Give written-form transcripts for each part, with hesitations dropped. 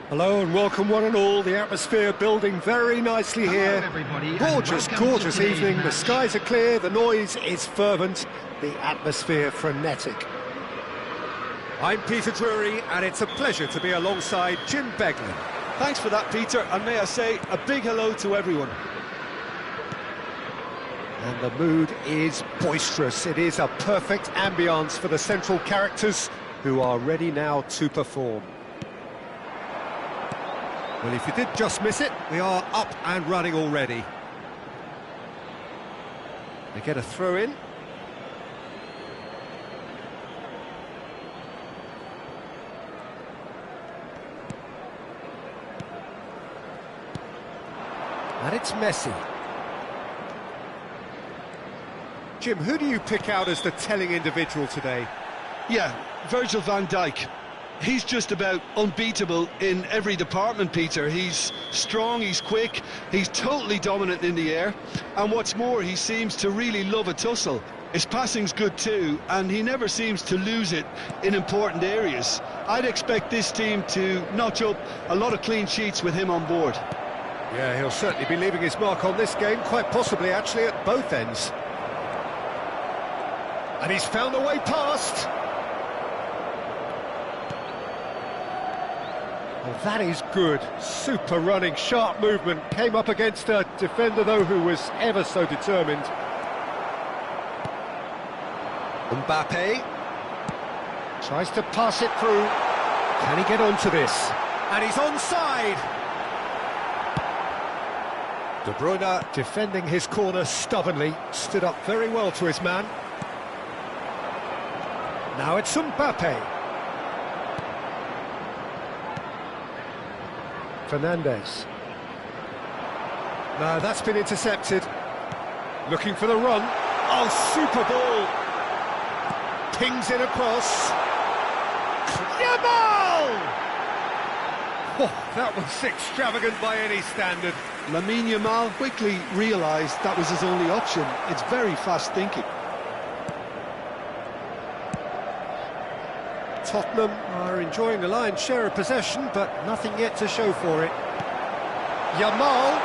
Hello and welcome one and all. The atmosphere building very nicely here. Gorgeous, gorgeous evening. The skies are clear, the noise is fervent, the atmosphere frenetic. I'm Peter Drury and it's a pleasure to be alongside Jim Beglin. Thanks for that, Peter, and may I say a big hello to everyone. And the mood is boisterous. It is a perfect ambience for the central characters who are ready now to perform. Well, if you did just miss it, we are up and running already. They get a throw in. And it's Messi. Jim, who do you pick out as the telling individual today? Yeah, Virgil van Dijk. He's just about unbeatable in every department, Peter. He's strong, he's quick, he's totally dominant in the air, and what's more, he seems to really love a tussle. His passing's good too, and he never seems to lose it in important areas. I'd expect this team to notch up a lot of clean sheets with him on board. Yeah, he'll certainly be leaving his mark on this game, quite possibly actually at both ends. And he's found a way past. Well, that is good. Super running, sharp movement. Came up against a defender, though, who was ever so determined. Mbappe tries to pass it through. Can he get onto this? And he's onside. De Bruyne defending his corner stubbornly. Stood up very well to his man. Now it's Mbappe. Fernandez. No, that's been intercepted. Looking for the run. Oh, super ball. Pings it across. Yamal! Oh, that was extravagant by any standard. Lamine Yamal quickly realised that was his only option. It's very fast thinking. Tottenham are enjoying the lion's share of possession, but nothing yet to show for it. Yamal!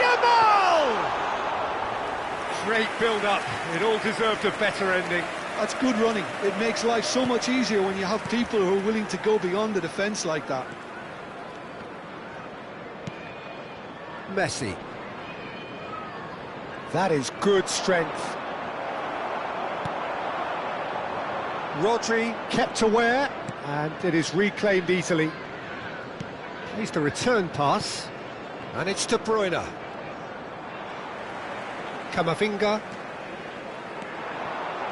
Yamal! Great build-up. It all deserved a better ending. That's good running. It makes life so much easier when you have people who are willing to go beyond the defence like that. Messi. That is good strength. Rodri kept aware, and it is reclaimed easily. Plays the return pass, and it's De Bruyne. Camavinga.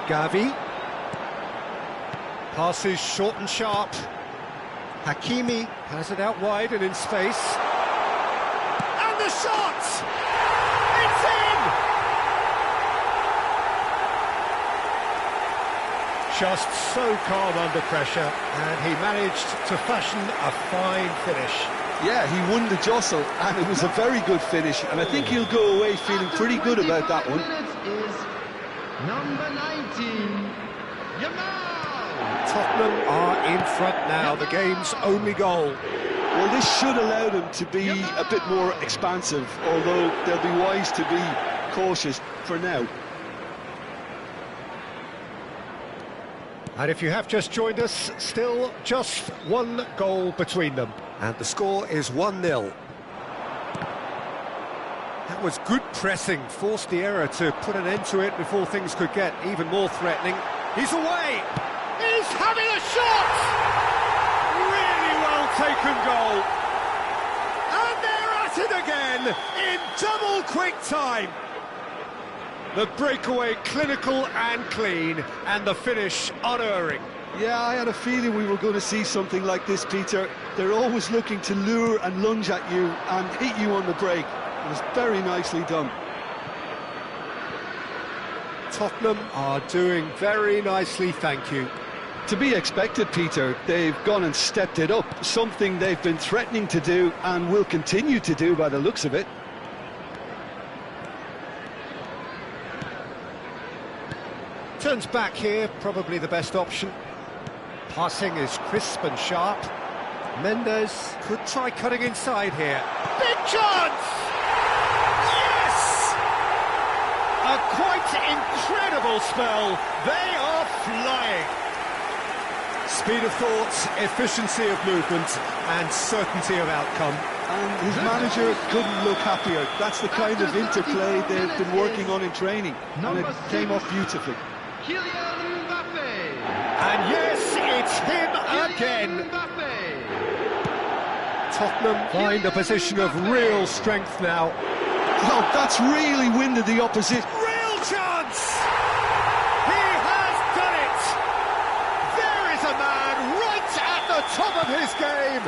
Gavi. Passes short and sharp. Hakimi has it out wide and in space. And the shot! It's in! Just so calm under pressure, and he managed to fashion a fine finish. Yeah, he won the jostle, and it was a very good finish, and I think he'll go away feeling pretty good about that one. Is number 19, Yamal. Tottenham are in front now, the game's only goal. Well, this should allow them to be a bit more expansive, although they'll be wise to be cautious for now. And if you have just joined us, still just one goal between them. And the score is 1-0. That was good pressing, forced the error to put an end to it before things could get even more threatening. He's away! He's having a shot! Really well taken goal. And they're at it again in double quick time. The breakaway clinical and clean, and the finish unerring. Yeah, I had a feeling we were going to see something like this, Peter. They're always looking to lure and lunge at you and hit you on the break. It was very nicely done. Tottenham are doing very nicely, thank you. To be expected, Peter. They've gone and stepped it up, something they've been threatening to do and will continue to do by the looks of it. Turns back here, probably the best option. Passing is crisp and sharp. Mendes could try cutting inside here. Big chance! Yes! A quite incredible spell. They are flying. Speed of thoughts, efficiency of movement, and certainty of outcome. And his manager couldn't look happier. That's the kind of interplay they've been working on in training, and it came off beautifully. And yes, it's him again. Tottenham find a position of real strength now. Oh, that's really winded the opposition. Real chance! He has done it! There is a man right at the top of his game,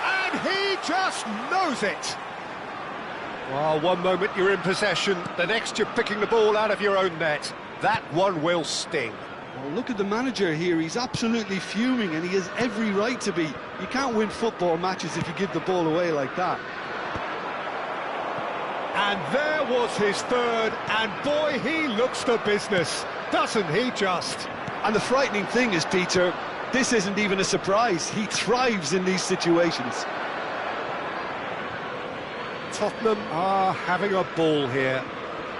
and he just knows it. Well, one moment you're in possession, the next you're picking the ball out of your own net. That one will sting. Well, look at the manager here. He's absolutely fuming, and he has every right to be. You can't win football matches if you give the ball away like that. And there was his third, and boy, he looks the business, doesn't he just? And the frightening thing is, Peter, this isn't even a surprise. He thrives in these situations. Tottenham are having a ball here.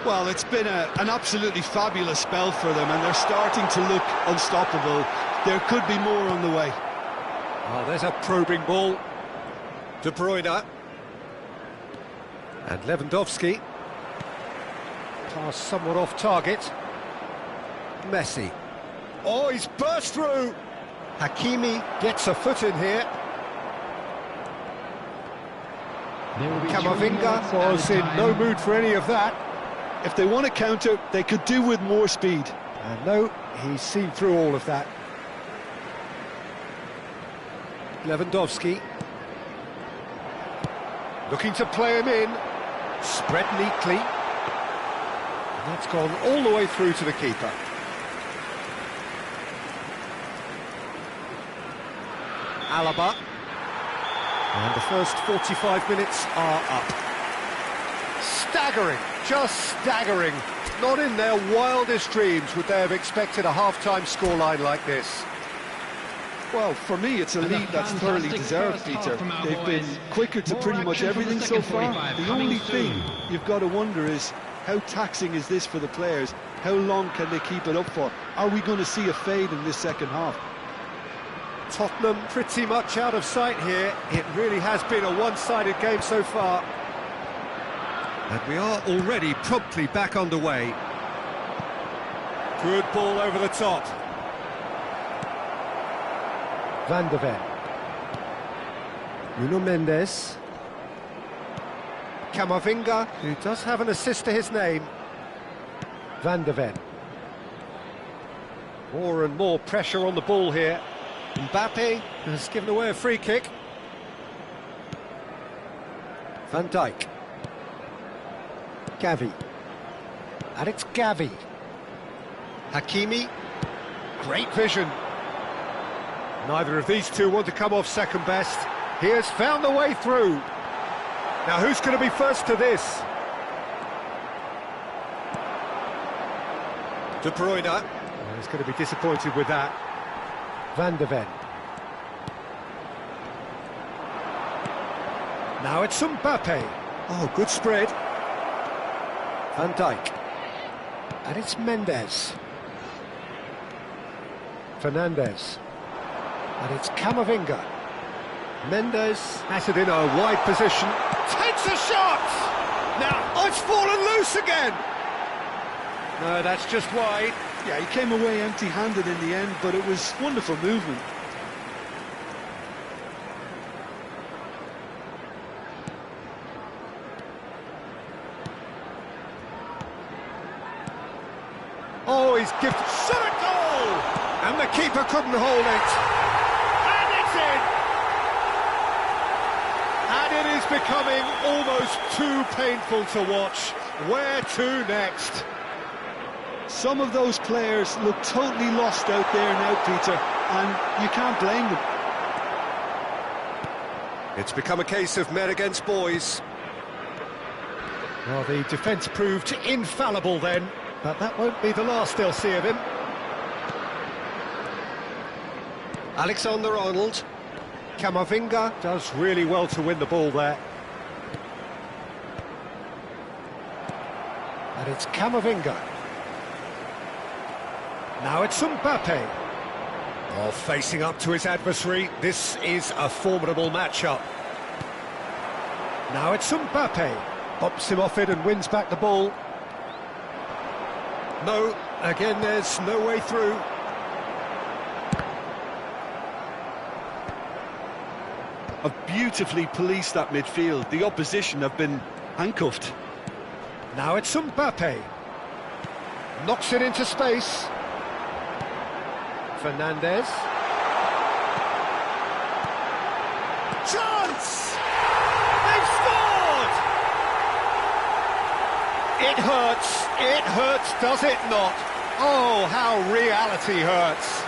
Well, it's been an absolutely fabulous spell for them, and they're starting to look unstoppable. There could be more on the way. Oh, there's a probing ball. De Bruyne. And Lewandowski. Pass somewhat off target. Messi. Oh, he's burst through. Hakimi gets a foot in here. Camavinga was in no mood for any of that. If they want to counter, they could do with more speed. And no, he's seen through all of that. Lewandowski. Looking to play him in. Spread neatly. And that's gone all the way through to the keeper. Alaba. And the first 45 minutes are up. Staggering, just staggering. Not in their wildest dreams would they have expected a half-time scoreline like this. Well, for me, it's a lead that's thoroughly deserved, Peter. They've been quicker to pretty much everything so far. The only thing you've got to wonder is, how taxing is this for the players? How long can they keep it up for? Are we going to see a fade in this second half? Tottenham pretty much out of sight here. It really has been a one-sided game so far. And we are already promptly back underway. Good ball over the top. Van de Ven. Nuno Mendes. Camavinga, who does have an assist to his name. Van de Ven. More and more pressure on the ball here. Mbappe has given away a free kick. Van Dijk. Gavi. And it's Gavi. Hakimi. Great vision. Neither of these two want to come off second best. He has found the way through. Now who's going to be first to this? De Bruyne. He's going to be disappointed with that. Van de Ven. Now it's Mbappe. Oh, good spread. Van Dijk. And it's Mendes. Fernandes. And it's Camavinga. Mendes has it in a wide position. Takes a shot! Now, oh, it's fallen loose again! No, that's just wide. Yeah, he came away empty-handed in the end, but it was wonderful movement. Oh, he's gifted. Shot a goal! And the keeper couldn't hold it. And it's in! And it is becoming almost too painful to watch. Where to next? Some of those players look totally lost out there now, Peter, and you can't blame them. It's become a case of men against boys. Well, the defence proved infallible then, but that won't be the last they'll see of him. Alexander-Arnold. Camavinga does really well to win the ball there. And it's Camavinga. Now it's Mbappe. Oh, facing up to his adversary, this is a formidable matchup. Now it's Mbappe. Pops him off it and wins back the ball. No, again there's no way through. Have beautifully policed that midfield. The opposition have been handcuffed. Now it's Mbappe. Knocks it into space. Fernandez. Chance! They've scored! It hurts, does it not? Oh, how reality hurts.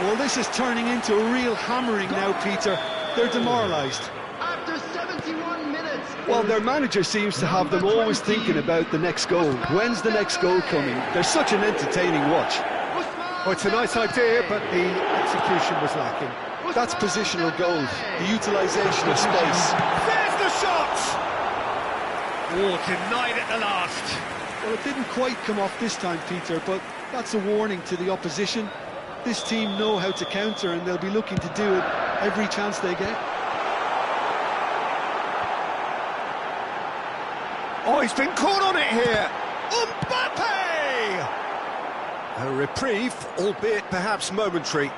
Well, this is turning into a real hammering now, Peter. They're demoralised. After 71 minutes. Well, their manager seems to have them always thinking about the next goal. When's the next goal coming? They're such an entertaining watch. Oh, it's a nice idea, but the execution was lacking. That's positional goals, the utilisation of space. There's the shot! Oh, denied at the last. Well, it didn't quite come off this time, Peter, but that's a warning to the opposition. This team know how to counter, and they'll be looking to do it every chance they get. Oh, he's been caught on it here. Mbappe! A reprieve, albeit perhaps momentary.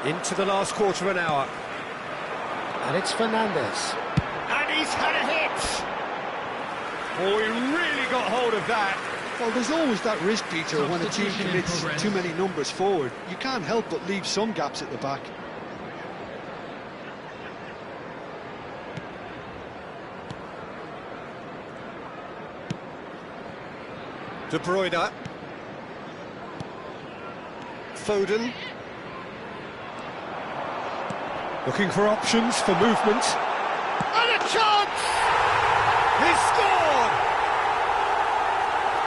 Into the last quarter of an hour. And it's Fernandez. And he's had a hit! Oh, he really got hold of that. Well, there's always that risk, Peter, when a team commits too many numbers forward. You can't help but leave some gaps at the back. De Bruyne. Foden. Looking for options for movement. And a chance! He's scored!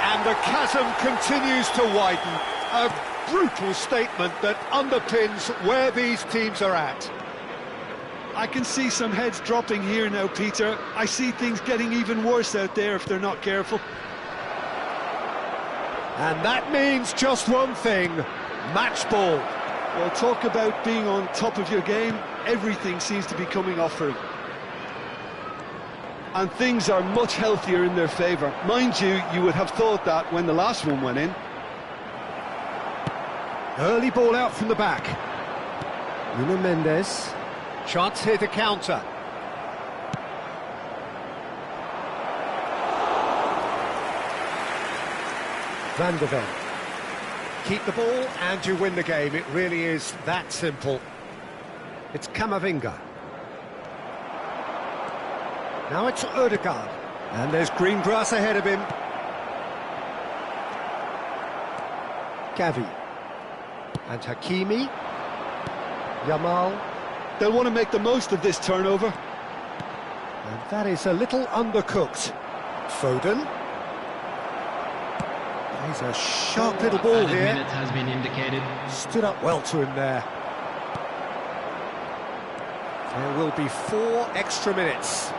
And the chasm continues to widen. A brutal statement that underpins where these teams are at. I can see some heads dropping here now, Peter. I see things getting even worse out there if they're not careful. And that means just one thing, match ball. Well, talk about being on top of your game. Everything seems to be coming off for him. And things are much healthier in their favour. Mind you, you would have thought that when the last one went in. Early ball out from the back. Nuno Mendes. Chance here to counter. Van de Ven. Keep the ball and you win the game. It really is that simple. It's Camavinga. Now it's Odegaard. And there's green grass ahead of him. Gavi. And Hakimi. Yamal. They'll want to make the most of this turnover. And that is a little undercooked. Foden. He's a sharp little ball here. Minutes has been indicated. Stood up well to him there. There will be 4 extra minutes.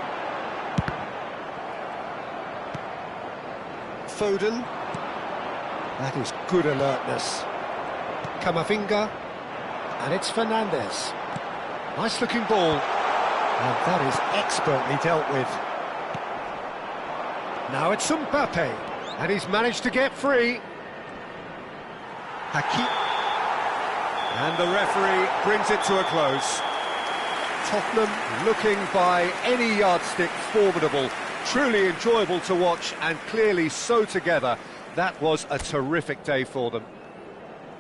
Foden. That is good alertness. Camavinga. And it's Fernandez. Nice looking ball. And that is expertly dealt with. Now it's Mbappe. And he's managed to get free. Hakimi. And the referee brings it to a close. Tottenham looking by any yardstick formidable. Truly enjoyable to watch and clearly so together. That was a terrific day for them.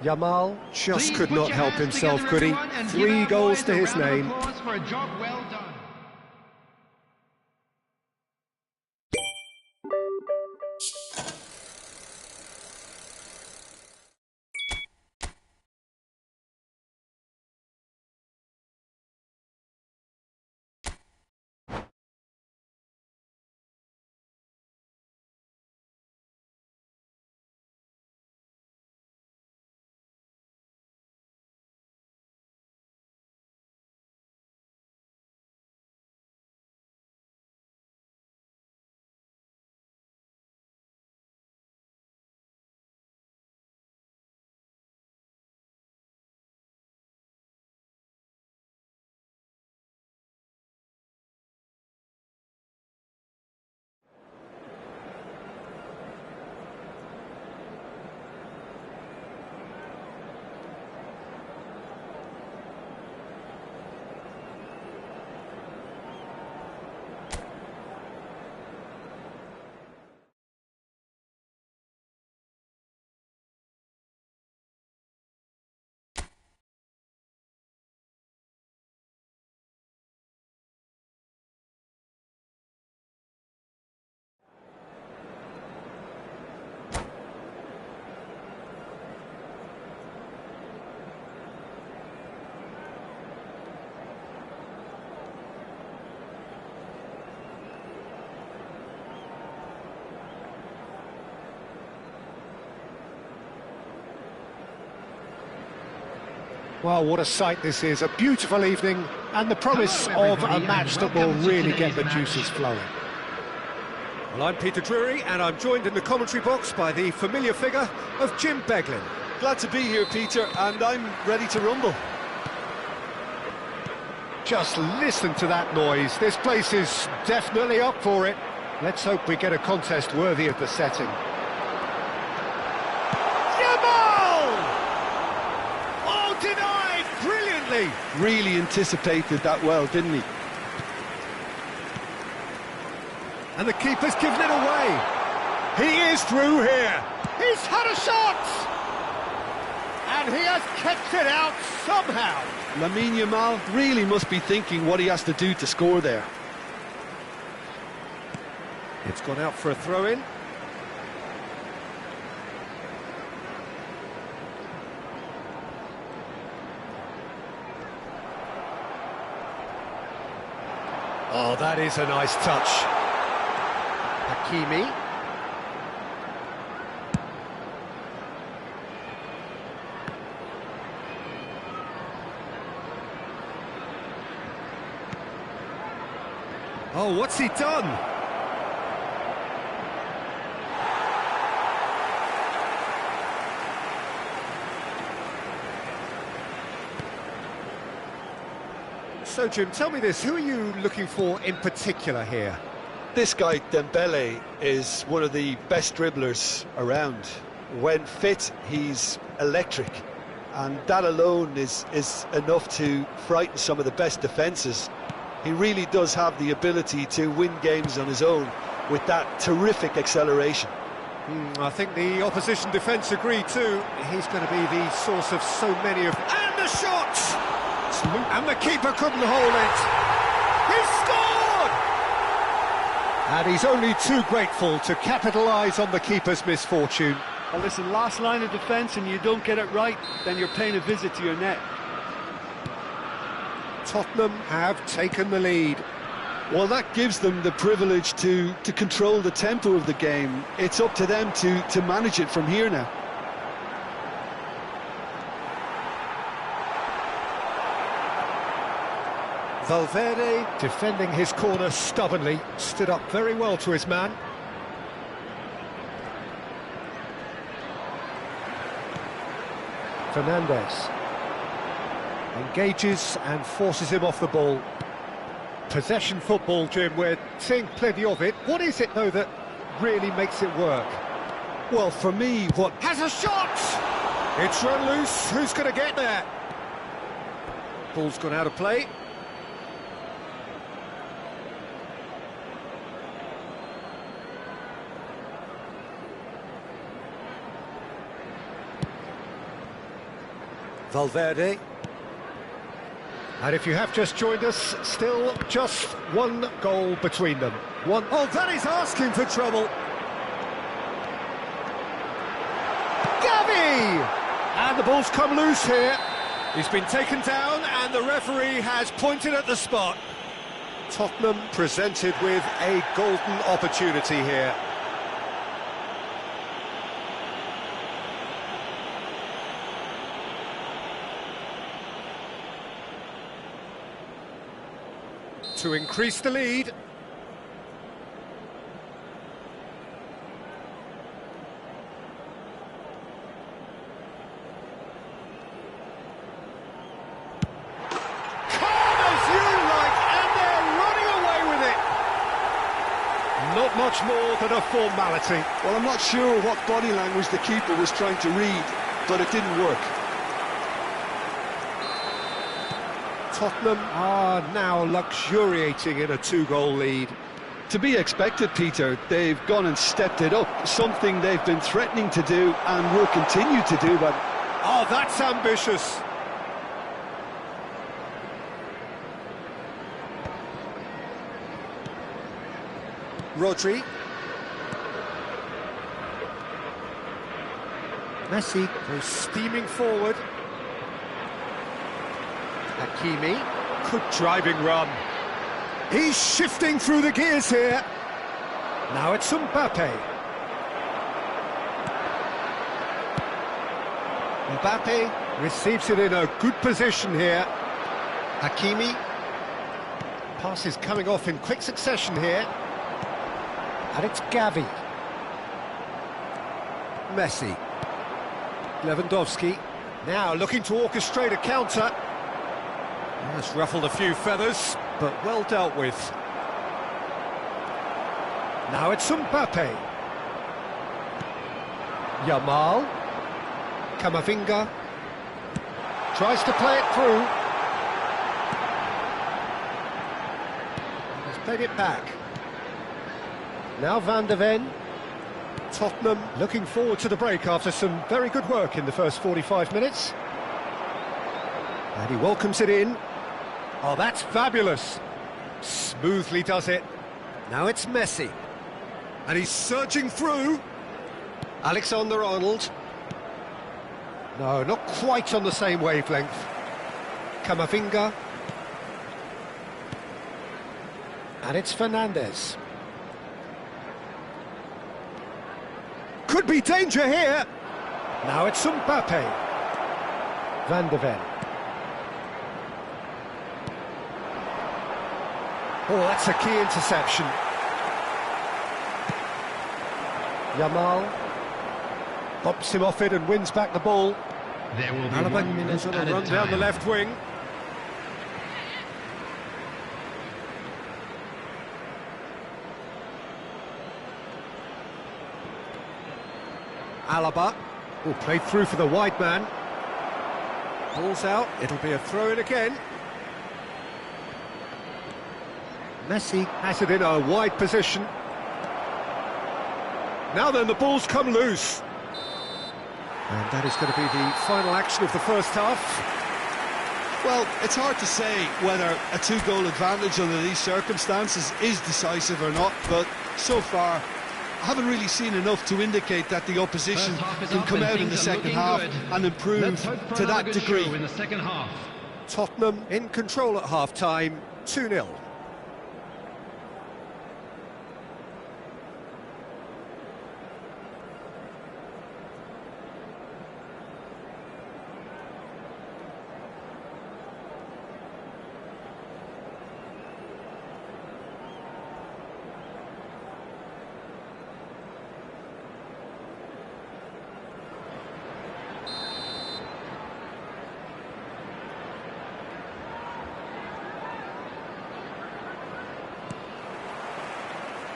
Yamal just could not help himself, could he? 3 goals to his name. For a job well done. Well, what a sight this is, a beautiful evening, and the promise Hello, of a everybody, match and that will welcome to really get the today's juices match. flowing. Well, I'm Peter Drury, and I'm joined in the commentary box by the familiar figure of Jim Beglin. Glad to be here, Peter, and I'm ready to rumble. Just listen to that noise, this place is definitely up for it. Let's hope we get a contest worthy of the setting. Oh, denied brilliantly. Really anticipated that well, didn't he? And the keeper's given it away. He is through here. He's had a shot. And he has kept it out somehow. Lamine Yamal really must be thinking what he has to do to score there. It's gone out for a throw-in. Oh, that is a nice touch. Hakimi. Oh, what's he done? So, Jim, tell me this, who are you looking for in particular here? This guy, Dembele, is one of the best dribblers around. When fit, he's electric, and that alone is enough to frighten some of the best defences. He really does have the ability to win games on his own with that terrific acceleration. I think the opposition defence agree too. He's going to be the source of so many of... And the shot! And the keeper couldn't hold it. He scored! And he's only too grateful to capitalise on the keeper's misfortune. Well, listen, last line of defence and you don't get it right, then you're paying a visit to your net. Tottenham have taken the lead. Well, that gives them the privilege to control the tempo of the game. It's up to them to manage it from here now. Valverde, defending his corner stubbornly, stood up very well to his man. Fernandes engages and forces him off the ball. Possession football, Jim, we're seeing plenty of it. What is it, though, that really makes it work? Well, for me, what... Has a shot! It's run loose, who's going to get there? Ball's gone out of play. Valverde. And if you have just joined us, still just one goal between them. Oh, that is asking for trouble. Gavi! And the ball's come loose here. He's been taken down and the referee has pointed at the spot. Tottenham presented with a golden opportunity here. To increase the lead. Calm as you like, and they're running away with it. Not much more than a formality. Well, I'm not sure what body language the keeper was trying to read, but it didn't work. Tottenham are now luxuriating in a two-goal lead. To be expected, Peter. They've gone and stepped it up, something they've been threatening to do and will continue to do. But oh, that's ambitious. Rodri. Messi goes steaming forward. Hakimi, good driving run. He's shifting through the gears here. Now it's Mbappe. Mbappe Receives it in a good position here. Hakimi. Passes coming off in quick succession here. And it's Gavi. Messi. Lewandowski. Now looking to orchestrate a counter. Has ruffled a few feathers, but well dealt with. Now it's Mbappe. Yamal. Camavinga. Tries to play it through. He's played it back. Now Van de Ven. Tottenham looking forward to the break after some very good work in the first 45 minutes. And he welcomes it in. Oh, that's fabulous. Smoothly does it. Now it's Messi. And he's surging through. Alexander-Arnold. No, not quite on the same wavelength. Camavinga. And it's Fernandes. Could be danger here. Now it's Mbappe. Van de Ven. Oh, that's a key interception. Yamal bumps him off it and wins back the ball. There will be Alaba 1 minute on a added run down the time. left wing. Alaba, will play through for the wide man. Ball's out, it'll be a throw-in again. Messi has it in a wide position. Now then, the ball's come loose. And that is going to be the final action of the first half. Well, it's hard to say whether a two-goal advantage under these circumstances is decisive or not, but so far I haven't really seen enough to indicate that the opposition First half is can up come and out in things the are second looking half good. and improve Let's hope for to another that good degree. show in the second half. Tottenham in control at half-time, 2-0.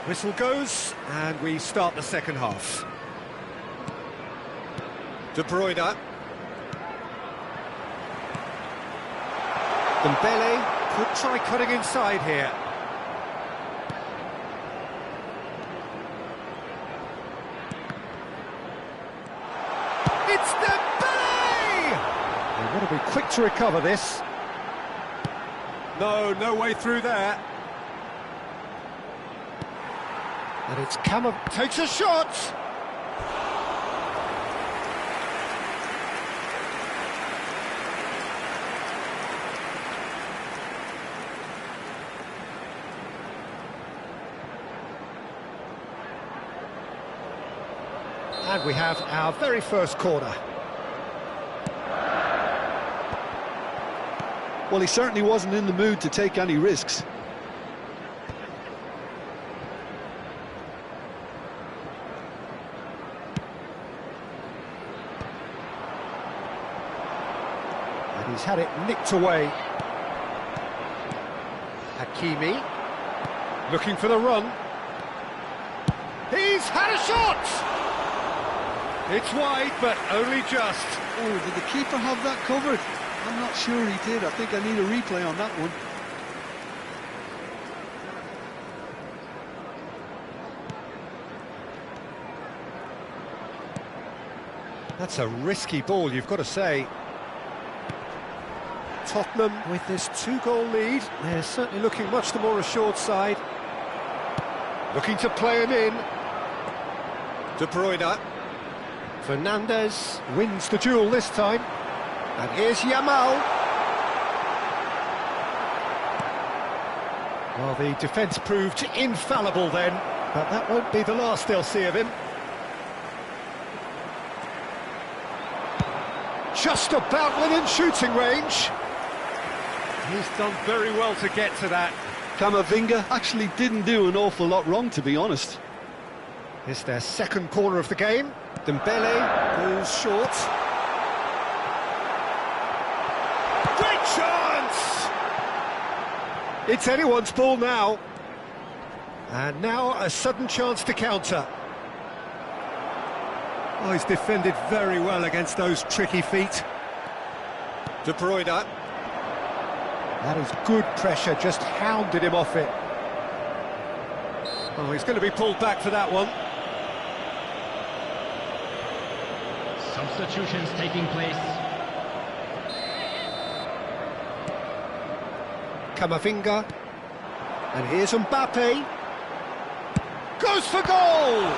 Whistle goes, and we start the second half. De Bruyne. Dembele could try cutting inside here. It's Dembele! They want to be quick to recover this. No way through there. And it's takes a shot! And we have our very first corner. Well, he certainly wasn't in the mood to take any risks. He's had it nicked away. Hakimi, looking for the run. He's had a shot! It's wide, but only just. Oh, did the keeper have that covered? I'm not sure he did. I think I need a replay on that one. That's a risky ball, you've got to say. Tottenham with this two-goal lead. They're certainly looking much the more assured side. Looking to play him in. De Bruyne. Fernandes wins the duel this time. And here's Yamal. Well, the defence proved infallible then, but that won't be the last they'll see of him. just about within shooting range. He's done very well to get to that. Camavinga actually didn't do an awful lot wrong, to be honest. It's their second corner of the game. Dembele goes short. Great chance! It's anyone's ball now. And now a sudden chance to counter. Oh, he's defended very well against those tricky feet. De Bruyne. That is good pressure, just hounded him off it. Oh, he's going to be pulled back for that one. Substitutions taking place. Camavinga. And here's Mbappe. Goes for goal!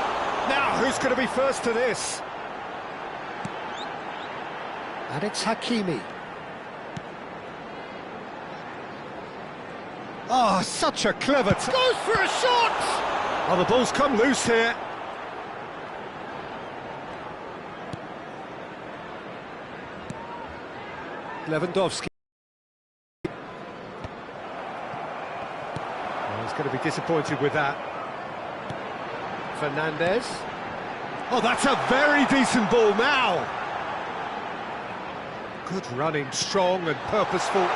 Now, who's going to be first to this? And it's Hakimi. Oh, such a clever... Goes for a shot! Oh, the ball's come loose here. Lewandowski. Oh, he's going to be disappointed with that. Fernandez. Oh, that's a very decent ball now. Good running, strong and purposeful.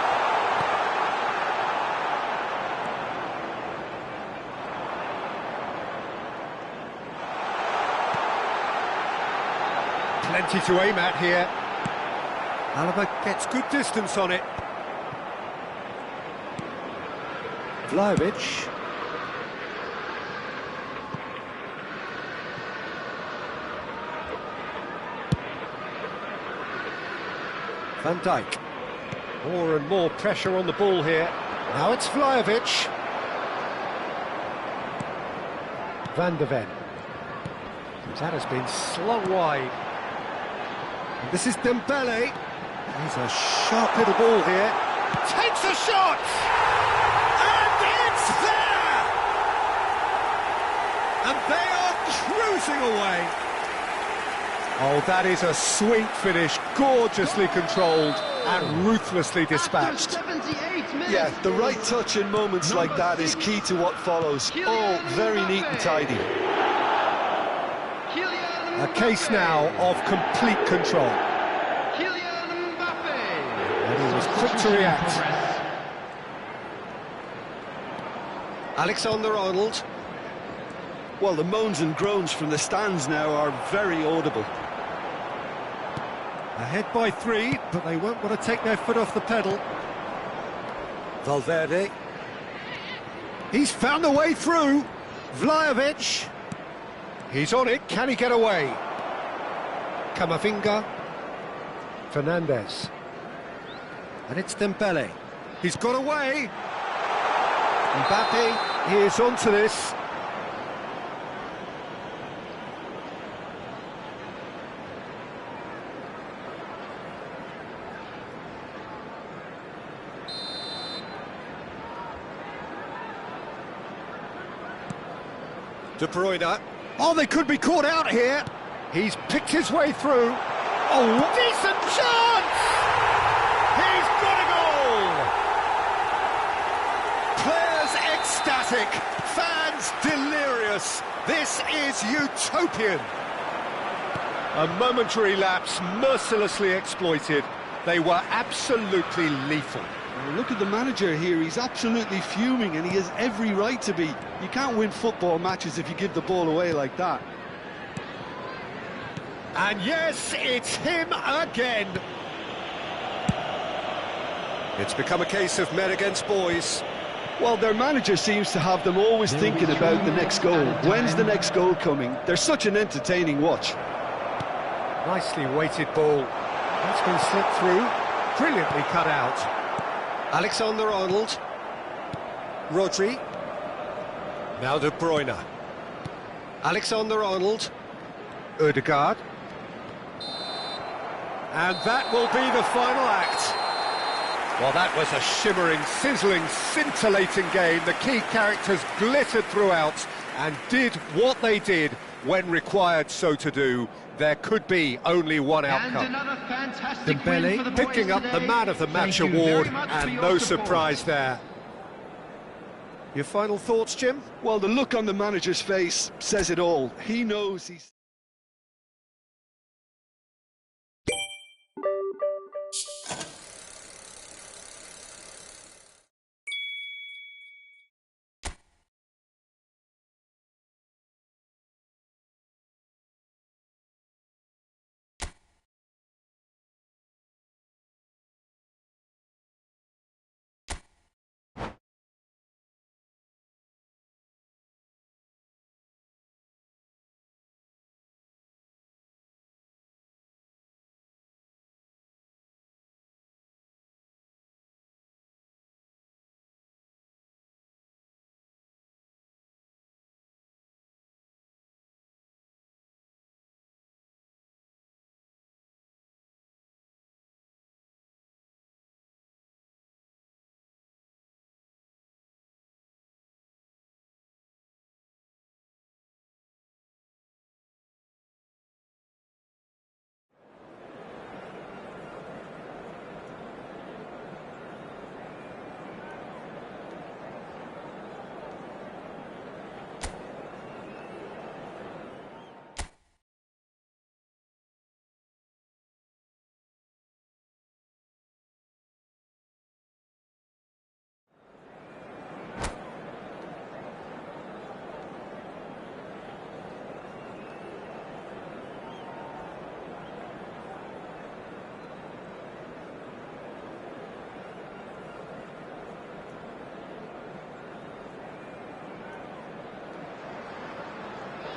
Plenty to aim at here. Alaba gets good distance on it. Vlahovic. Van Dijk. More and more pressure on the ball here. Now it's Vlahovic. Van de Ven. That has been slung wide. And this is Dembele. He's a sharp little ball here. Takes a shot! And it's there! And they are cruising away. Oh, that is a sweet finish, gorgeously controlled and ruthlessly dispatched. Yeah, the right touch in moments like that is key to what follows. Oh, very neat and tidy. A case now of complete control. And he was quick to react. Alexander-Arnold. Well, the moans and groans from the stands now are very audible. Ahead by 3, but they won't want to take their foot off the pedal. Valverde. He's found a way through. Vlahovic. He's on it. Can he get away? Camavinga. Fernandez. And it's Dembele. He's got away. Mbappe is onto this. De Bruyne. Oh, they could be caught out here. He's picked his way through. Oh, decent chance! He's got a goal! Players ecstatic, fans delirious. This is utopian. A momentary lapse mercilessly exploited. They were absolutely lethal. Look at the manager here, he's absolutely fuming and he has every right to be. You can't win football matches if you give the ball away like that. And yes, it's him again. It's become a case of men against boys. Well, their manager seems to have them always thinking about the next goal. When's the next goal coming? They're such an entertaining watch. Nicely weighted ball. That's been slipped through. Brilliantly cut out. Alexander-Arnold. Rodri. Now De Bruyne. Alexander-Arnold. Ødegaard. And that will be the final act. Well, that was a shimmering, sizzling, scintillating game. The key characters glittered throughout and did what they did when required so to do. there could be only one And outcome. another fantastic win Dembele for the boys picking up the today. Man of the Match Thank you award, very much for and your no support. surprise there. Your final thoughts, Jim? Well, the look on the manager's face says it all. He knows he's...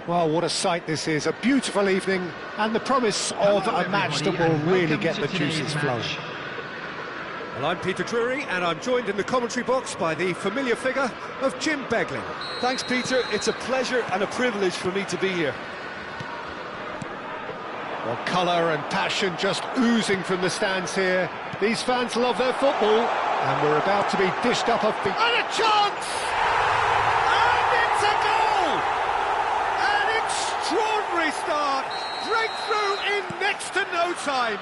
Well, what a sight this is. A beautiful evening and the promise of a match that will really get the juices flowing. Well, I'm Peter Drury, and I'm joined in the commentary box by the familiar figure of Jim Beglin. Thanks, Peter. It's a pleasure and a privilege for me to be here. Well, colour and passion just oozing from the stands here. These fans love their football, and we're about to be dished up a feat. And a chance! And it's a goal! An extraordinary start! Breakthrough in next to no time!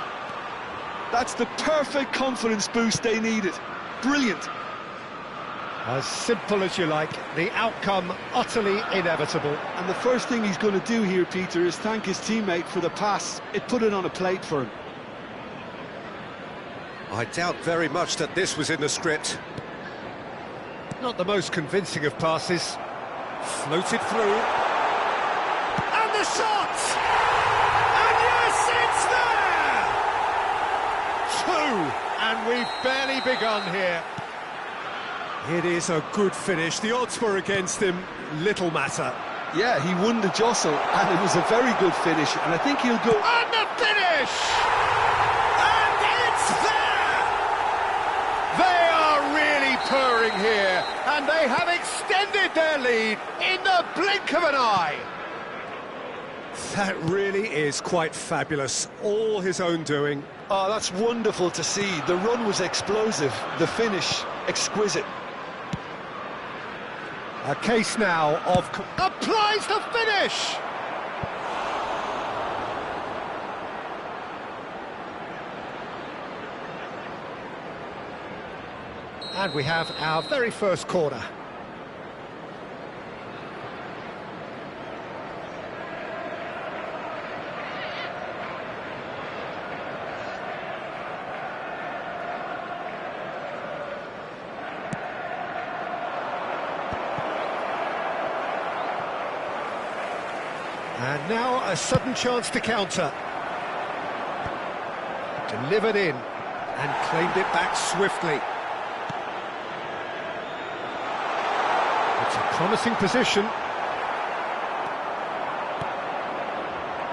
That's the perfect confidence boost they needed. Brilliant. As simple as you like, the outcome utterly inevitable. And the first thing he's going to do here, Peter, is thank his teammate for the pass. It put it on a plate for him. I doubt very much that this was in the script. Not the most convincing of passes. Floated through. And the shot! And yes, it's there! Two! And we've barely begun here. It is a good finish. The odds were against him. Little matter. Yeah, he won the jostle, and it was a very good finish, and I think he'll go... And the finish! And it's there! They are really purring here, and they have extended their lead in the blink of an eye. That really is quite fabulous. All his own doing. Oh, that's wonderful to see. The run was explosive, the finish exquisite. A case now of... applies the finish! And we have our very first corner. And now a sudden chance to counter. Delivered in and claimed it back swiftly. It's a promising position.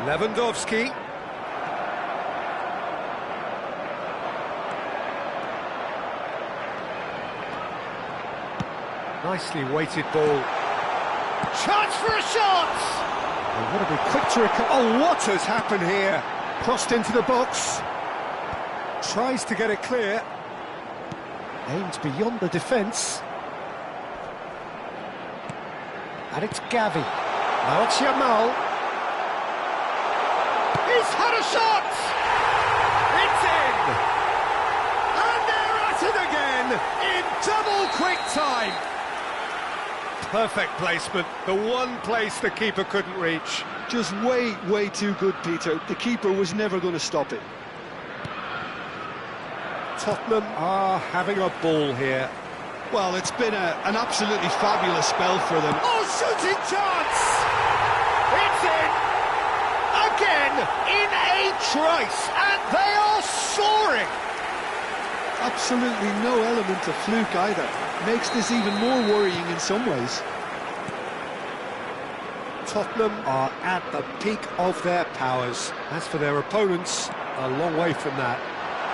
Lewandowski. Nicely weighted ball. Chance for a shot! And what a be quick to recover. Oh, what has happened here? Crossed into the box. Tries to get it clear. Aimed beyond the defence. And it's Gavi. Now it's Yamal. He's had a shot! It's in! And they're at it again in double quick time! Perfect placement, the one place the keeper couldn't reach. Just way too good, Peter. The keeper was never going to stop it. Tottenham are having a ball here. Well, it's been an absolutely fabulous spell for them. Oh, shooting chance! It's in! Again, in a trice, and they are soaring! Absolutely no element of fluke either. Makes this even more worrying in some ways. Tottenham are at the peak of their powers. As for their opponents, a long way from that.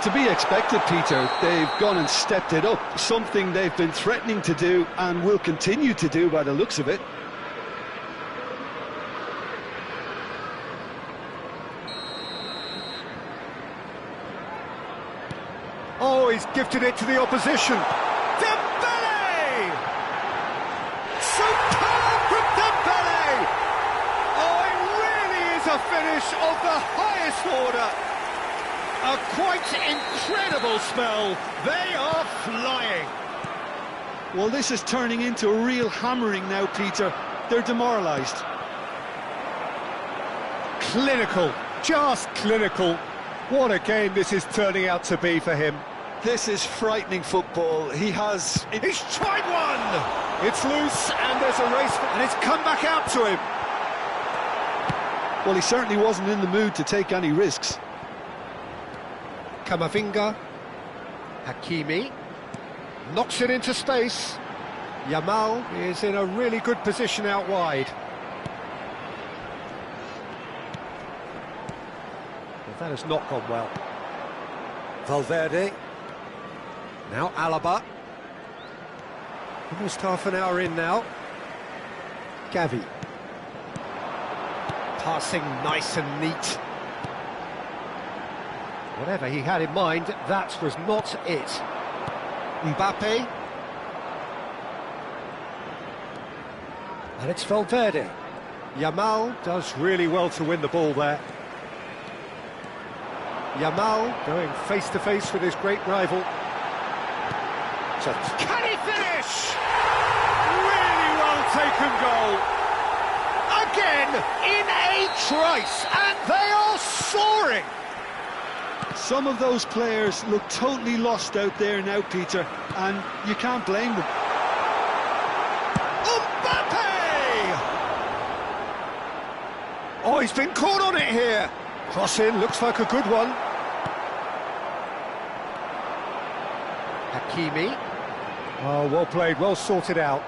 To be expected, Peter. They've gone and stepped it up, something they've been threatening to do and will continue to do by the looks of it. Oh, he's gifted it to the opposition. Dembele! Superb from Dembele! Oh, it really is a finish of the highest order. A quite incredible spell. They are flying. Well, this is turning into a real hammering now, Peter. They're demoralised. Clinical, just clinical. What a game this is turning out to be for him. This is frightening football. He's tried one! It's loose, and there's a race, and it's come back out to him. Well, he certainly wasn't in the mood to take any risks. Kamavinga, Hakimi, knocks it into space. Yamal is in a really good position out wide. Well, that has not gone well. Valverde, now Alaba. Almost half an hour in now. Gavi. Passing nice and neat. Whatever he had in mind, that was not it. Mbappe. And it's Valverde. Yamal does really well to win the ball there. Yamal going face-to-face with his great rival. So, can he finish? Really well taken goal. Again, in a trice, and they are soaring. Some of those players look totally lost out there now, Peter, and you can't blame them. Mbappe! Oh, he's been caught on it here. Cross in, looks like a good one. Hakimi. Oh, well played, well sorted out.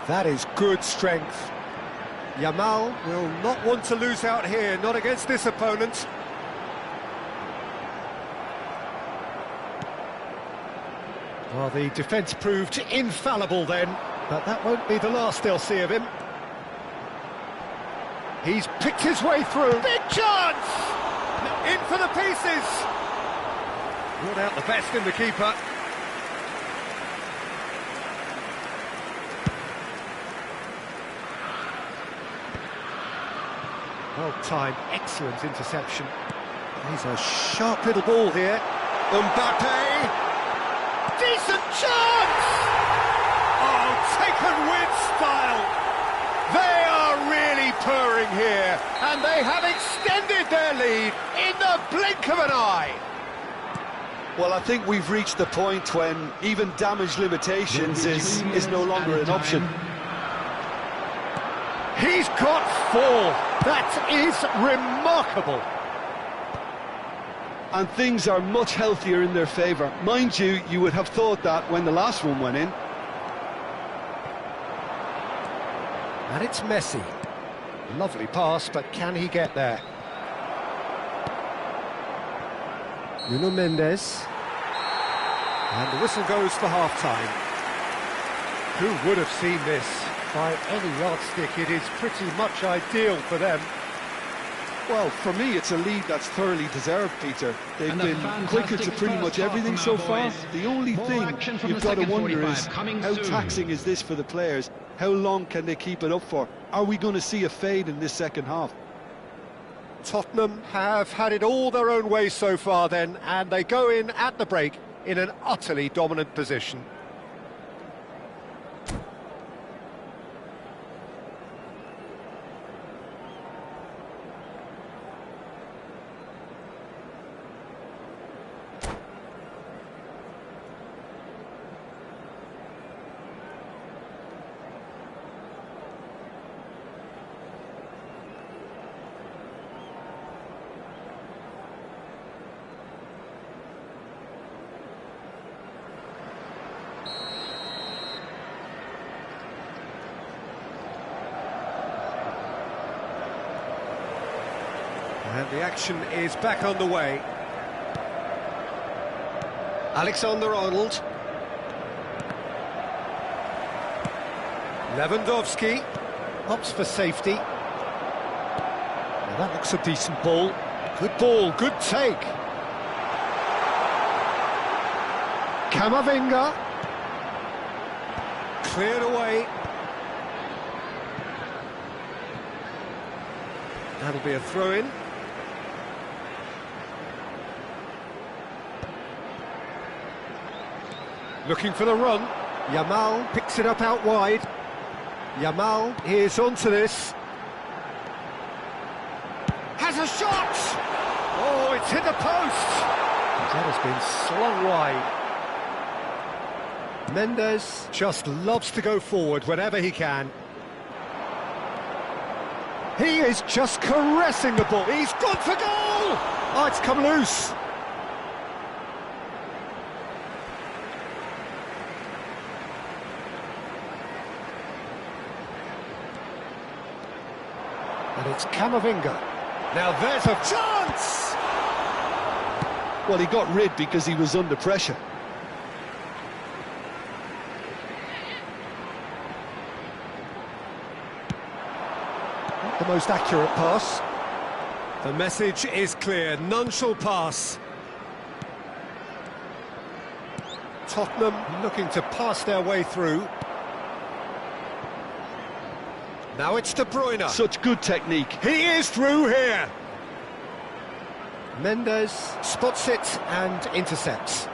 That is good strength. Yamal will not want to lose out here, not against this opponent. Well, the defence proved infallible then, but that won't be the last they'll see of him. He's picked his way through. Big chance! In for the pieces! Brought out the best in the keeper. Well timed, excellent interception. He's a sharp little ball here. Mbappe! Decent chance! Oh, taken with style! They are really purring here, and they have extended their lead in the blink of an eye. Well, I think we've reached the point when even damage limitations is no longer an option. He's got 4. That is remarkable. And things are much healthier in their favour. Mind you, you would have thought that when the last one went in. And it's Messi. Lovely pass, but can he get there? Nuno Mendes. And the whistle goes for half-time. Who would have seen this? By any yardstick, it is pretty much ideal for them. Well, for me, it's a lead that's thoroughly deserved, Peter. They've been quicker to pretty much everything so far. The only thing you've got to wonder is how taxing is this for the players? How long can they keep it up for? Are we going to see a fade in this second half? Tottenham have had it all their own way so far then, and they go in at the break in an utterly dominant position. And the action is back on the way. Alexander-Arnold. Lewandowski opts for safety. Now that looks a decent ball. Good ball, good take. Camavinga. Cleared away. That'll be a throw-in. Looking for the run. Yamal picks it up out wide. Yamal is onto this. Has a shot! Oh, it's hit the post! That has been slung wide. Mendes just loves to go forward whenever he can. He is just caressing the ball. He's gone for goal! Oh, it's come loose. And it's Camavinga. Now there's a chance! Well, he got rid because he was under pressure. Not the most accurate pass. The message is clear, none shall pass. Tottenham looking to pass their way through. Now it's De Bruyne. Such good technique. He is through here. Mendes spots it and intercepts.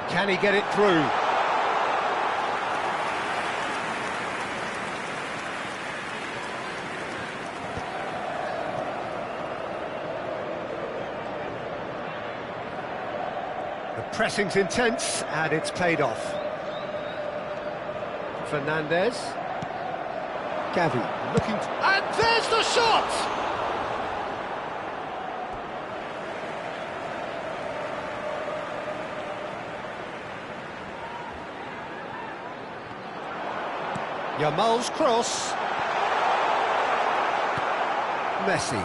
Can he get it through? The pressing's intense, and it's paid off. Fernandez. Gavi looking... And there's the shot! Yamal's cross. Messi.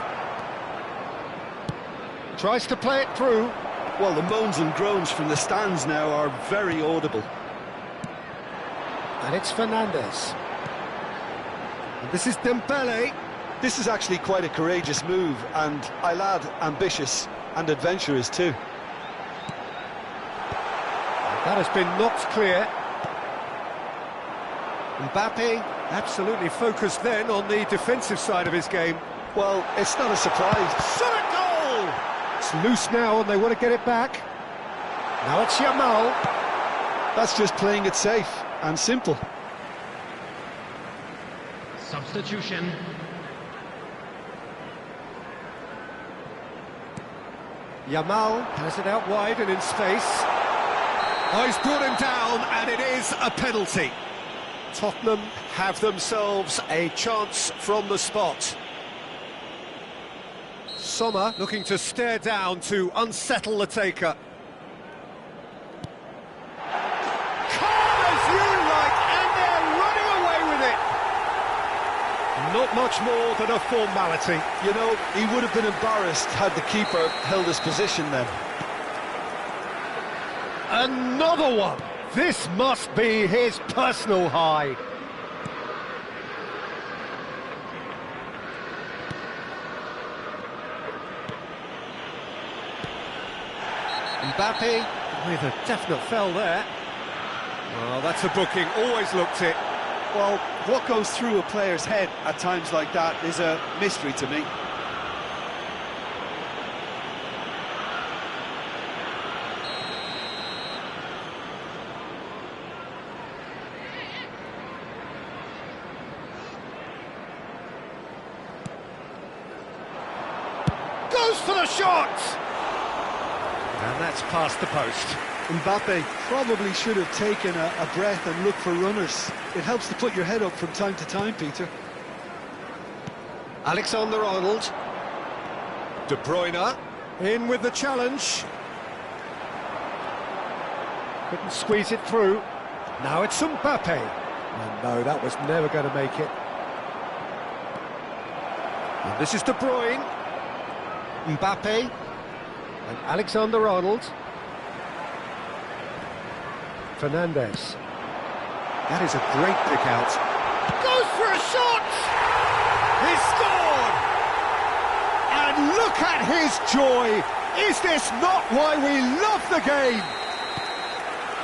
Tries to play it through. Well, the moans and groans from the stands now are very audible. And it's Fernandez. And this is Dembele. This is actually quite a courageous move, and I add ambitious and adventurous too. That has been knocked clear. Mbappe absolutely focused then on the defensive side of his game. Well, it's not a surprise. Shot at goal! It's loose now and they want to get it back. Now it's Yamal. That's just playing it safe and simple. Substitution. Yamal has it out wide and in space. Oh, he's brought him down and it is a penalty. Tottenham have themselves a chance from the spot. Sommer looking to stare down to unsettle the taker. Calm as you like, and they're running away with it. Not much more than a formality. You know, he would have been embarrassed had the keeper held his position then. Another one. This must be his personal high. Mbappe with a definite fell there. Well, that's a booking, always looked it. Well, what goes through a player's head at times like that is a mystery to me. Goes for the shot! And that's past the post. Mbappe probably should have taken a breath and looked for runners. It helps to put your head up from time to time, Peter. Alexander-Arnold. De Bruyne in with the challenge. Couldn't squeeze it through. Now it's Mbappe. And no, that was never going to make it. And this is De Bruyne. Mbappe. And Alexander-Arnold. Fernandez. That is a great pick out. Goes for a shot! He scored! And look at his joy! Is this not why we love the game?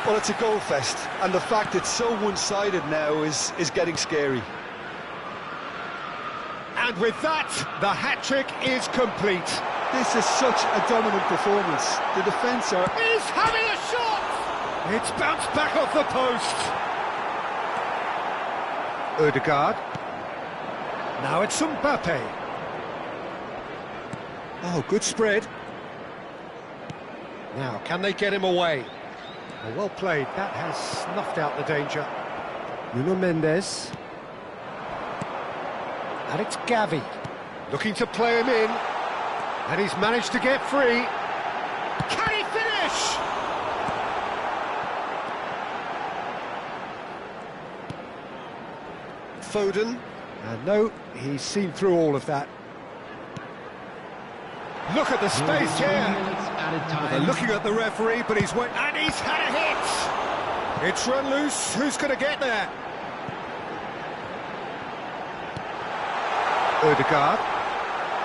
Well, it's a goal fest, and the fact it's so one-sided now is getting scary. And with that, the hat-trick is complete. This is such a dominant performance. The defence are... He's having a shot! It's bounced back off the post. Ødegaard. Now it's Mbappe. Oh, good spread. Now, can they get him away? Oh, well played. That has snuffed out the danger. Nuno Mendes. And it's Gavi. Looking to play him in. And he's managed to get free. Can he finish? Foden. And no, he's seen through all of that. Look at the space here. Well, they're looking at the referee, but he's went and he's had a hit. It's run loose. Who's going to get there? Ødegaard.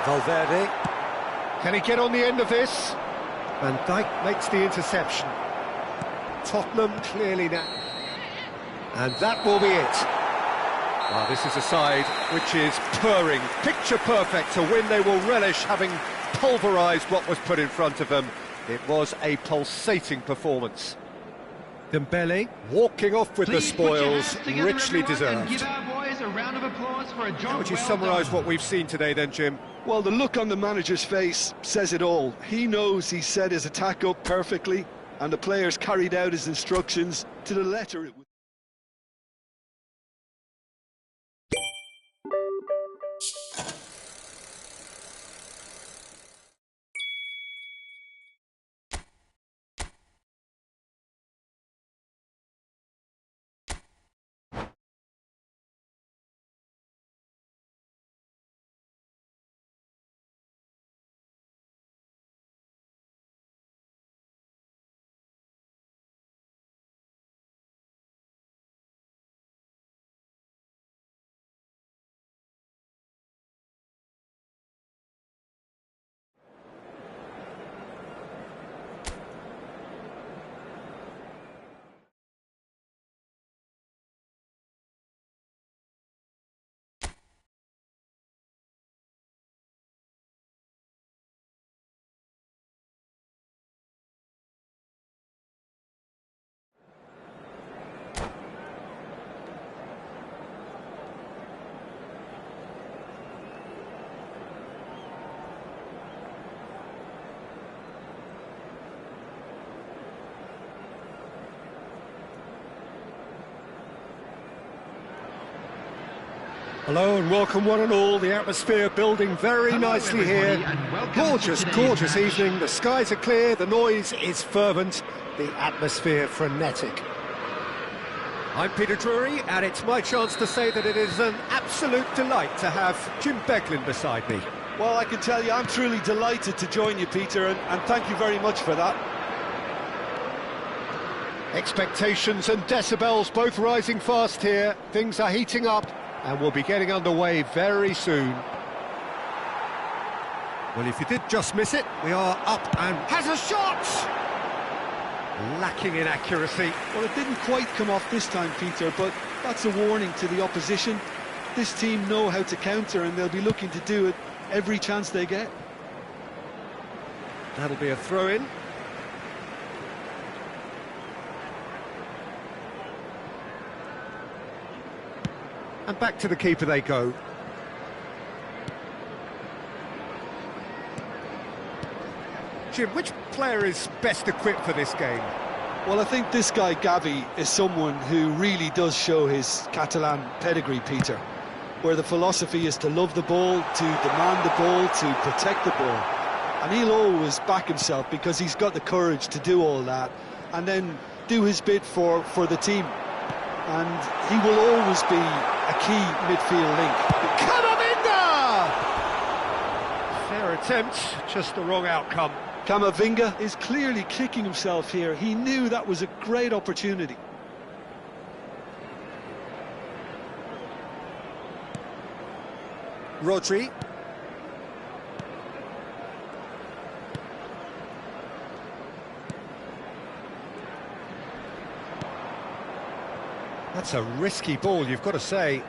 Valverde. Can he get on the end of this? Van Dijk makes the interception. Tottenham clearly now. And that will be it. Well, this is a side which is purring, picture perfect. To win, they will relish having pulverised what was put in front of them. It was a pulsating performance. Dembele walking off with the spoils, richly deserved. Give our boys a round of applause for a job. How would you summarise what we've seen today then, Jim? Well, the look on the manager's face says it all. He knows he set his attack up perfectly, and the players carried out his instructions to the letter. Hello and welcome one and all. The atmosphere building very nicely here. Gorgeous, gorgeous evening. The skies are clear, the noise is fervent, the atmosphere frenetic. I'm Peter Drury, and it's my chance to say that it is an absolute delight to have Jim Beglin beside me. Well, I can tell you I'm truly delighted to join you, Peter, and thank you very much for that. Expectations and decibels both rising fast here. Things are heating up, and we'll be getting underway very soon. Well, if you did just miss it, we are up and has a shot! Lacking in accuracy. Well, it didn't quite come off this time, Peter, but that's a warning to the opposition. This team know how to counter, and they'll be looking to do it every chance they get. That'll be a throw-in. And back to the keeper they go. Jim, which player is best equipped for this game? Well, I think this guy, Gavi, is someone who really does show his Catalan pedigree, Peter, where the philosophy is to love the ball, to demand the ball, to protect the ball. And he'll always back himself because he's got the courage to do all that and then do his bit for the team. And he will always be a key midfield link. Camavinga! Fair attempt, just the wrong outcome. Camavinga is clearly kicking himself here. He knew that was a great opportunity. Rodri. That's a risky ball, you've got to say.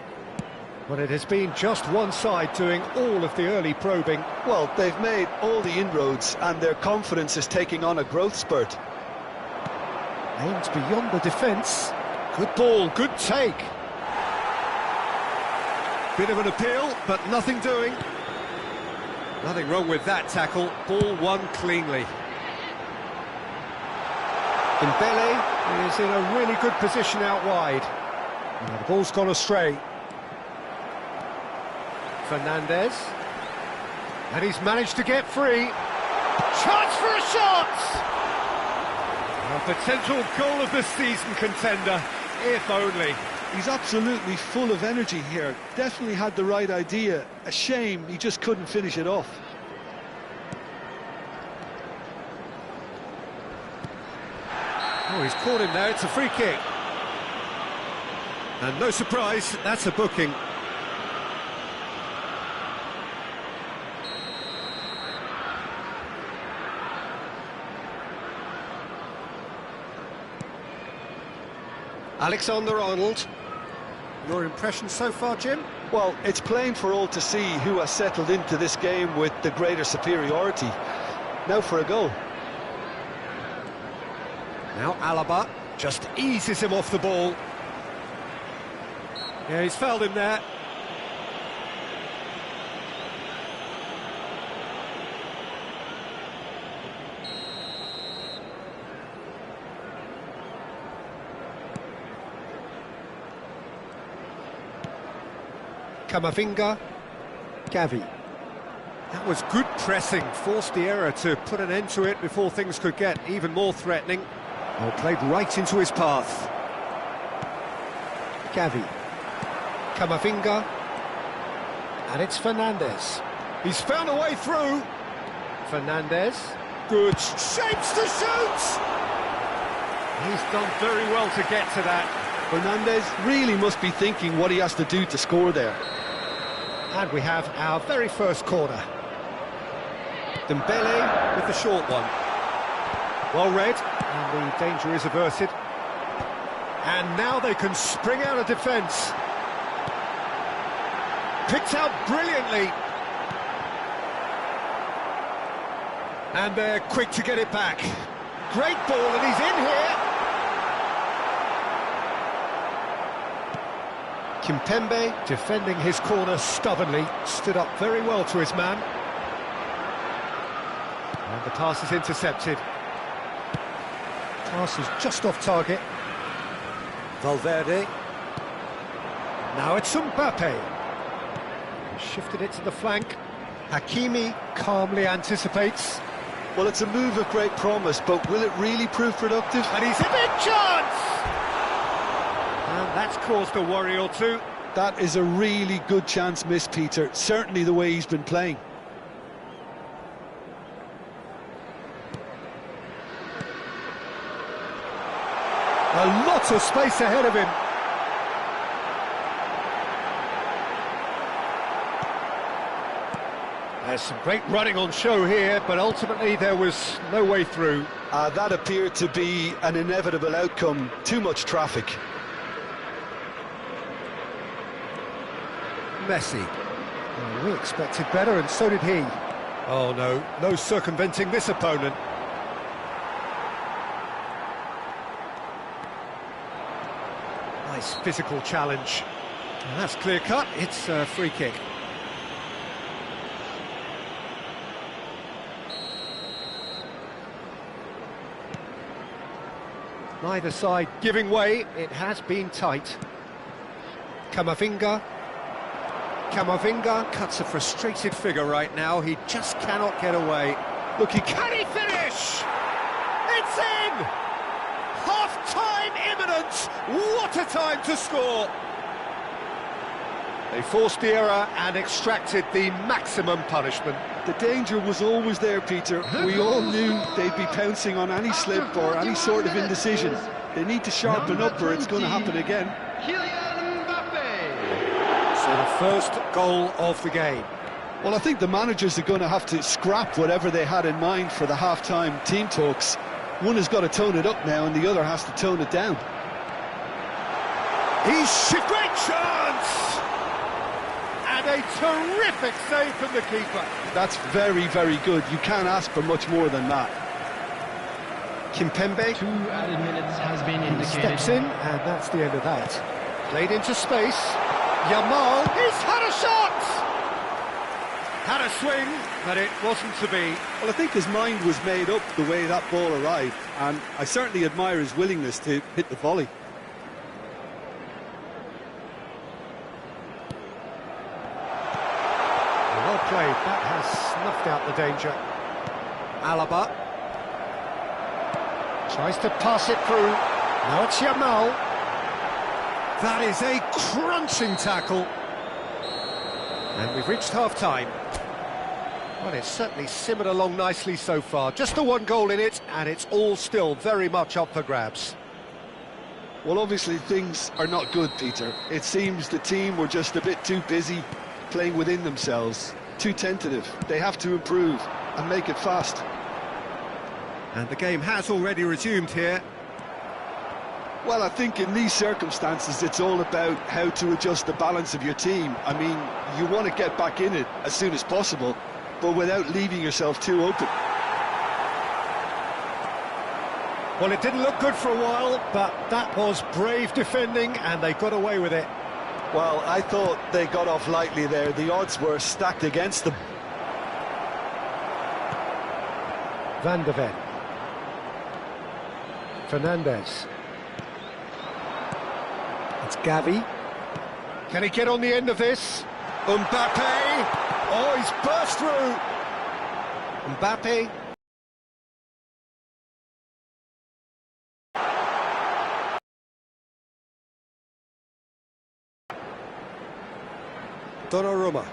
But it has been just one side doing all of the early probing. Well, they've made all the inroads and their confidence is taking on a growth spurt. Aimed beyond the defence. Good ball, good take. Bit of an appeal, but nothing doing. Nothing wrong with that tackle. Ball won cleanly. Dembele is in a really good position out wide. Now the ball's gone astray. Fernandez. And he's managed to get free. Chance for a shot! A potential goal of the season contender, if only. He's absolutely full of energy here. Definitely had the right idea. A shame he just couldn't finish it off. Oh, he's caught him there. It's a free kick. And no surprise, that's a booking. Alexander-Arnold. Your impression so far, Jim? Well, it's plain for all to see who has settled into this game with the greater superiority. Now for a goal. Now Alaba just eases him off the ball. Yeah, he's fouled him there. Camavinga. Gavi. That was good pressing, forced the error to put an end to it before things could get even more threatening. Well, played right into his path. Gavi. Camavinga. And it's Fernandez. He's found a way through. Fernandez. Good. Shapes to shoot! He's done very well to get to that. Fernandez really must be thinking what he has to do to score there. And we have our very first corner. Dembele with the short one. Well read, and the danger is averted. And now they can spring out of defence. Picked out brilliantly. And they're quick to get it back. Great ball, and he's in here. Kimpembe, defending his corner stubbornly, stood up very well to his man. And the pass is intercepted. Pass is just off target. Valverde. Now it's Mbappe. He shifted it to the flank. Hakimi calmly anticipates. Well, it's a move of great promise, but will it really prove productive? And he's a big chance! And that's caused a worry or two. That is a really good chance missed, Peter. Certainly the way he's been playing. A lot of space ahead of him. There's some great running on show here, but ultimately there was no way through. That appeared to be an inevitable outcome. Too much traffic. Messi. Oh, we expected better, and so did he. Oh no, no circumventing this opponent. Nice physical challenge. And that's clear cut, it's a free kick. Neither side giving way, it has been tight. Camavinga cuts a frustrated figure right now, he just cannot get away. Look, can he finish? It's in! Half-time imminent! What a time to score! They forced the error and extracted the maximum punishment. The danger was always there, Peter. We all knew they'd be pouncing on any slip or any sort of indecision. They need to sharpen up or it's going to happen again. So the first goal of the game. Well, I think the managers are going to have to scrap whatever they had in mind for the half-time team talks. One has got to tone it up now and the other has to tone it down. Great chance! And a terrific save from the keeper. That's very, very good. You can't ask for much more than that. Kimpembe. 2 added minutes has been indicated. Steps in, and that's the end of that. Played into space. Yamal, he's had a shot! Had a swing, but it wasn't to be. Well, I think his mind was made up the way that ball arrived, and I certainly admire his willingness to hit the volley. Well played, that has snuffed out the danger. Alaba tries to pass it through. Now it's Yamal. That is a crunching tackle. And we've reached half-time. Well, it's certainly simmered along nicely so far. Just the one goal in it, and it's all still very much up for grabs. Well, obviously things are not good, Peter. It seems the team were just a bit too busy playing within themselves, too tentative. They have to improve and make it fast. And the game has already resumed here. Well, I think in these circumstances it's all about how to adjust the balance of your team. I mean, you want to get back in it as soon as possible, but without leaving yourself too open. Well, it didn't look good for a while, but that was brave defending and they got away with it. Well, I thought they got off lightly there. The odds were stacked against them. Van de Ven. Fernandez. It's Gavi. Can he get on the end of this? Mbappe! Oh, he's burst through! Mbappe. Donnarumma.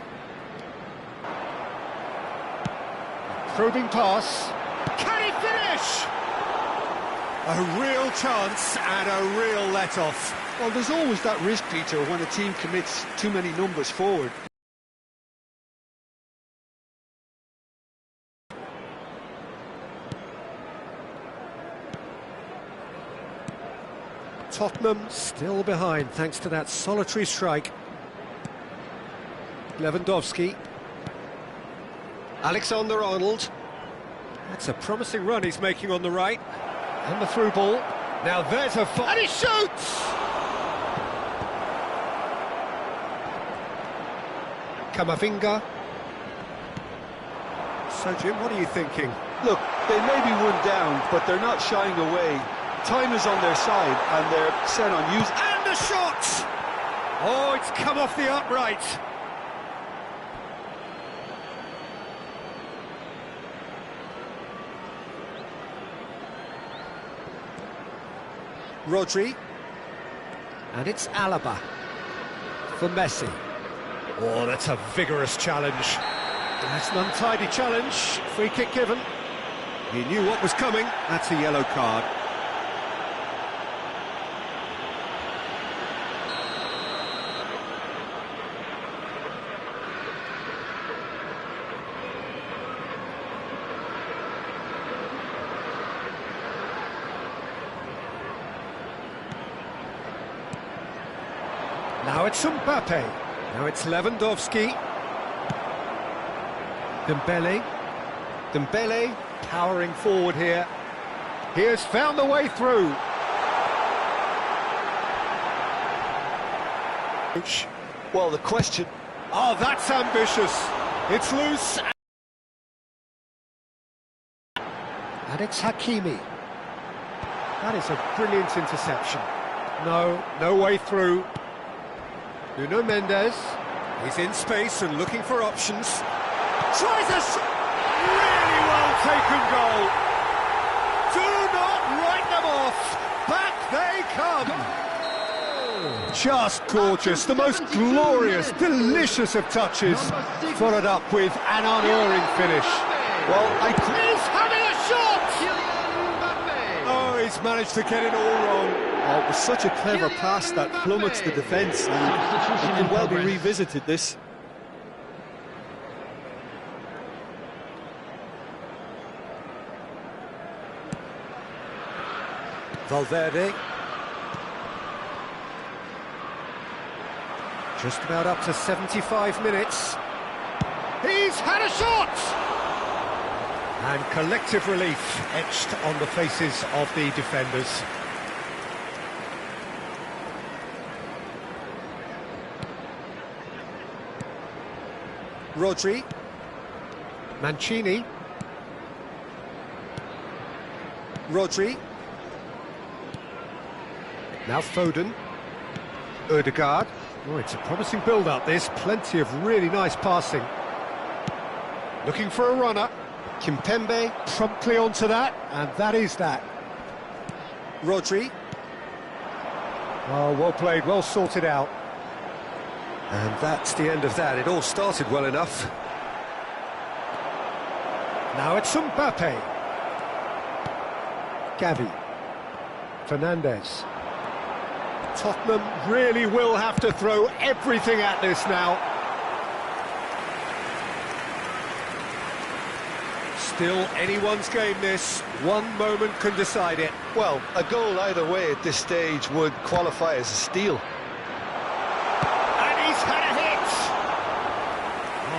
Probing pass. Can he finish? A real chance and a real let-off. Well, there's always that risk, Peter, when a team commits too many numbers forward. Tottenham still behind thanks to that solitary strike. Lewandowski. Alexander-Arnold. That's a promising run he's making on the right. And the through ball. Now there's a... And he shoots! Camavinga. So, Jim, what are you thinking? Look, they may be one down, but they're not shying away. Time is on their side, and they're set on use. And the shot! Oh, it's come off the upright. Rodri. And it's Alaba for Messi. Oh, that's a vigorous challenge. That's an untidy challenge. Free kick given. He knew what was coming. That's a yellow card. Now it's Mbappe. Now it's Lewandowski. Dembele. Dembele powering forward here. He has found the way through. Well, the question... Oh, that's ambitious. It's loose. And it's Hakimi. That is a brilliant interception. No way through. Nuno Mendes. He's in space and looking for options. Tries a really well taken goal. Do not write them off. Back they come. Just gorgeous, the most glorious, delicious of touches, followed up with an unerring finish. Well, he's having a shot! Oh, he's managed to get it all wrong. Oh, it was such a clever pass that plummets the defence, and it can well be revisited, this. Valverde. Just about up to 75 minutes. He's had a shot! And collective relief etched on the faces of the defenders. Rodri. Mancini. Rodri. Now Foden. Ødegaard. Oh, it's a promising build-up, this. Plenty of really nice passing. Looking for a runner. Kimpembe promptly onto that, and that is that. Rodri. Oh, well played, well sorted out. And that's the end of that. It all started well enough. Now it's Mbappe. Gavi. Fernandes. Tottenham really will have to throw everything at this now. Still anyone's game, this. One moment can decide it. Well, a goal either way at this stage would qualify as a steal. And he's had a hit!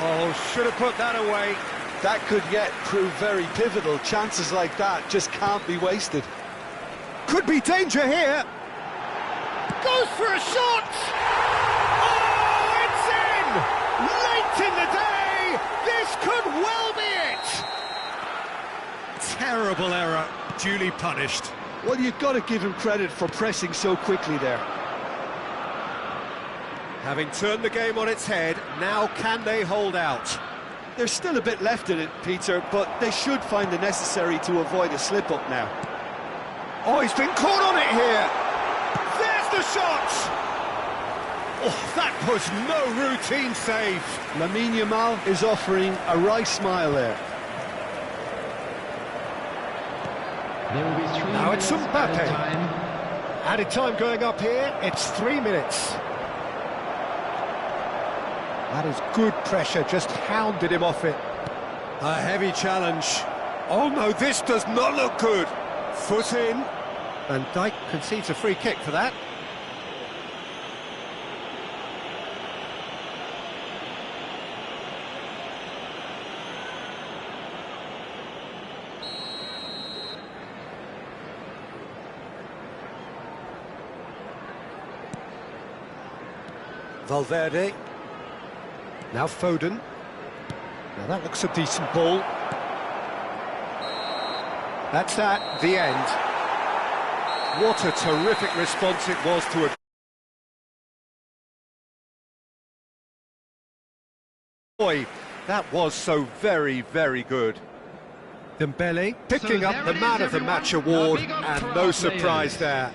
Oh, should have put that away. That could yet prove very pivotal. Chances like that just can't be wasted. Could be danger here. Goes for a shot! Oh, it's in! Late in the day! This could well be it! Terrible error, duly punished. Well, you've got to give him credit for pressing so quickly there. Having turned the game on its head, now can they hold out? There's still a bit left in it, Peter, but they should find the necessary to avoid a slip-up now. Oh, he's been caught on it here! The shot! Oh, that was no routine save. Lamine Yamal is offering a wry smile there. There will be 3 now it's minutes Mbappe. time. Added time going up here, it's 3 minutes. That is good pressure, just hounded him off it. A heavy challenge. Oh no, this does not look good. Foot in. Van Dijk concedes a free kick for that. Valverde. Now Foden. Now that looks a decent ball. That's that, the end. What a terrific response it was to a... Boy, that was so very, very good. Dembele picking up the Man of the Match award, and no surprise there.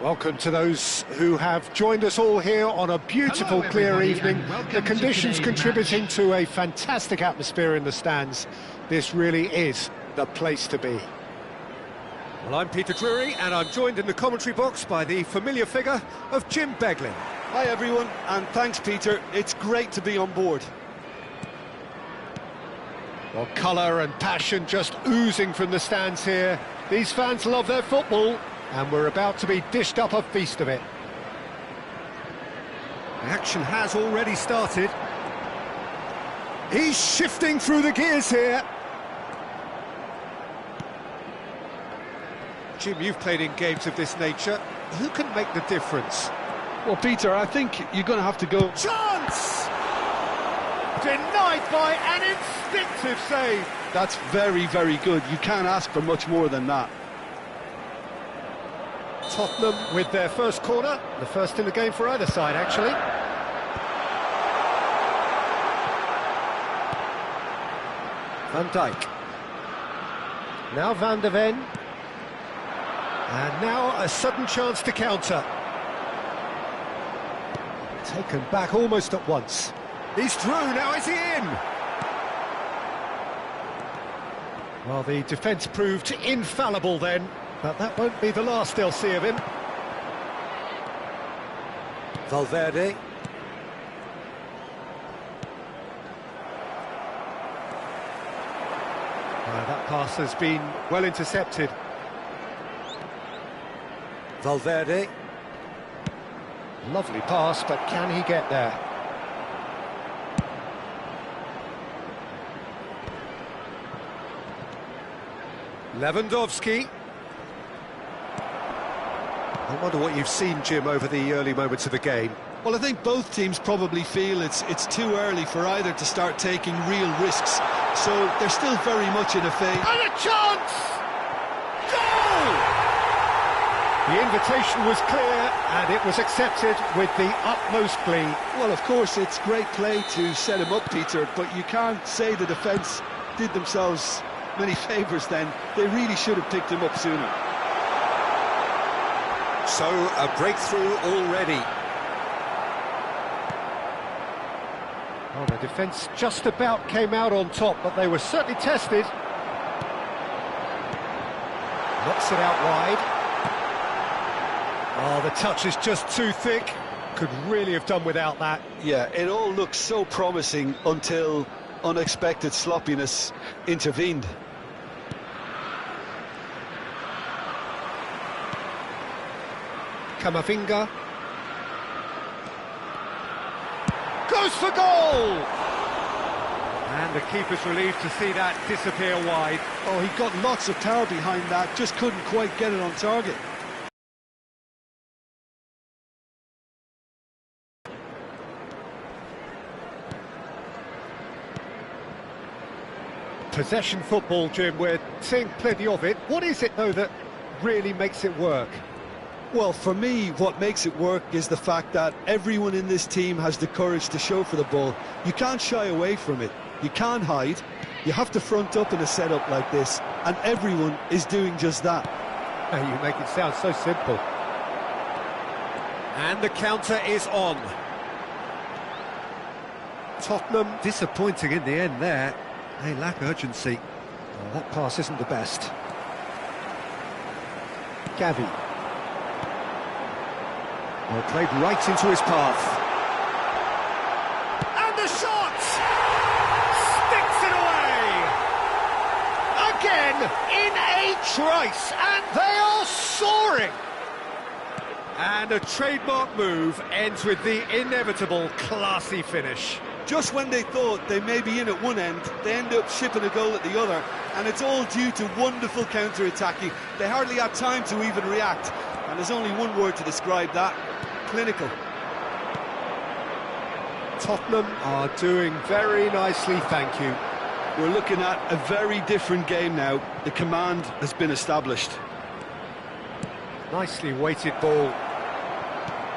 Welcome to those who have joined us all here on a beautiful, Hello, clear everybody, evening. and welcome The to conditions today's contributing match. to a fantastic atmosphere in the stands. This really is the place to be. Well, I'm Peter Drury, and I'm joined in the commentary box by the familiar figure of Jim Beglin. Hi everyone, and thanks Peter, it's great to be on board. Well, colour and passion just oozing from the stands here. These fans love their football, and we're about to be dished up a feast of it. The action has already started. He's shifting through the gears here. Jim, you've played in games of this nature. Who can make the difference? Well Peter, I think you're going to have to go... Chance! Denied by an instinctive save. That's very, very good. You can't ask for much more than that. Tottenham with their first corner, the first in the game for either side, actually. Van Dijk. Now Van de Ven. And now a sudden chance to counter. Taken back almost at once. He's through, now is he in? Well, the defence proved infallible then, but that won't be the last they'll see of him. Valverde. That pass has been well intercepted. Valverde. Lovely pass, but can he get there? Lewandowski. I wonder what you've seen, Jim, over the early moments of the game. Well, I think both teams probably feel it's too early for either to start taking real risks. So they're still very much in a phase. And a chance! Goal! The invitation was clear, and it was accepted with the utmost glee. Well, of course, it's great play to set him up, Peter, but you can't say the defence did themselves many favours then. They really should have picked him up sooner. So, a breakthrough already. Oh, the defence just about came out on top, but they were certainly tested. Knocks it out wide. Oh, the touch is just too thick. Could really have done without that. Yeah, it all looked so promising until unexpected sloppiness intervened. Camavinga. Goes for goal! And the keeper's relieved to see that disappear wide. Oh, he got lots of power behind that, just couldn't quite get it on target. Possession football, Jim, we're seeing plenty of it. What is it, though, that really makes it work? Well, for me, what makes it work is the fact that everyone in this team has the courage to show for the ball. You can't shy away from it. You can't hide. You have to front up in a setup like this, and everyone is doing just that. You make it sound so simple. And the counter is on. Tottenham disappointing in the end there. They lack urgency. Well, that pass isn't the best. Gavi. Well, played right into his path. And the shot! Sticks it away! Again, in a trice, and they are soaring! And a trademark move ends with the inevitable classy finish. Just when they thought they may be in at one end, they end up shipping a goal at the other, and it's all due to wonderful counter-attacking. They hardly had time to even react, and there's only one word to describe that: clinical. Tottenham are doing very nicely, thank you. We're looking at a very different game now. The command has been established. Nicely weighted ball.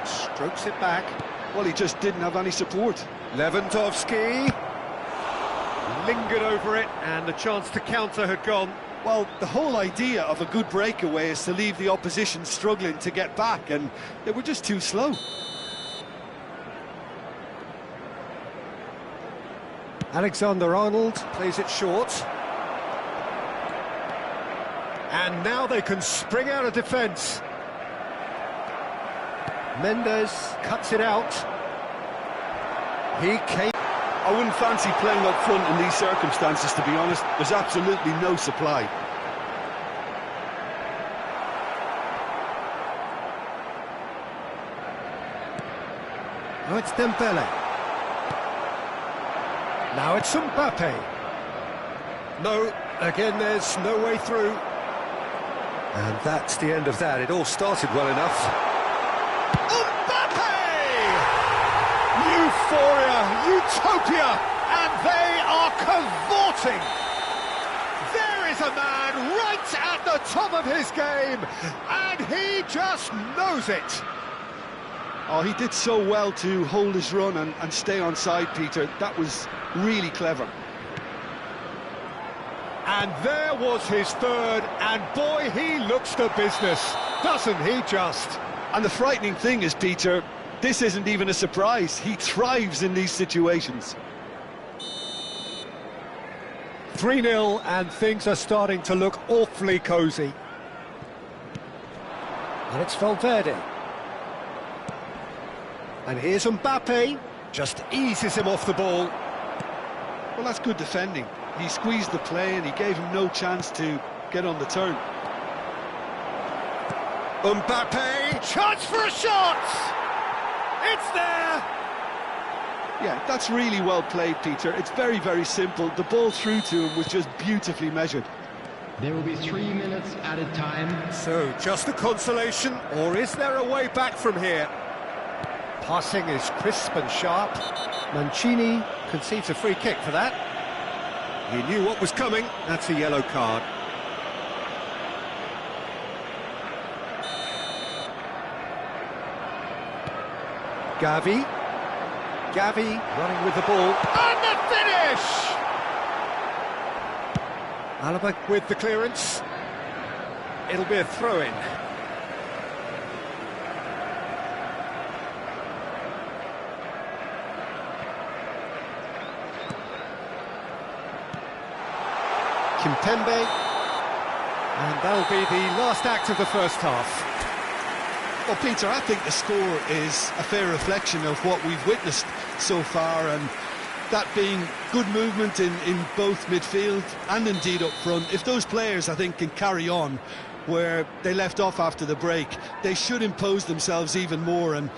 Strokes it back. Well, he just didn't have any support. Lewandowski lingered over it, and the chance to counter had gone. Well, the whole idea of a good breakaway is to leave the opposition struggling to get back, and they were just too slow. Alexander-Arnold plays it short. And now they can spring out of defence. Mendes cuts it out. He came... I wouldn't fancy playing up front in these circumstances, to be honest. There's absolutely no supply. Oh, it's Dembele. Now it's Mbappe. No, again there's no way through. And that's the end of that. It all started well enough. Mbappe! Euphoria, utopia, and they are cavorting. There is a man right at the top of his game, and he just knows it. Oh, he did so well to hold his run and stay on side, Peter. That was really clever. And there was his third, and boy, he looks the business, doesn't he just? And the frightening thing is, Peter, this isn't even a surprise. He thrives in these situations. 3-0, and things are starting to look awfully cosy. And it's Valverde. And here's Mbappe, just eases him off the ball. Well, that's good defending. He squeezed the play and he gave him no chance to get on the turn. Mbappe, chance for a shot! It's there! Yeah, that's really well played, Peter. It's very, very simple. The ball through to him was just beautifully measured. There will be 3 minutes added time. So, just a consolation, or is there a way back from here? Passing is crisp and sharp. Mancini concedes a free kick for that. He knew what was coming. That's a yellow card. Gavi running with the ball. And the finish! Alaba with the clearance. It'll be a throw-in. Kimpembe, and that'll be the last act of the first half. Well, Peter, I think the score is a fair reflection of what we've witnessed so far, and that being good movement in both midfield and indeed up front. If those players, I think, can carry on where they left off after the break, they should impose themselves even more, and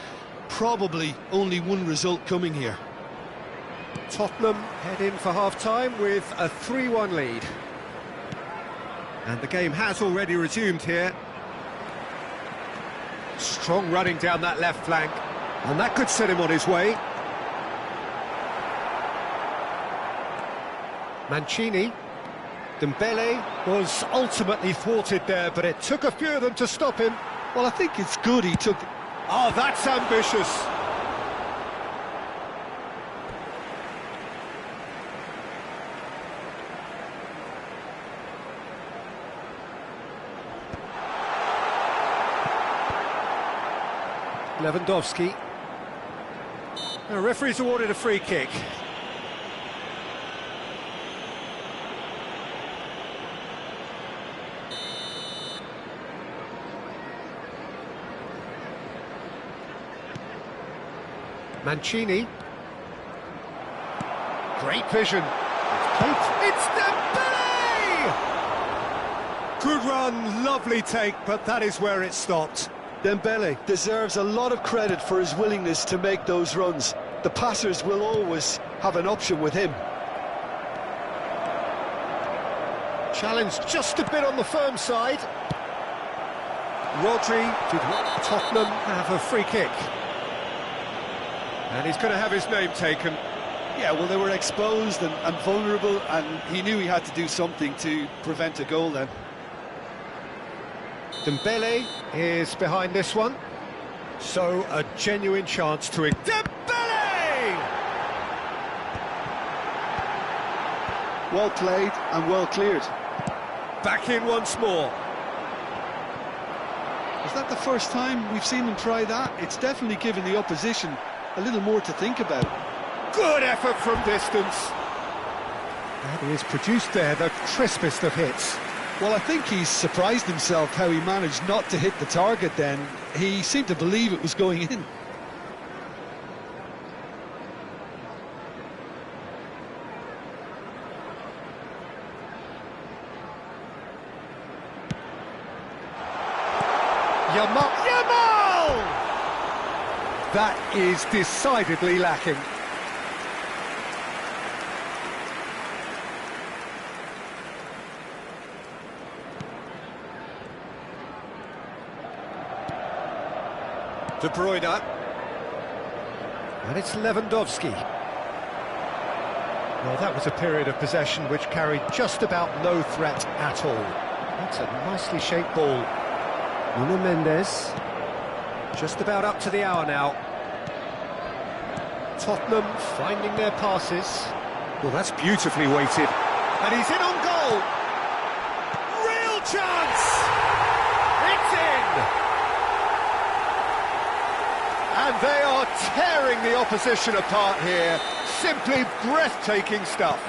probably only one result coming here. Tottenham head in for half-time with a 3-1 lead. And the game has already resumed here. Strong running down that left flank, and that could set him on his way. Mancini. Dembele was ultimately thwarted there, but it took a few of them to stop him. Well, I think it's good he took... Oh, that's ambitious. Lewandowski. The referee's awarded a free kick. Mancini. Great vision. It's Dembele! Good run, lovely take, but that is where it stopped. Dembele deserves a lot of credit for his willingness to make those runs. The passers will always have an option with him. Challenged just a bit on the firm side. Rodri did what? Tottenham have a free kick. And he's going to have his name taken. Yeah, well, they were exposed and vulnerable, and he knew he had to do something to prevent a goal then. Dembele is behind this one, so a genuine chance to... Dembele! Well played and well cleared. back in once more. Is that the first time we've seen him try that? It's definitely given the opposition a little more to think about. Good effort from distance. And he has produced there the crispest of hits. Well, I think he's surprised himself how he managed not to hit the target then. He seemed to believe it was going in. Yamal! That is decidedly lacking. De Bruyne. And it's Lewandowski. Well, that was a period of possession which carried just about no threat at all. That's a nicely shaped ball. Nuno Mendes. Just about up to the hour now. Tottenham finding their passes. Well, that's beautifully weighted. And he's in on goal. Real chance! It's in! And they are tearing the opposition apart here. Simply breathtaking stuff.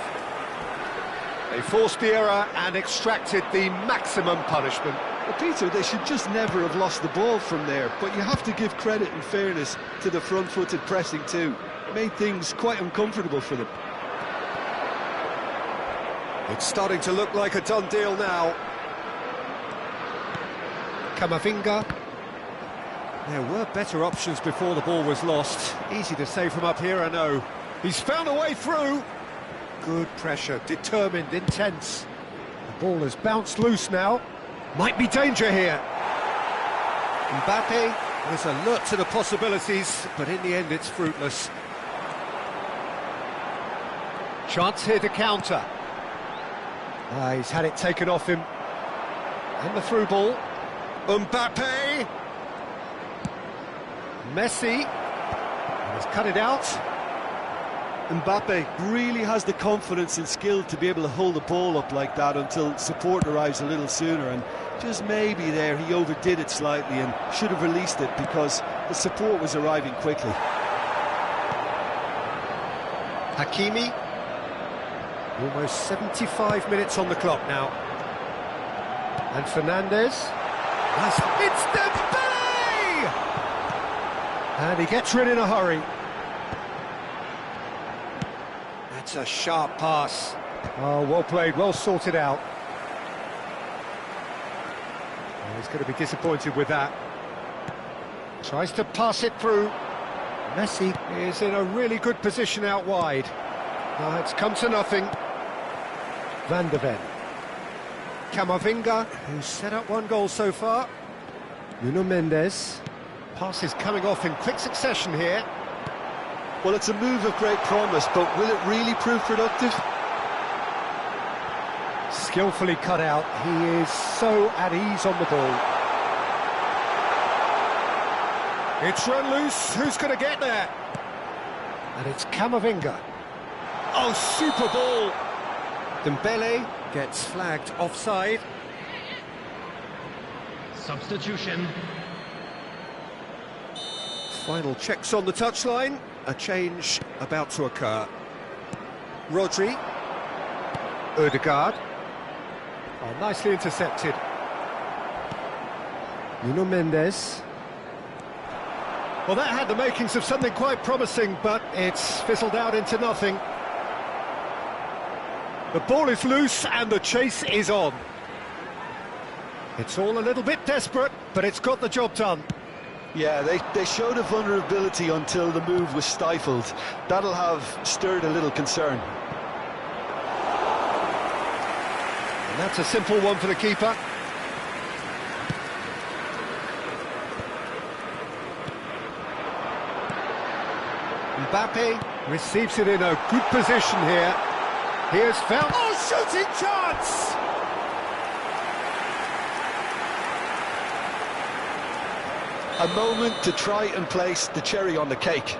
They forced the error and extracted the maximum punishment. Well, Peter, they should just never have lost the ball from there, but you have to give credit and fairness to the front-footed pressing too. It made things quite uncomfortable for them. It's starting to look like a done deal now. Camavinga. There were better options before the ball was lost. Easy to say from up here, I know. He's found a way through. Good pressure, determined, intense. The ball has bounced loose now. Might be danger here. Mbappe was alert to the possibilities, but in the end it's fruitless. Chance here to counter. He's had it taken off him. And the through ball. Mbappe. Messi. He's cut it out. Mbappe really has the confidence and skill to be able to hold the ball up like that until support arrives a little sooner, and just maybe there he overdid it slightly and should have released it because the support was arriving quickly. Hakimi. Almost 75 minutes on the clock now. And Fernandes. Nice. It's Dembele! And he gets rid in a hurry. That's a sharp pass. Oh, well played, well sorted out. Oh, he's going to be disappointed with that. Tries to pass it through. Messi is in a really good position out wide. Oh, it's come to nothing. Van de Ven. Camavinga, who's set up one goal so far. Nuno Mendes. Pass is coming off in quick succession here. Well, it's a move of great promise, but will it really prove productive? Skillfully cut out. He is so at ease on the ball. It's run loose. Who's going to get there? And it's Camavinga. Oh, super ball. Dembele gets flagged offside. Substitution. Final checks on the touchline. A change about to occur. Rodri. Ødegaard. Oh, nicely intercepted. Nuno Mendes. Well, that had the makings of something quite promising, but it's fizzled out into nothing. The ball is loose and the chase is on. It's all a little bit desperate, but it's got the job done. Yeah, they showed a vulnerability until the move was stifled. That'll have stirred a little concern. And that's a simple one for the keeper. Mbappe receives it in a good position here. He has found... Oh, shooting chance! A moment to try and place the cherry on the cake.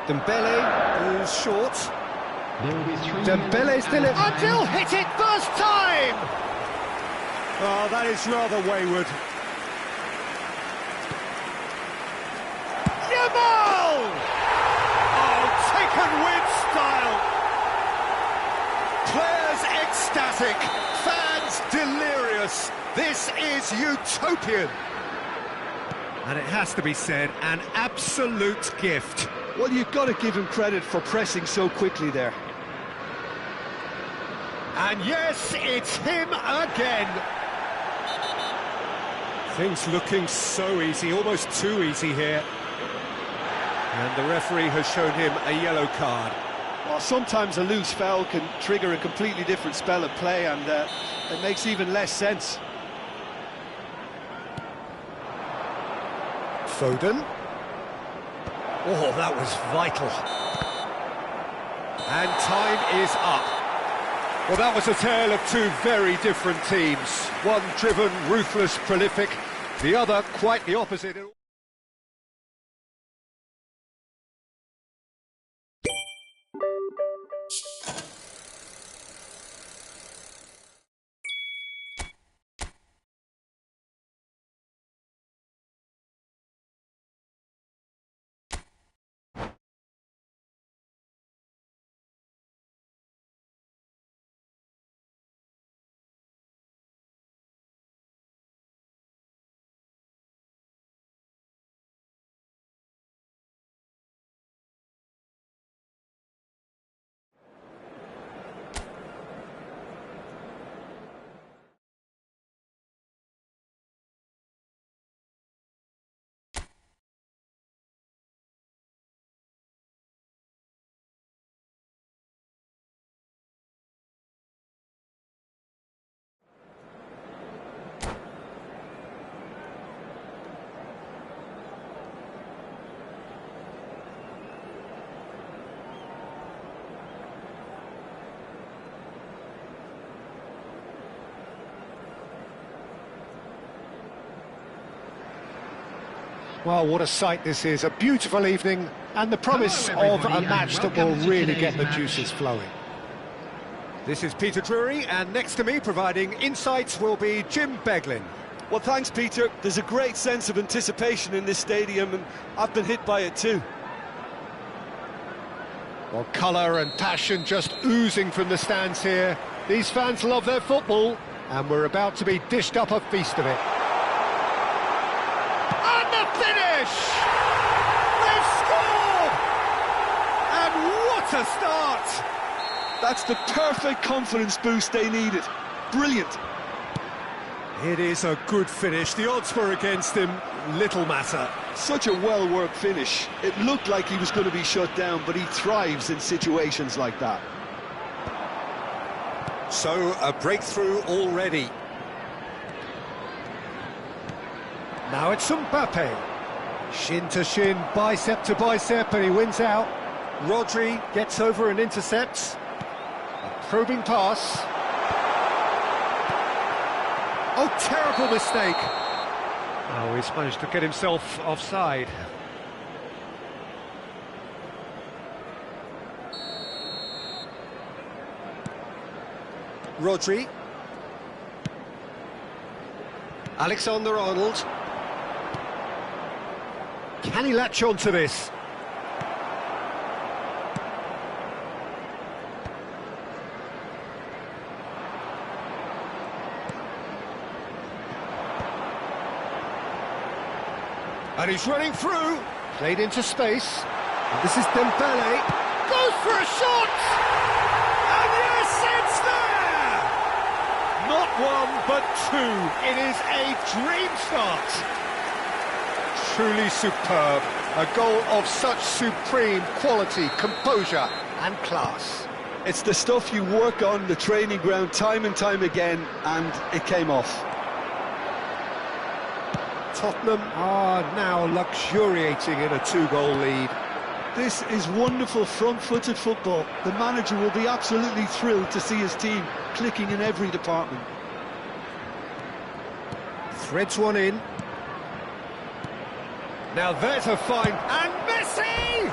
Dembele goes short. There will be 3 Dembele minutes still added time. until hit it first time! Oh, that is rather wayward. Yamal! Oh, taken with style. Players ecstatic, fans delirious. This is utopian. And it has to be said, an absolute gift. Well, you've got to give him credit for pressing so quickly there. And yes, it's him again. Things looking so easy, almost too easy here. And the referee has shown him a yellow card. Well, sometimes a loose foul can trigger a completely different spell of play, and it makes even less sense. Foden. Oh, that was vital. And time is up. Well, that was a tale of two very different teams. One driven, ruthless, prolific. The other quite the opposite. Well, what a sight this is. A beautiful evening and the promise Hello, of a everybody, match and that will welcome to really get the today's juices match. flowing. This is Peter Drury, and next to me providing insights will be Jim Beglin. Well, thanks, Peter. There's a great sense of anticipation in this stadium, and I've been hit by it too. Well, colour and passion just oozing from the stands here. These fans love their football, and we're about to be dished up a feast of it. And the finish! They've scored! And what a start! That's the perfect confidence boost they needed. Brilliant. It is a good finish. The odds were against him, little matter. Such a well-worked finish. It looked like he was going to be shut down, but he thrives in situations like that. So, a breakthrough already. Now it's Mbappe. Shin to shin, bicep to bicep, and he wins out. Rodri gets over and intercepts. A probing pass. Oh, terrible mistake. Oh, he's managed to get himself offside. Rodri. Alexander-Arnold. Can he latch on to this? And he's running through. Played into space. And this is Dembele. Goes for a shot! And yes, it's there! Not one, but two. It is a dream start. Truly superb. A goal of such supreme quality, composure and class. It's the stuff you work on the training ground time and time again, and it came off. Tottenham are now luxuriating in a two-goal lead. This is wonderful front-footed football. The manager will be absolutely thrilled to see his team clicking in every department. Threads one in. Now there's a fine... And Messi!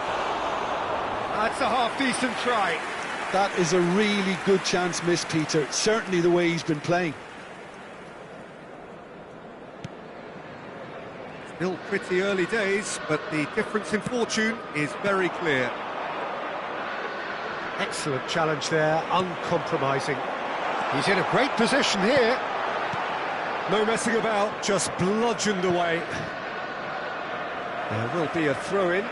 That's a half-decent try. That is a really good chance missed, Peter. Certainly the way he's been playing. Still pretty early days, but the difference in fortune is very clear. Excellent challenge there, uncompromising. He's in a great position here. No messing about, just bludgeoned away. There will be a throw-in.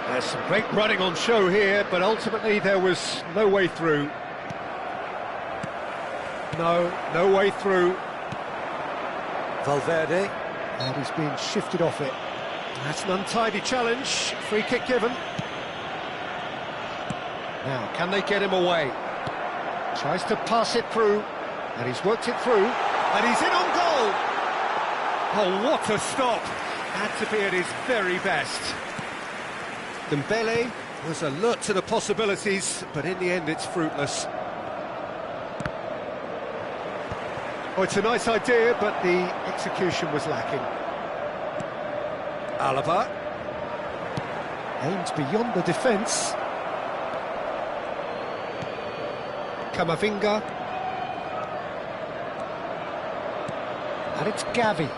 There's some great running on show here, but ultimately there was no way through. No way through. Valverde, and he's being shifted off it. That's an untidy challenge, free kick given. Now, can they get him away? Tries to pass it through, and he's worked it through, and he's in on goal! Oh, what a stop! Had to be at his very best. Dembele was alert to the possibilities, but in the end it's fruitless. Oh, it's a nice idea, but the execution was lacking. Alaba aims beyond the defence. Camavinga. And it's Gavi.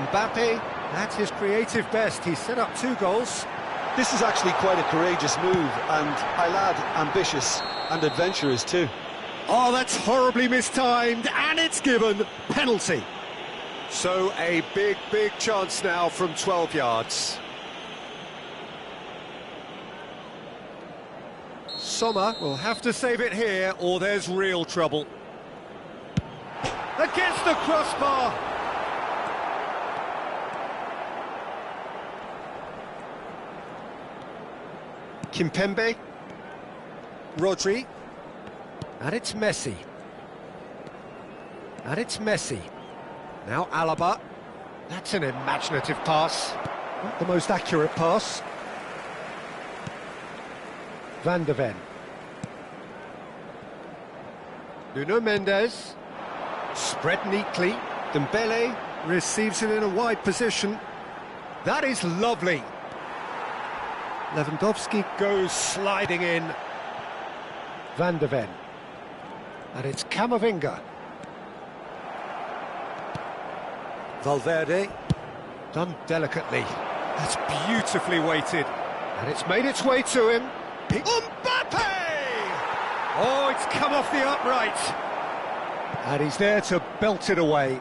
Mbappe, that's his creative best. He's set up 2 goals. This is actually quite a courageous move, and my lad, ambitious and adventurous too. Oh, that's horribly mistimed, and it's given. Penalty. So a big chance now from 12 yards. Sommer will have to save it here, or there's real trouble. Against the crossbar. Kimpembe. Rodri. And it's Messi. And it's Messi. Now Alaba. That's an imaginative pass. Not the most accurate pass. Van de Ven. Nuno Mendes. Spread neatly. Dembele receives it in a wide position. That is lovely. Lewandowski goes sliding in. Van de Ven. And it's Camavinga. Valverde. Done delicately. That's beautifully weighted. And it's made its way to him. Mbappe! Oh, it's come off the upright. And he's there to belt it away.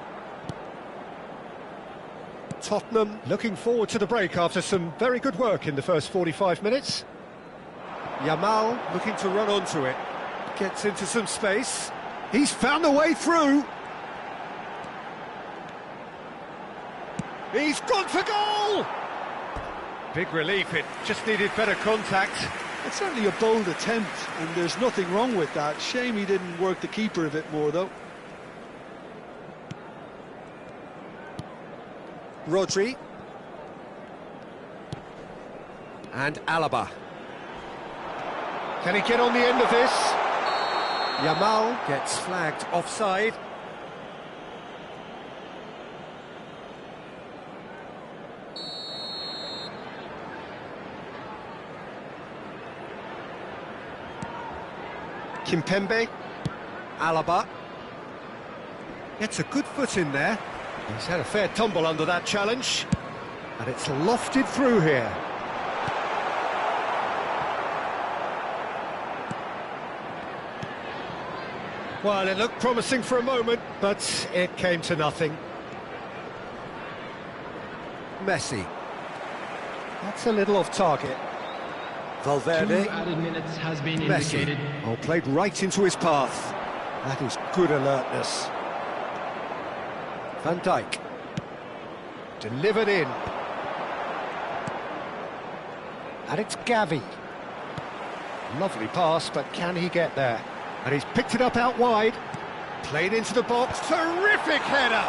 Tottenham looking forward to the break after some very good work in the first 45 minutes. Yamal looking to run onto it. Gets into some space. He's found the way through. He's gone for goal! Big relief, it just needed better contact. It's certainly a bold attempt, and there's nothing wrong with that. Shame he didn't work the keeper a bit more, though. Rodri. And Alaba. Can he get on the end of this? Yamal gets flagged offside. Kimpembe. Alaba. Gets a good foot in there. He's had a fair tumble under that challenge. And it's lofted through here. Well, it looked promising for a moment, but it came to nothing. Messi. That's a little off target. Valverde. 2 added minutes has been Messi. indicated. Oh, played right into his path. That is good alertness. Van Dijk. Delivered in. And it's Gavi. Lovely pass, but can he get there? And he's picked it up out wide. Played into the box. Terrific header!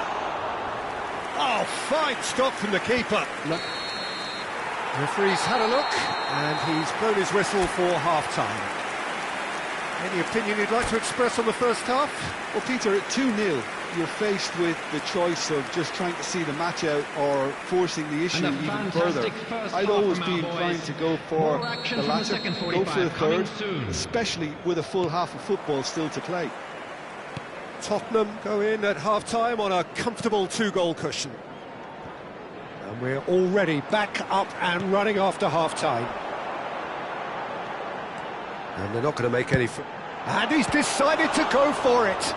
Oh, fine stop from the keeper. Look. Referee's had a look, and he's blown his whistle for half-time. Any opinion you'd like to express on the first half? Well, Peter, at 2-0, you're faced with the choice of just trying to see the match out or forcing the issue And a even further, first I'd half always from be our inclined boys. to go for More action the from the latter, second go for the 45 coming third, soon. especially with a full half of football still to play. Tottenham go in at half-time on a comfortable 2-goal cushion. And we're already back up and running after half-time. And they're not going to make any... And he's decided to go for it.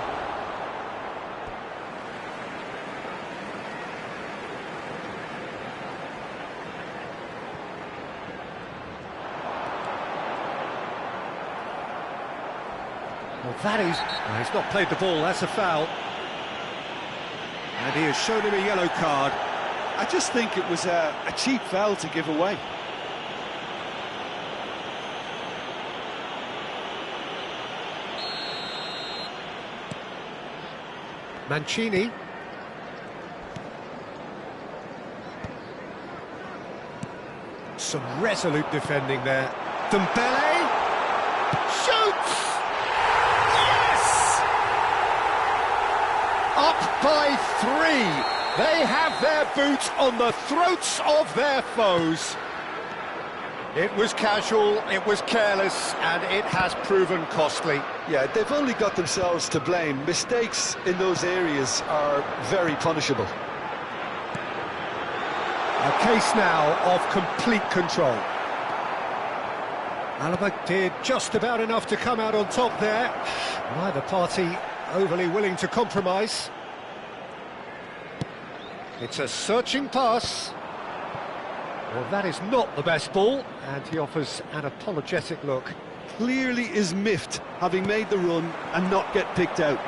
Well, that is... Well, he's not played the ball, that's a foul. And he has shown him a yellow card. I just think it was a cheap foul to give away. Mancini. Some resolute defending there. Dembele shoots! Yes! Up by 3. They have their boot on the throats of their foes. It was casual, it was careless, and it has proven costly. Yeah, they've only got themselves to blame. Mistakes in those areas are very punishable. A case now of complete control. Alaba did just about enough to come out on top there. Neither party overly willing to compromise. It's a searching pass. Well, that is not the best ball, and he offers an apologetic look. Clearly is miffed, having made the run and not get picked out.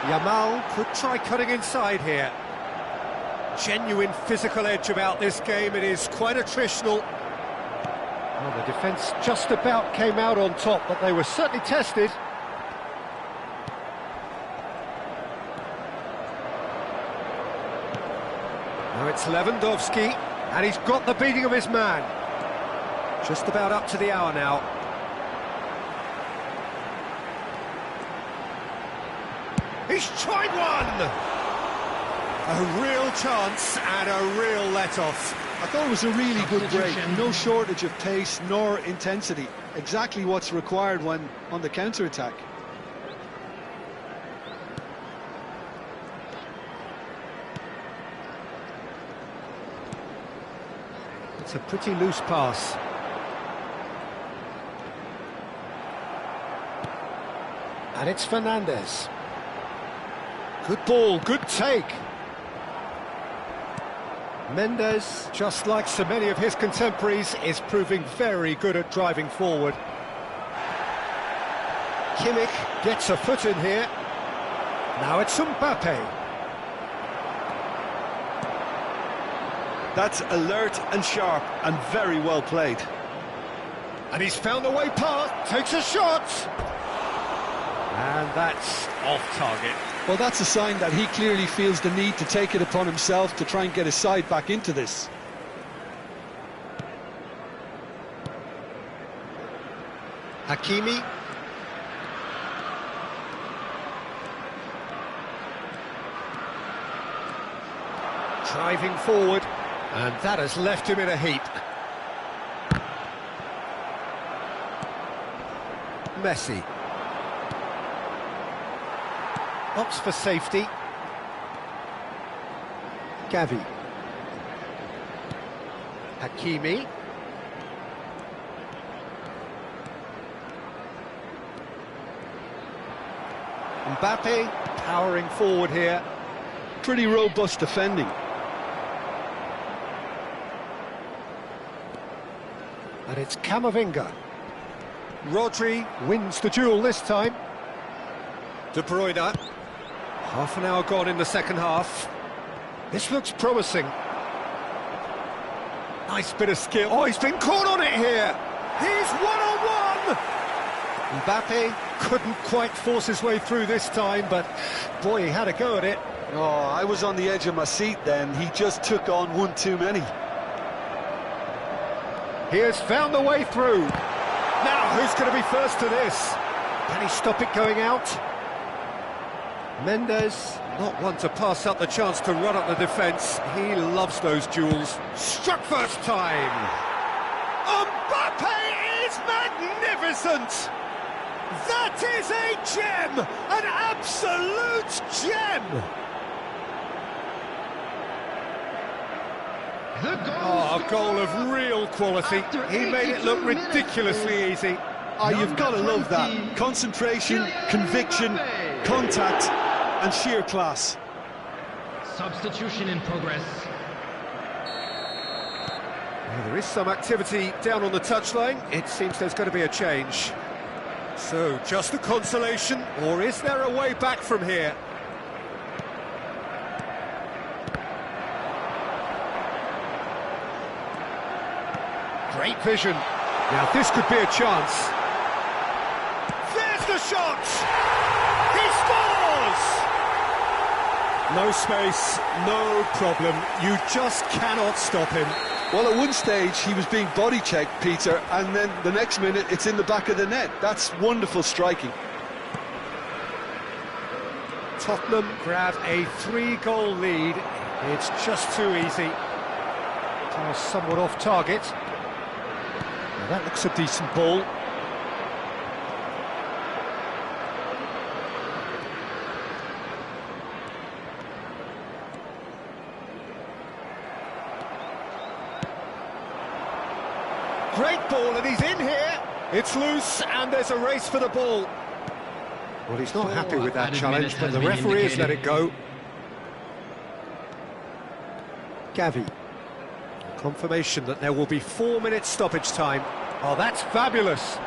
Yamal could try cutting inside here. Genuine physical edge about this game, it is quite attritional. Well, the defence just about came out on top, but they were certainly tested. Now it's Lewandowski, and he's got the beating of his man. Just about up to the hour now. He's tried one! A real chance and a real let-off. I thought it was a really good break. No shortage of pace nor intensity. Exactly what's required when on the counter-attack. It's a pretty loose pass. And it's Fernandes. Good ball, good take. Mendes, just like so many of his contemporaries, is proving very good at driving forward. Kimmich gets a foot in here. Now it's Mbappe. That's alert and sharp and very well played. And he's found a way past, takes a shot. And that's off target. Well, that's a sign that he clearly feels the need to take it upon himself to try and get his side back into this. Hakimi. Driving forward, and that has left him in a heap. Messi. Opts for safety. Gavi. Hakimi. Mbappe powering forward here. Pretty robust defending. And it's Camavinga. Rodri wins the duel this time. De Bruyne. Half an hour gone in the second half. This looks promising. Nice bit of skill. Oh, he's been caught on it here. He's one-on-one. Mbappe couldn't quite force his way through this time, but boy, he had a go at it. Oh, I was on the edge of my seat then. He just took on one too many. He has found the way through. Now, who's going to be first to this? Can he stop it going out? Mendes, not one to pass up the chance to run up the defence. He loves those duels. Struck first time. Mbappe is magnificent. That is a gem, an absolute gem. Oh, a goal of real quality. He made it look ridiculously easy. Oh, you've got to love that. Concentration, conviction, contact and sheer class. Substitution in progress. Well, there is some activity down on the touchline. It seems there's going to be a change. So, just a consolation, or is there a way back from here? Great vision. Now this could be a chance. There's the shot! He scores! No space, no problem. You just cannot stop him. Well, at one stage he was being body checked, Peter, and then the next minute it's in the back of the net. That's wonderful striking. Tottenham grab a 3-goal lead. It's just too easy. Somewhat off target. Now that looks a decent ball. Great ball, and he's in here. It's loose, and there's a race for the ball. Well, he's not happy with that challenge, but the referee has let it go. Gavi. Confirmation that there will be 4 minutes stoppage time. Oh, that's fabulous.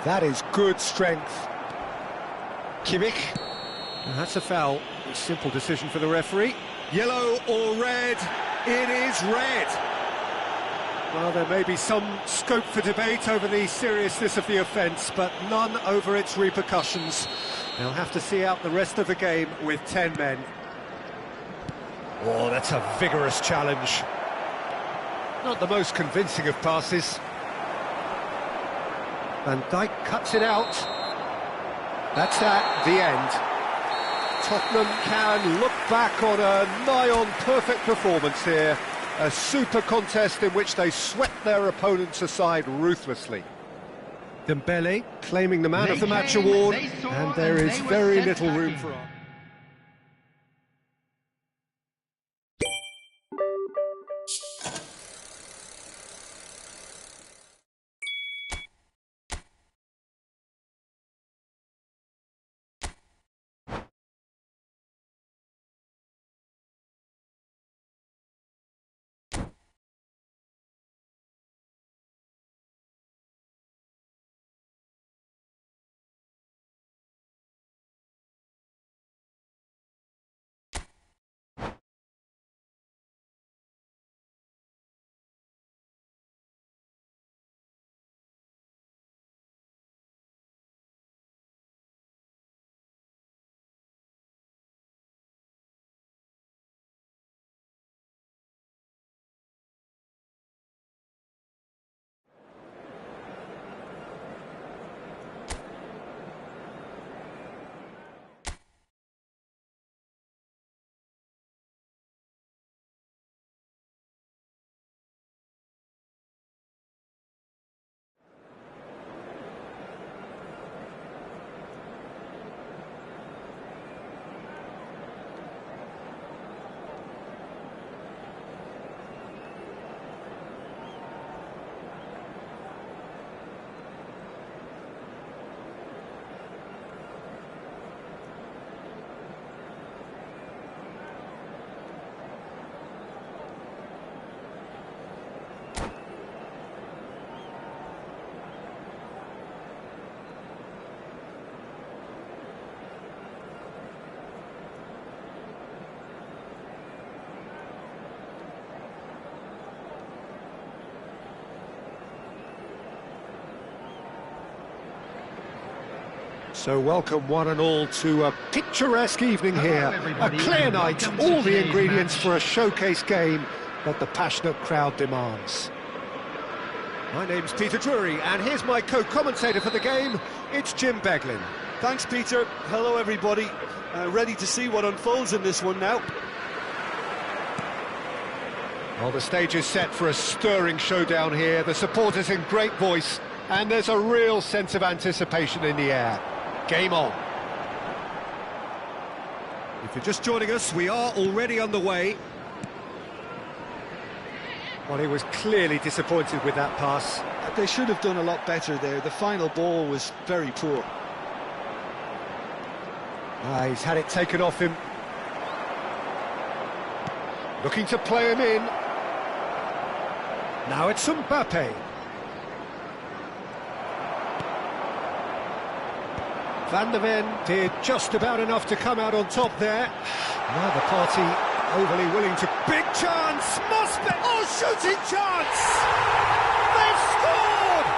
That is good strength. Kimmich. And that's a foul. A simple decision for the referee. Yellow or red? It is red. Well, there may be some scope for debate over the seriousness of the offence, but none over its repercussions. They'll have to see out the rest of the game with 10 men. Oh, that's a vigorous challenge. Not the most convincing of passes. Van Dijk cuts it out. That's that, the end. Tottenham can look back on a nigh-on perfect performance here. A super contest in which they swept their opponents aside ruthlessly. Dembele claiming the Man of the Match award, and there is very little room for argument. So welcome one and all to a picturesque evening here, a clear night, all the ingredients for a showcase game that the passionate crowd demands. My name's Peter Drury, and here's my co-commentator for the game, it's Jim Beglin. Thanks, Peter. Hello, everybody. Ready to see what unfolds in this one now. Well, the stage is set for a stirring showdown here. The supporters in great voice, and there's a real sense of anticipation in the air. Game on. If you're just joining us, we are already underway. Well, he was clearly disappointed with that pass. They should have done a lot better there. The final ball was very poor. He's had it taken off him. Looking to play him in. Now it's Mbappe. Van der Ven did just about enough to come out on top there. Neither party overly willing to... Big chance! Must be... Oh, shooting chance! They've scored!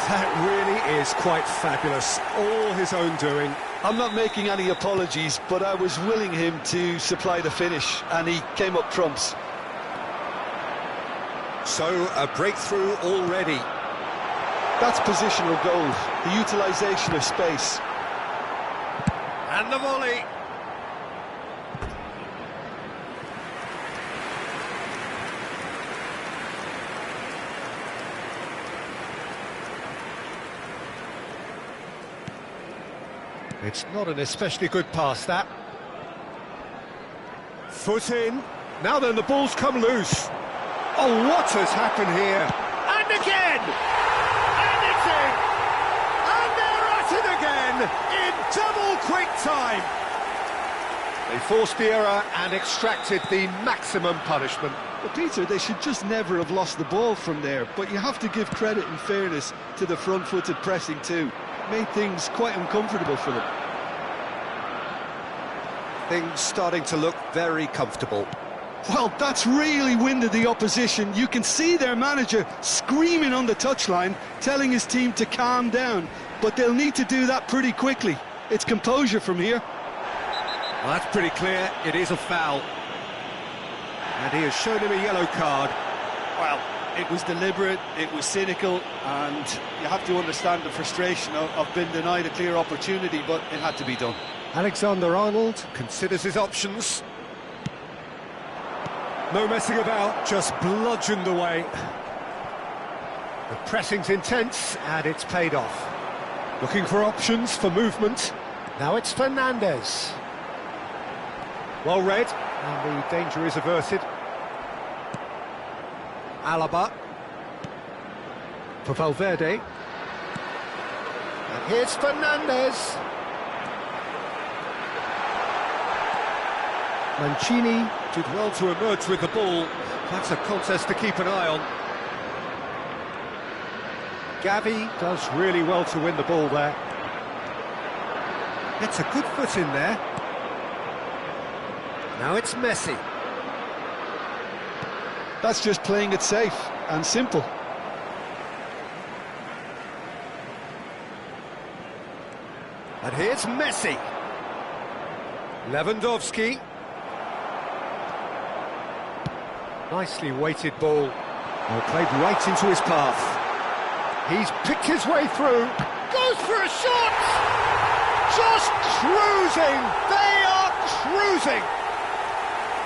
That really is quite fabulous. All his own doing. I'm not making any apologies, but I was willing him to supply the finish, and he came up trumps. So, a breakthrough already. That's positional goal, the utilisation of space. And the volley. It's not an especially good pass, that. Foot in. Now then, the ball's come loose. Oh, what has happened here? And again! And it's in! And they're at it again in double quick time. They forced the error and extracted the maximum punishment. But Peter, they should just never have lost the ball from there, but you have to give credit and fairness to the front-footed pressing too. Made things quite uncomfortable for them. Things starting to look very comfortable. Well, that's really winded the opposition. You can see their manager screaming on the touchline, telling his team to calm down. But they'll need to do that pretty quickly. It's composure from here. Well, that's pretty clear. It is a foul. And he has shown him a yellow card. Well, it was deliberate, it was cynical, and you have to understand the frustration of being denied a clear opportunity, but it had to be done. Alexander-Arnold considers his options. No messing about, just bludgeoned away. The pressing's intense, and it's paid off. Looking for options for movement. Now it's Fernandes. Well read, and the danger is averted. Alaba. For Valverde. And here's Fernandes. Mancini did well to emerge with the ball. That's a contest to keep an eye on. Gavi does really well to win the ball there. Gets a good foot in there. Now it's Messi. That's just playing it safe and simple. And here's Messi. Lewandowski. Nicely weighted ball. Well, played right into his path. He's picked his way through. Goes for a shot! Just cruising! They are cruising!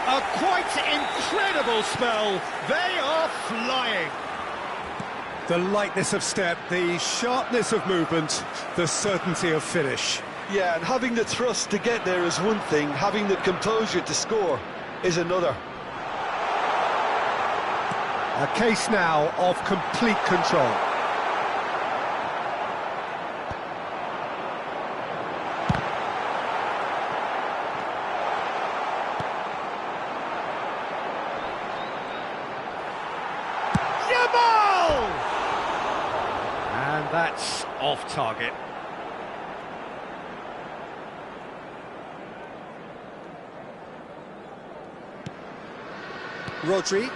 A quite incredible spell. They are flying. The lightness of step, the sharpness of movement, the certainty of finish. Yeah, and having the thrust to get there is one thing, having the composure to score is another. A case now of complete control. And that's off target. Rodri.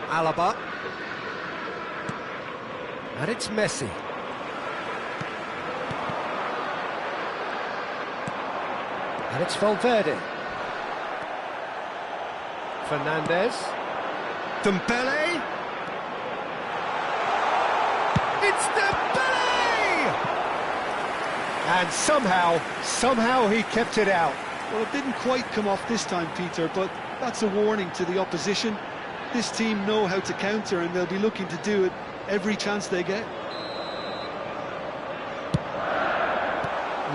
Alaba. And it's Messi. And it's Valverde. Fernandes. Dembele. It's Dembele! And somehow he kept it out. Well, it didn't quite come off this time, Peter, but that's a warning to the opposition. This team know how to counter, and they'll be looking to do it every chance they get.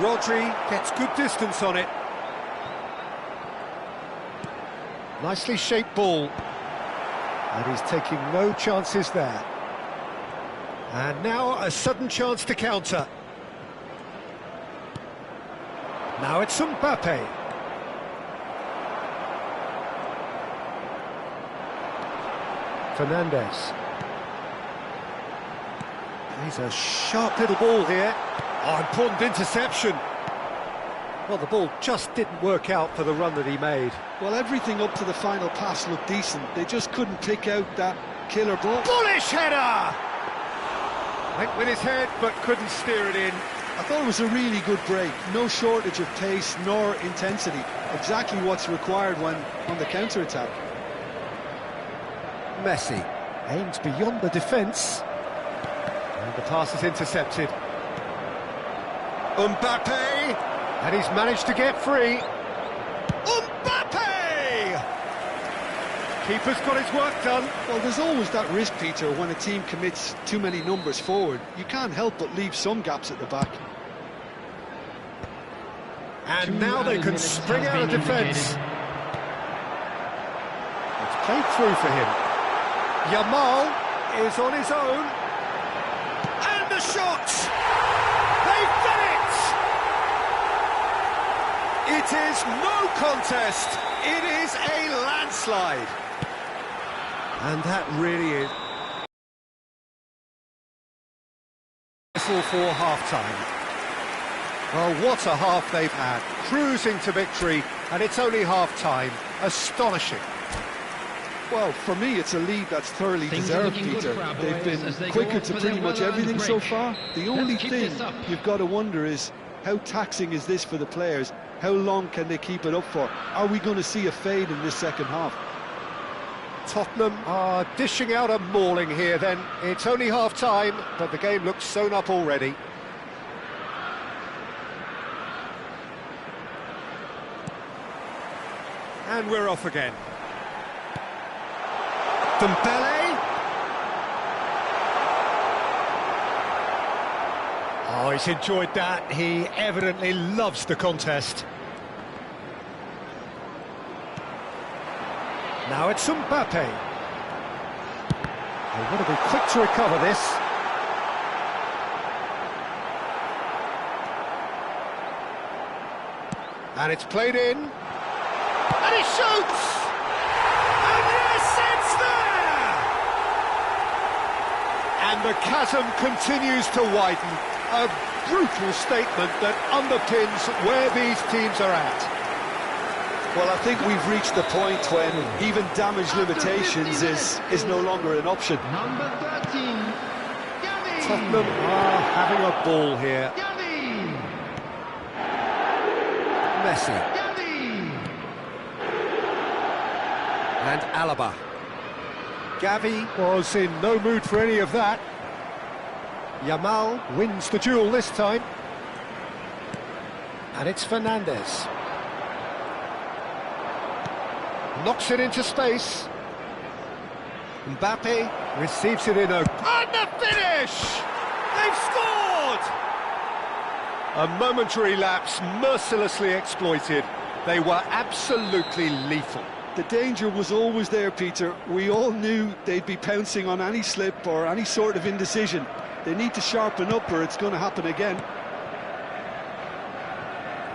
Rodri gets good distance on it. Nicely shaped ball. And he's taking no chances there. And now a sudden chance to counter. Now it's Mbappe. Fernandes. He's a sharp little ball here. Oh, important interception. Well, the ball just didn't work out for the run that he made. Well, everything up to the final pass looked decent. They just couldn't pick out that killer ball. Bullish header! Went with his head, but couldn't steer it in. I thought it was a really good break. No shortage of pace nor intensity. Exactly what's required when on the counter-attack. Messi aims beyond the defence. And the pass is intercepted. Mbappe! And he's managed to get free. Mbappe! Keeper's got his work done. Well, there's always that risk, Peter, when a team commits too many numbers forward. You can't help but leave some gaps at the back. And now they can spring out of defence. It's played through for him. Yamal is on his own. And the shot! They've done it! It is no contest. It is a landslide. And that really is... Whistle for half-time. Well, what a half they've had. Cruising to victory, and it's only half-time. Astonishing. Well, for me, it's a lead that's thoroughly deserved, Peter. They've been quicker to pretty much everything so far. The only thing you've got to wonder is, how taxing is this for the players? How long can they keep it up for? Are we going to see a fade in this second half? Tottenham are dishing out a mauling here then. It's only half-time, but the game looks sewn up already. And we're off again. Dembele. Oh, he's enjoyed that. He evidently loves the contest. Now it's Mbappe. They want to be quick to recover this. And it's played in. And he shoots! And yes, it's there! And the chasm continues to widen. A brutal statement that underpins where these teams are at. Well, I think we've reached the point when even damage limitations is no longer an option. Number 13, Gavi. Tottenham are having a ball here. Gavi. Messi. Gavi. And Alaba. Gavi was in no mood for any of that. Yamal wins the duel this time. And it's Fernandes. Knocks it into space. Mbappe receives it in a... And the finish! They've scored! A momentary lapse mercilessly exploited. They were absolutely lethal. The danger was always there, Peter. We all knew they'd be pouncing on any slip or any sort of indecision. They need to sharpen up or it's going to happen again.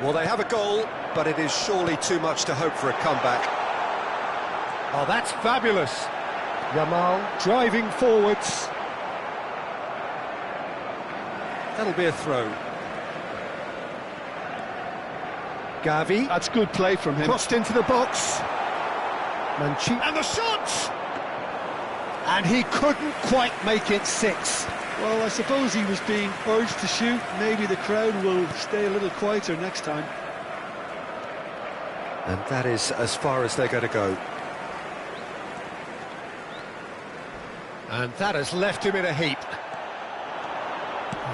Well, they have a goal, but it is surely too much to hope for a comeback. Oh, that's fabulous. Yamal driving forwards. That'll be a throw. Gavi. That's good play from him. Crossed into the box. Manchi. And the shot! And he couldn't quite make it 6. Well, I suppose he was being urged to shoot. Maybe the crowd will stay a little quieter next time. And that is as far as they're going to go. And that has left him in a heap.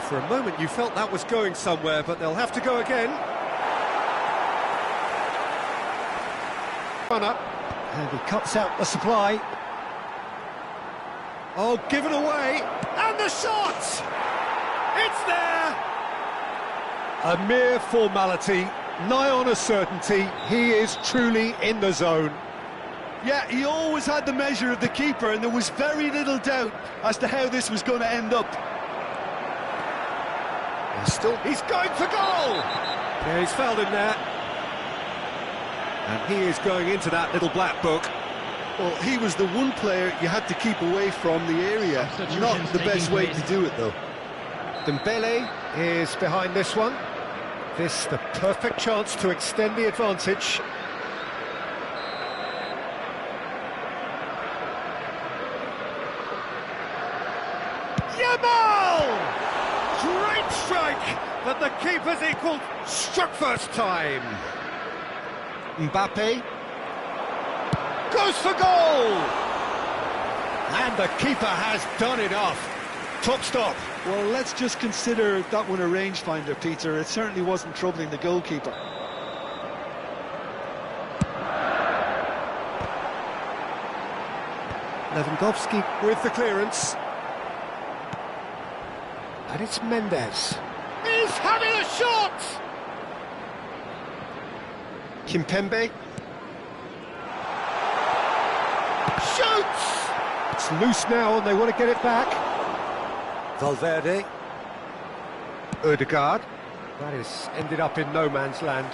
For a moment you felt that was going somewhere, but they'll have to go again. Run up, and he cuts out the supply. Oh, given away, and the shot! It's there! A mere formality, nigh on a certainty. He is truly in the zone. Yeah, he always had the measure of the keeper, and there was very little doubt as to how this was going to end up. He's going for goal! Yeah, he's fouled him there. And he is going into that little black book. Well, he was the one player you had to keep away from the area. Not the best way to do it, though. Dembele is behind this one. This the perfect chance to extend the advantage. Yamal! Great strike, but the keeper's equalled. Struck first time. Mbappe goes for goal! And the keeper has done enough. Top stop. Well, let's just consider that one a rangefinder, Peter. It certainly wasn't troubling the goalkeeper. Lewandowski with the clearance. And it's Mendes. He's having a shot! Kimpembe. Shoots! It's loose now and they want to get it back. Valverde. Ødegaard. That has ended up in no man's land.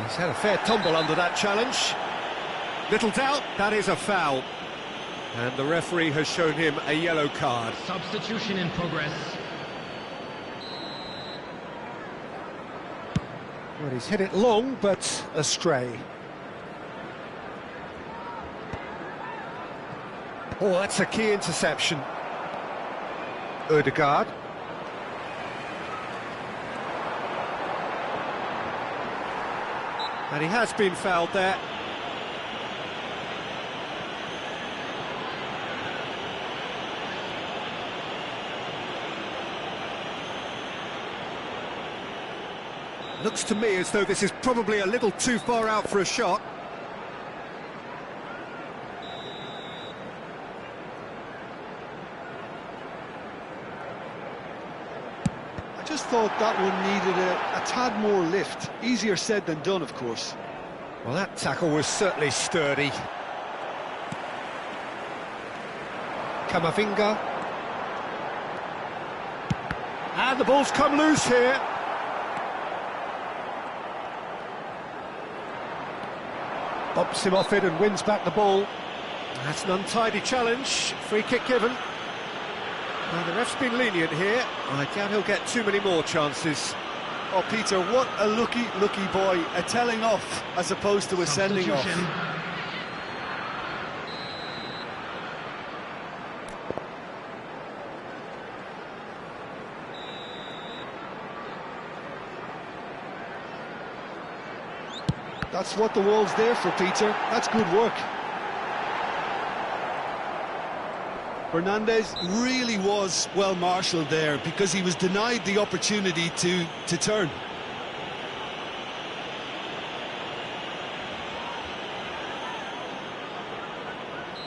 He's had a fair tumble under that challenge. Little doubt, that is a foul. And the referee has shown him a yellow card. Substitution in progress. Well, he's hit it long, but astray. Oh, that's a key interception. Ødegaard. And he has been fouled there. Looks to me as though this is probably a little too far out for a shot. I just thought that one needed a tad more lift. Easier said than done, of course. Well, that tackle was certainly sturdy. Camavinga. And the ball's come loose here. Bumps him off it and wins back the ball. That's an untidy challenge. Free kick given. Now, the ref's been lenient here. I doubt he'll get too many more chances. Oh, Peter, what a lucky boy. A telling off as opposed to a sending off. That's what the wall's there for, Peter. That's good work. Fernandes really was well marshalled there because he was denied the opportunity to turn.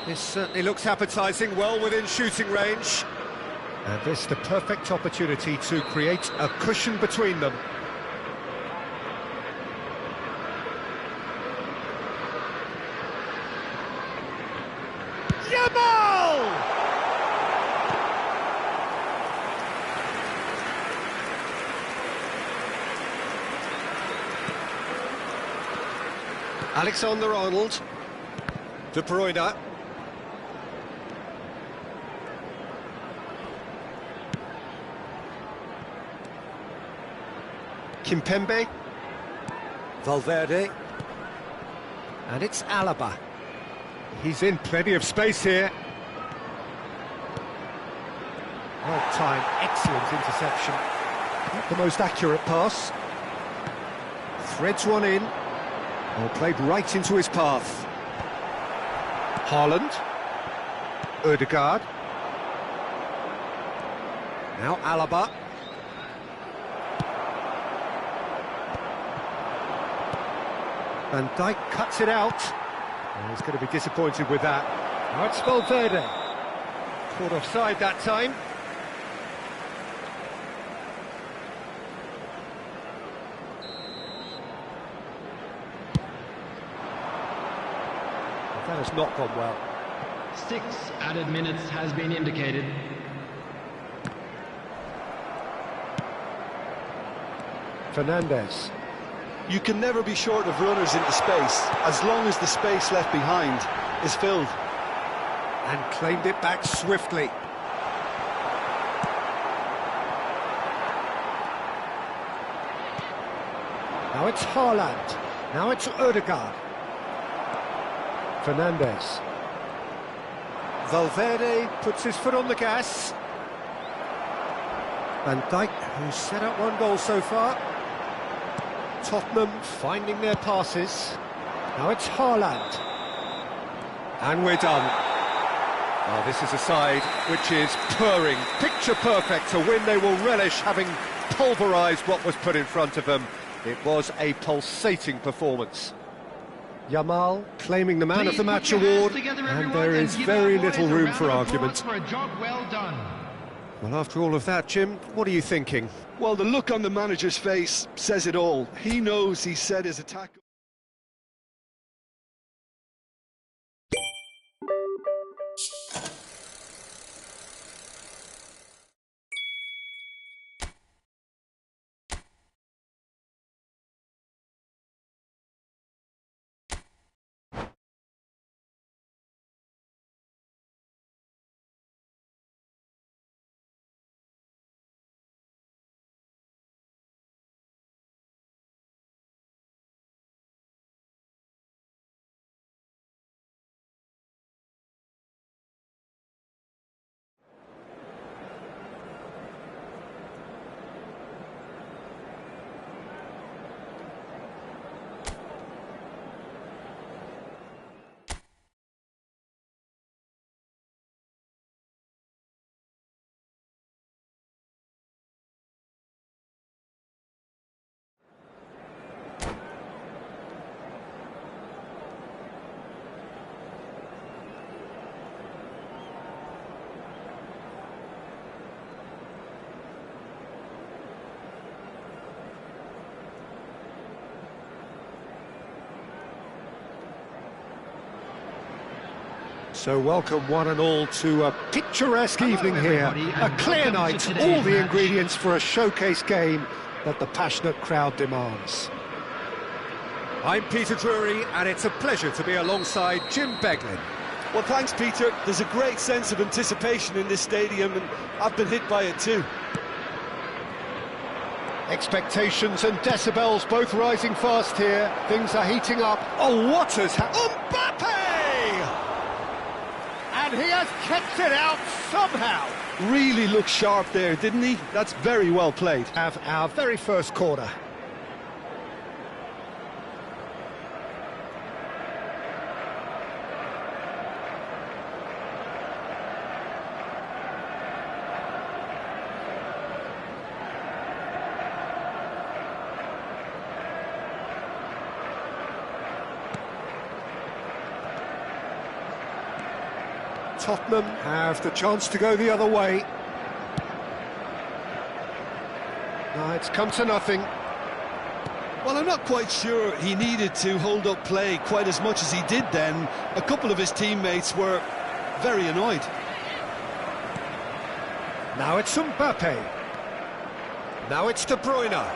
This certainly looks appetising, well within shooting range. And this the perfect opportunity to create a cushion between them. Yamal! Alexander-Arnold. De Bruyne. Kimpembe. Valverde. And it's Alaba. He's in plenty of space here. Well timed, excellent interception. Not the most accurate pass. Threads one in. Well, played right into his path. Haaland. Ødegaard. Now Alaba. Van Dijk cuts it out. And he's going to be disappointed with that. Now it's Valverde. Caught offside that time. That has not gone well. 6 added minutes has been indicated. Fernandes. You can never be short of runners into space, as long as the space left behind is filled. And claimed it back swiftly. Now it's Haaland. Now it's Ødegaard. Fernandes. Valverde puts his foot on the gas. Van Dijk, who's set up one goal so far. Tottenham finding their passes. Now it's Haaland. And we're done. Oh, this is a side which is purring, picture perfect, a win they will relish, having pulverised what was put in front of them. It was a pulsating performance. Yamal claiming the Man of the Match award, and there is very little room for argument. For a job well done. Well, after all of that, Jim, what are you thinking? Well, the look on the manager's face says it all. He knows he set his attack. So welcome one and all to a picturesque evening here, a clear night, all the ingredients for a showcase game that the passionate crowd demands. I'm Peter Drury, and it's a pleasure to be alongside Jim Beglin. Well, thanks, Peter. There's a great sense of anticipation in this stadium, and I've been hit by it too. Expectations and decibels both rising fast here. Things are heating up. Oh, what has happened? Mbappe! And he has kept it out somehow. Really looked sharp there, didn't he? That's very well played. Have our very first corner. Tottenham have the chance to go the other way. No, it's come to nothing. Well, I'm not quite sure he needed to hold up play quite as much as he did then. A couple of his teammates were very annoyed. Now it's Mbappe. Now it's De Bruyne.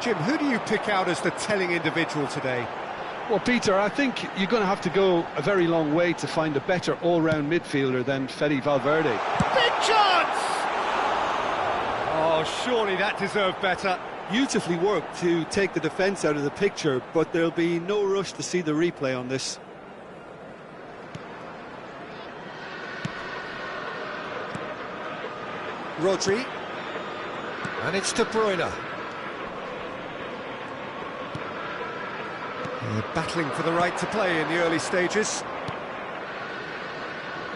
Jim, who do you pick out as the telling individual today? Well, Peter, I think you're going to have to go a very long way to find a better all-round midfielder than Fede Valverde. Big chance! Oh, surely that deserved better. Beautifully worked to take the defence out of the picture, but there'll be no rush to see the replay on this. Rodri. And it's De Bruyne. Battling for the right to play in the early stages.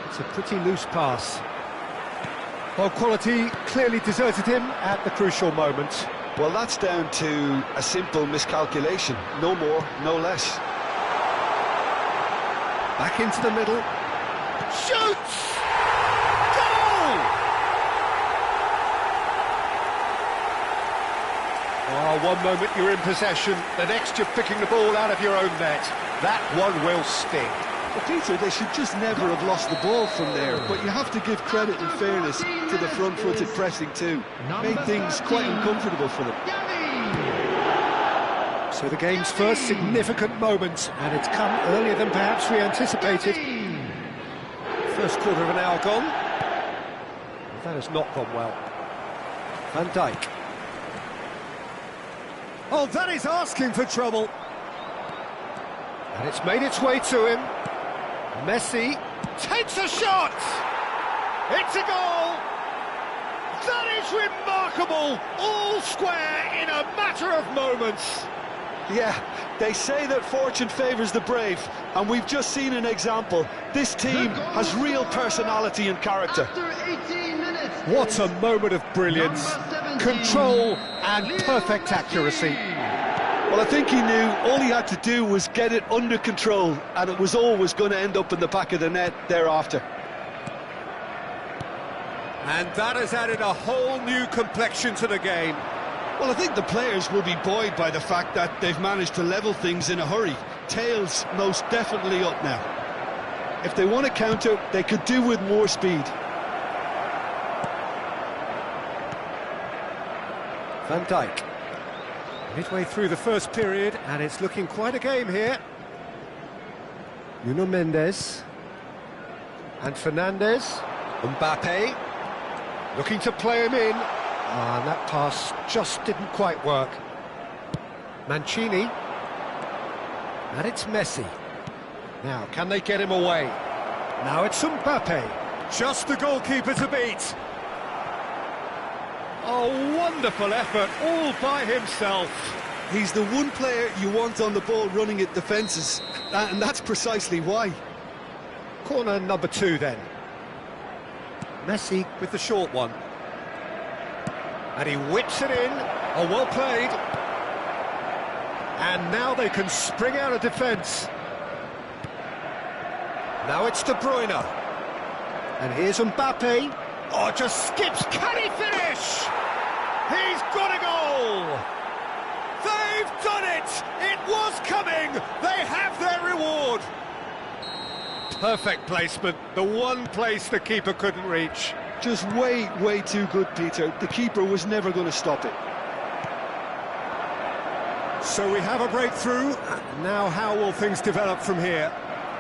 It's a pretty loose pass. Well, quality clearly deserted him at the crucial moment. Well, that's down to a simple miscalculation. No more, no less. Back into the middle. Shoots! Goal! Oh, one moment you're in possession, the next you're picking the ball out of your own net. That one will sting. Well, Peter, they should just never have lost the ball from there, but you have to give credit and fairness to the front-footed pressing too. Made things quite uncomfortable for them. So the game's first significant moment, and it's come earlier than perhaps we anticipated. First quarter of an hour gone. That has not gone well. Van Dijk. Oh, that is asking for trouble. And it's made its way to him. Messi takes a shot! It's a goal! That is remarkable! All square in a matter of moments. Yeah, they say that fortune favours the brave, and we've just seen an example. This team has real personality and character. What a moment of brilliance, control and perfect accuracy. Well, I think he knew all he had to do was get it under control, and it was always going to end up in the back of the net thereafter. And that has added a whole new complexion to the game. Well, I think the players will be buoyed by the fact that they've managed to level things in a hurry. Tails most definitely up now. If they want to counter, they could do with more speed. Van Dijk. Midway through the first period, and it's looking quite a game here. Nuno Mendes. And Fernandes. Mbappe. Looking to play him in. And that pass just didn't quite work. Mancini. And it's Messi. Now, can they get him away? Now it's Mbappe. Just the goalkeeper to beat. Oh, wonderful effort, all by himself. He's the one player you want on the ball running at defences, and that's precisely why. Corner number 2 then. Messi with the short one. And he whips it in. Oh, well played. And now they can spring out of defence. Now it's De Bruyne. And here's Mbappe. Oh, just skips. Can he finish? He's got a goal. They've done it. It was coming. They have their reward. Perfect placement. The one place the keeper couldn't reach. Just way too good, Peter. The keeper was never going to stop it. So we have a breakthrough. Now how will things develop from here?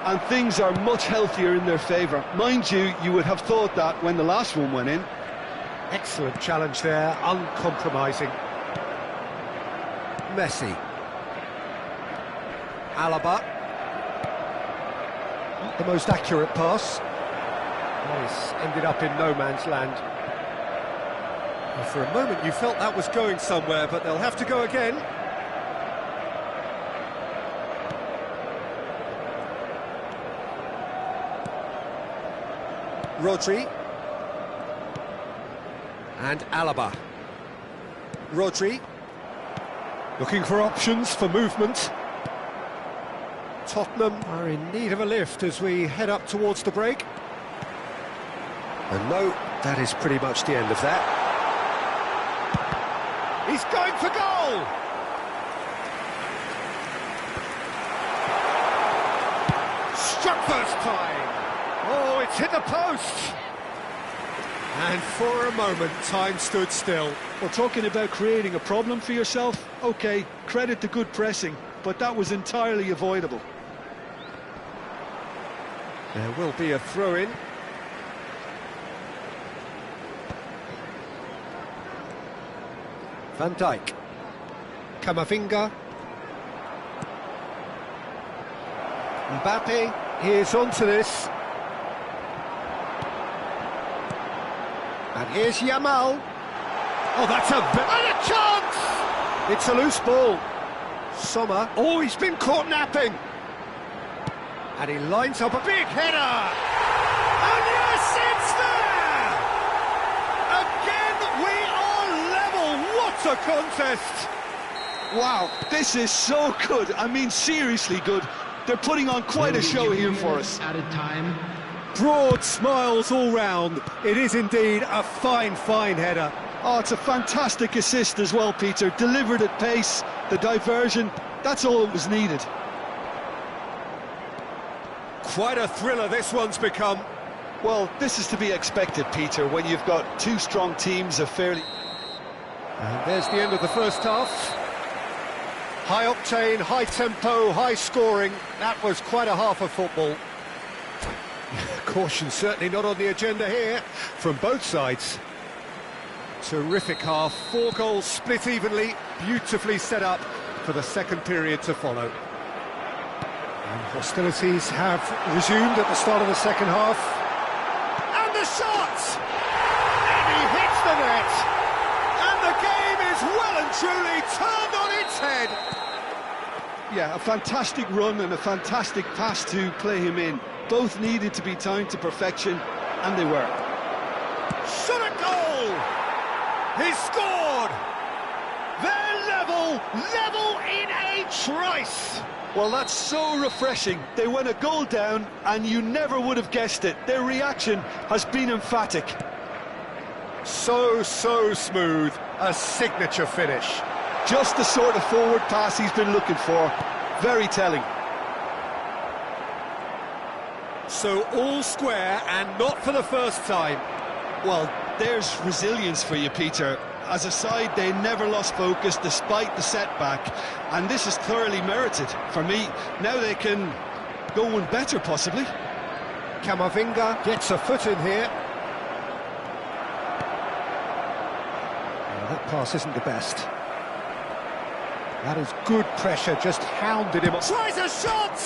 And things are much healthier in their favour. Mind you, you would have thought that when the last one went in. Excellent challenge there, uncompromising. Messi. Alaba. Not the most accurate pass. He's ended up in no man's land. Well, for a moment you felt that was going somewhere, but they'll have to go again. Rodri. And Alaba. Rodri. Looking for options for movement. Tottenham are in need of a lift as we head up towards the break. And no, that is pretty much the end of that. He's going for goal! Struck first time. Oh, it's hit the post! And for a moment, time stood still. Well, talking about creating a problem for yourself, OK, credit to good pressing, but that was entirely avoidable. There will be a throw-in. Van Dijk. Camavinga. Mbappe is onto this. And here's Yamal. Oh, that's a chance! It's a loose ball. Sommer. Oh, he's been caught napping. And he lines up a big header. And yes, it's there! Again, we are level. What What a contest! Wow, this is so good. I mean, seriously good. They're putting on quite a show here for us. Added time. Broad smiles all round. It is indeed a fine, fine header. Oh, it's a fantastic assist as well, Peter. Delivered at pace, the diversion, that's all that was needed. Quite a thriller this one's become. Well, this is to be expected, Peter, when you've got two strong teams of fairly... And there's the end of the first half. High octane, high tempo, high scoring. That was quite a half of football. Caution certainly not on the agenda here from both sides. Terrific half, 4 goals split evenly, beautifully set up for the second period to follow. And hostilities have resumed at the start of the second half. And the shot! And he hits the net! And the game is well and truly turned on its head! Yeah, a fantastic run and a fantastic pass to play him in. Both needed to be timed to perfection, and they were. Shot a goal! He scored! They're level in a trice! Well, that's so refreshing. They went a goal down, and you never would have guessed it. Their reaction has been emphatic. So smooth, a signature finish. Just the sort of forward pass he's been looking for. Very telling. So all square, and not for the first time. Well, there's resilience for you, Peter. As a side, they never lost focus despite the setback, and this is thoroughly merited for me. Now they can go one better, possibly. Camavinga gets a foot in here. That pass isn't the best. That is good pressure, just hounded him. Tries a shot!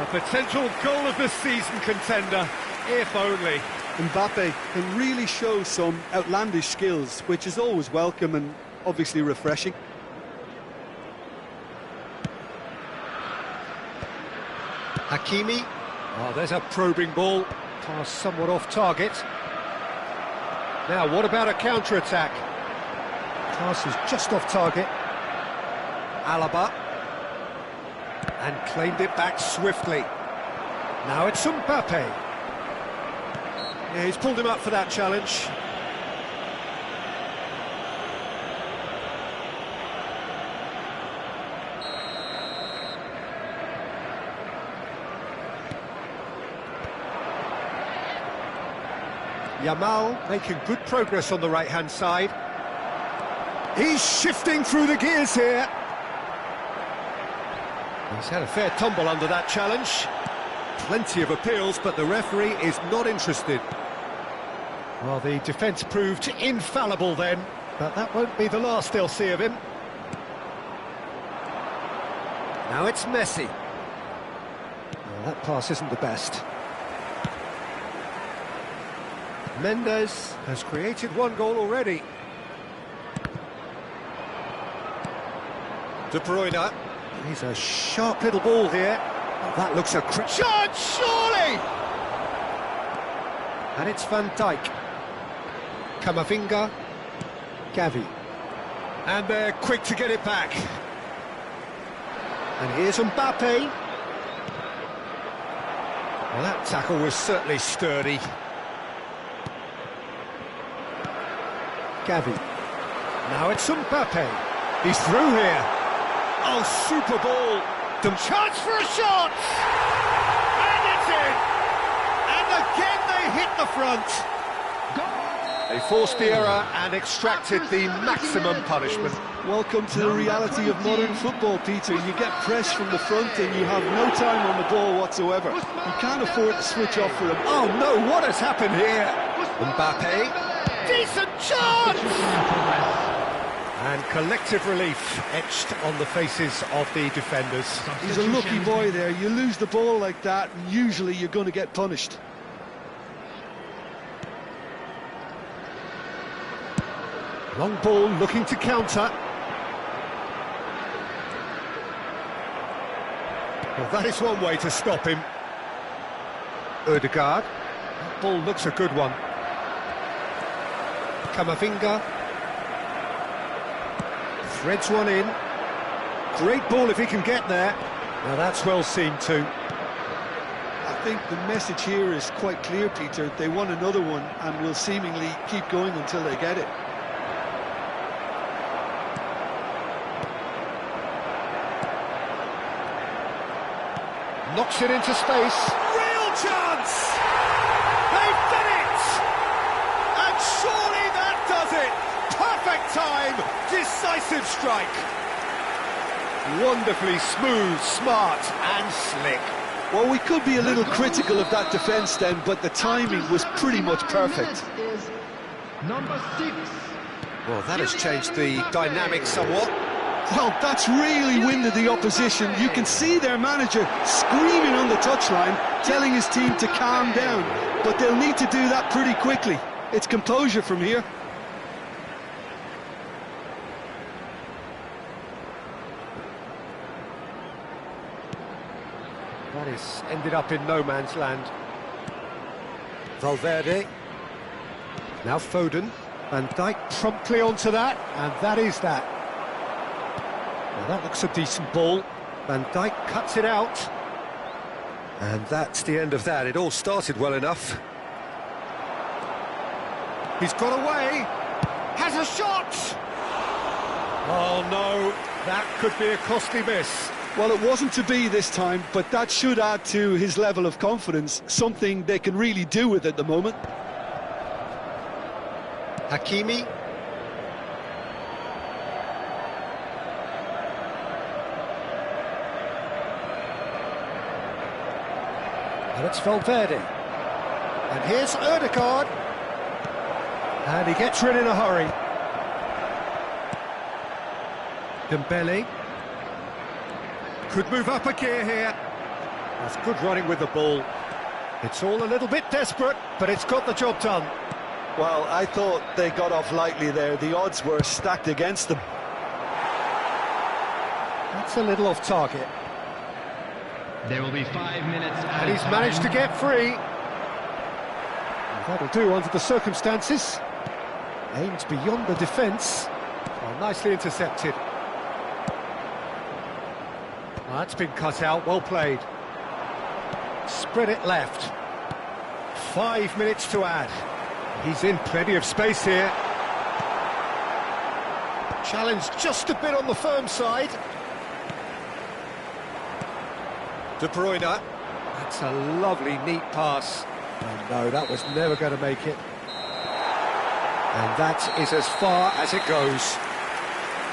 A potential goal of the season contender, if only. Mbappe can really show some outlandish skills, which is always welcome and obviously refreshing. Hakimi. Oh, there's a probing ball. Pass somewhat off target. Now, what about a counter-attack? Pass is just off target. Alaba. And claimed it back swiftly. Now it's Mbappe. Yeah, he's pulled him up for that challenge. Yamal making good progress on the right-hand side. He's shifting through the gears here. He's had a fair tumble under that challenge. Plenty of appeals, but the referee is not interested. Well, the defence proved infallible then, but that won't be the last they'll see of him. Now it's Messi. Well, that pass isn't the best. Mendes has created 1 goal already. De Bruyne. He's a sharp little ball here. Oh, that looks a shot, surely! And it's Van Dijk. Camavinga. Gavi. And they're quick to get it back. And here's Mbappe. Well, that tackle was certainly sturdy. Gavi. Now it's Mbappe. He's through here. Oh, super ball. The chance for a shot! And it's in! And again they hit the front. They forced the error and extracted the maximum punishment. Welcome to the reality of modern football, Peter. You get pressed from the front and you have no time on the ball whatsoever. You can't afford to switch off for them. Oh no, what has happened here? Mbappe. Decent chance! And collective relief etched on the faces of the defenders. He's a lucky boy there. You lose the ball like that, and usually you're going to get punished. Long ball looking to counter. Well, that is one way to stop him. Ødegaard. That ball looks a good one. Camavinga. Threads one in. Great ball if he can get there. Now that's well seen too. I think the message here is quite clear, Peter. They want another one and will seemingly keep going until they get it. Knocks it into space. Real chance! They've done it! And surely that does it! Perfect time! Decisive strike! Wonderfully smooth, smart and slick. Well, we could be a little critical of that defence then, but the timing was pretty much perfect. Number 6. Well, that has changed the dynamic somewhat. Well, that's really winded the opposition. You can see their manager screaming on the touchline, telling his team to calm down. But they'll need to do that pretty quickly. It's composure from here. That is ended up in no man's land. Valverde. Now Foden. Van Dijk promptly onto that, and that is that. Well, that looks a decent ball. Van Dijk cuts it out. And that's the end of that. It all started well enough. He's got away. Has a shot! Oh no, that could be a costly miss. Well, it wasn't to be this time, but that should add to his level of confidence, something they can really do with at the moment. Hakimi. And it's Valverde. And here's Ødegaard. And he gets rid in a hurry. Dembele. Could move up a gear here. That's good running with the ball. It's all a little bit desperate, but it's got the job done. Well, I thought they got off lightly there. The odds were stacked against them. That's a little off target. There will be 5 minutes. And he's managed to get free. And that'll do under the circumstances. Aimed beyond the defence. Well, nicely intercepted. Well, that's been cut out, well played. Spread it left. 5 minutes to add. He's in plenty of space here. Challenged just a bit on the firm side. De Bruyne. That's a lovely, neat pass. Oh no, that was never going to make it. And that is as far as it goes.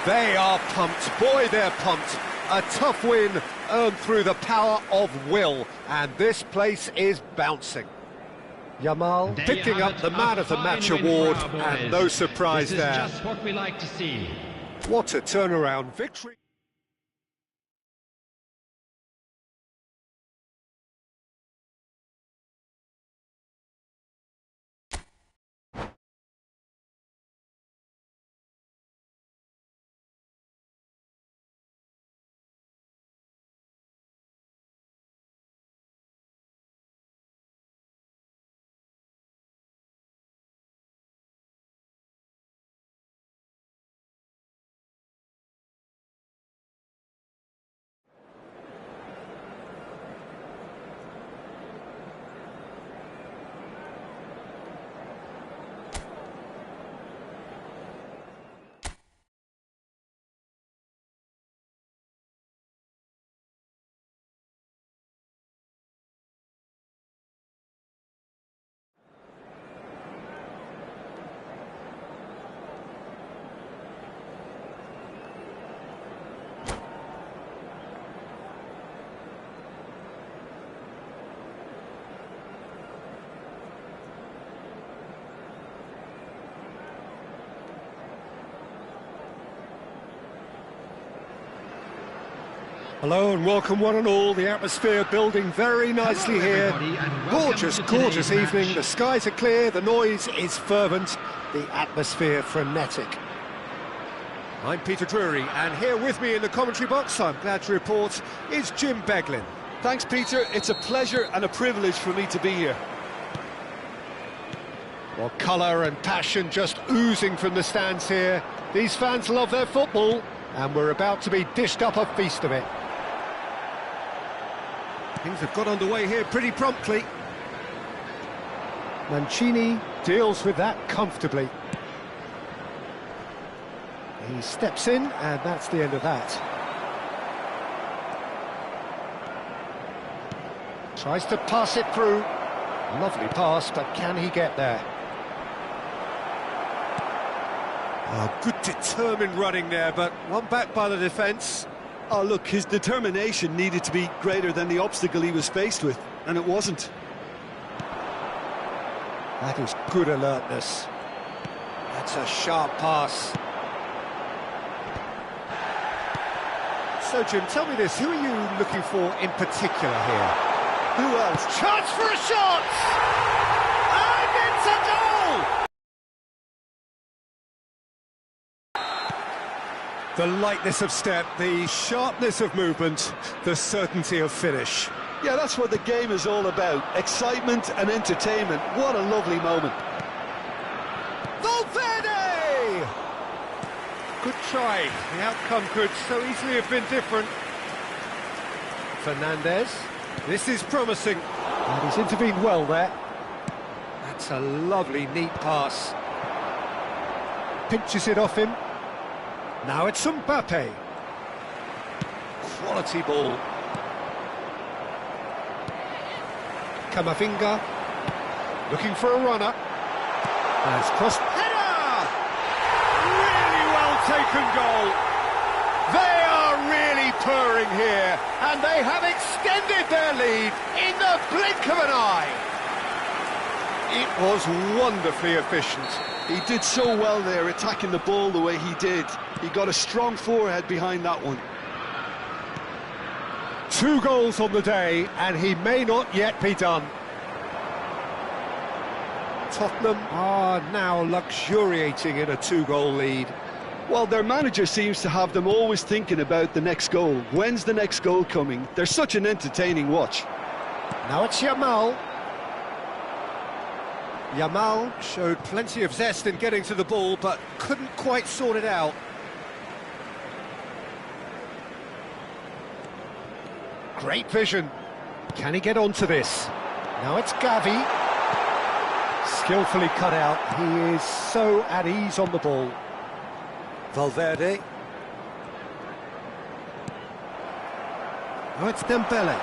They are pumped. Boy, they're pumped. A tough win earned through the power of will. And this place is bouncing. Yamal picking up the Man of the Match award, and no surprise there. This is just what we like to see. What a turnaround victory. Hello and welcome one and all. The atmosphere building very nicely here. Gorgeous, gorgeous evening. The skies are clear, the noise is fervent, the atmosphere frenetic. I'm Peter Drury, and here with me in the commentary box, I'm glad to report, is Jim Beglin. Thanks, Peter. It's a pleasure and a privilege for me to be here. Well, colour and passion just oozing from the stands here. These fans love their football. And we're about to be dished up a feast of it. Things have got underway here pretty promptly. Mancini deals with that comfortably. He steps in, and that's the end of that. Tries to pass it through. Lovely pass, but can he get there? Oh, good determined running there, but one back by the defence. Oh, look, his determination needed to be greater than the obstacle he was faced with, and it wasn't. That is good alertness. That's a sharp pass. So, Jim, tell me this, who are you looking for in particular here? Who else? Chance for a shot! And it's a goal! The lightness of step, the sharpness of movement, the certainty of finish. Yeah, that's what the game is all about. Excitement and entertainment. What a lovely moment. Valverde! Good try. The outcome could so easily have been different. Fernandez. This is promising. And he's intervened well there. That's a lovely, neat pass. Pinches it off him. Now it's Mbappe. Quality ball. Camavinga. Looking for a runner. Has crossed. Header! Really well taken goal. They are really purring here, and they have extended their lead in the blink of an eye. It was wonderfully efficient. He did so well there, attacking the ball the way he did. He got a strong forehead behind that one. 2 goals on the day, and he may not yet be done. Tottenham are now luxuriating in a 2-goal lead. Well, their manager seems to have them always thinking about the next goal. When's the next goal coming? They're such an entertaining watch. Now it's Yamal. Yamal showed plenty of zest in getting to the ball, but couldn't quite sort it out. Great vision. Can he get onto this? Now it's Gavi. Skillfully cut out. He is so at ease on the ball. Valverde. Now it's Dembele.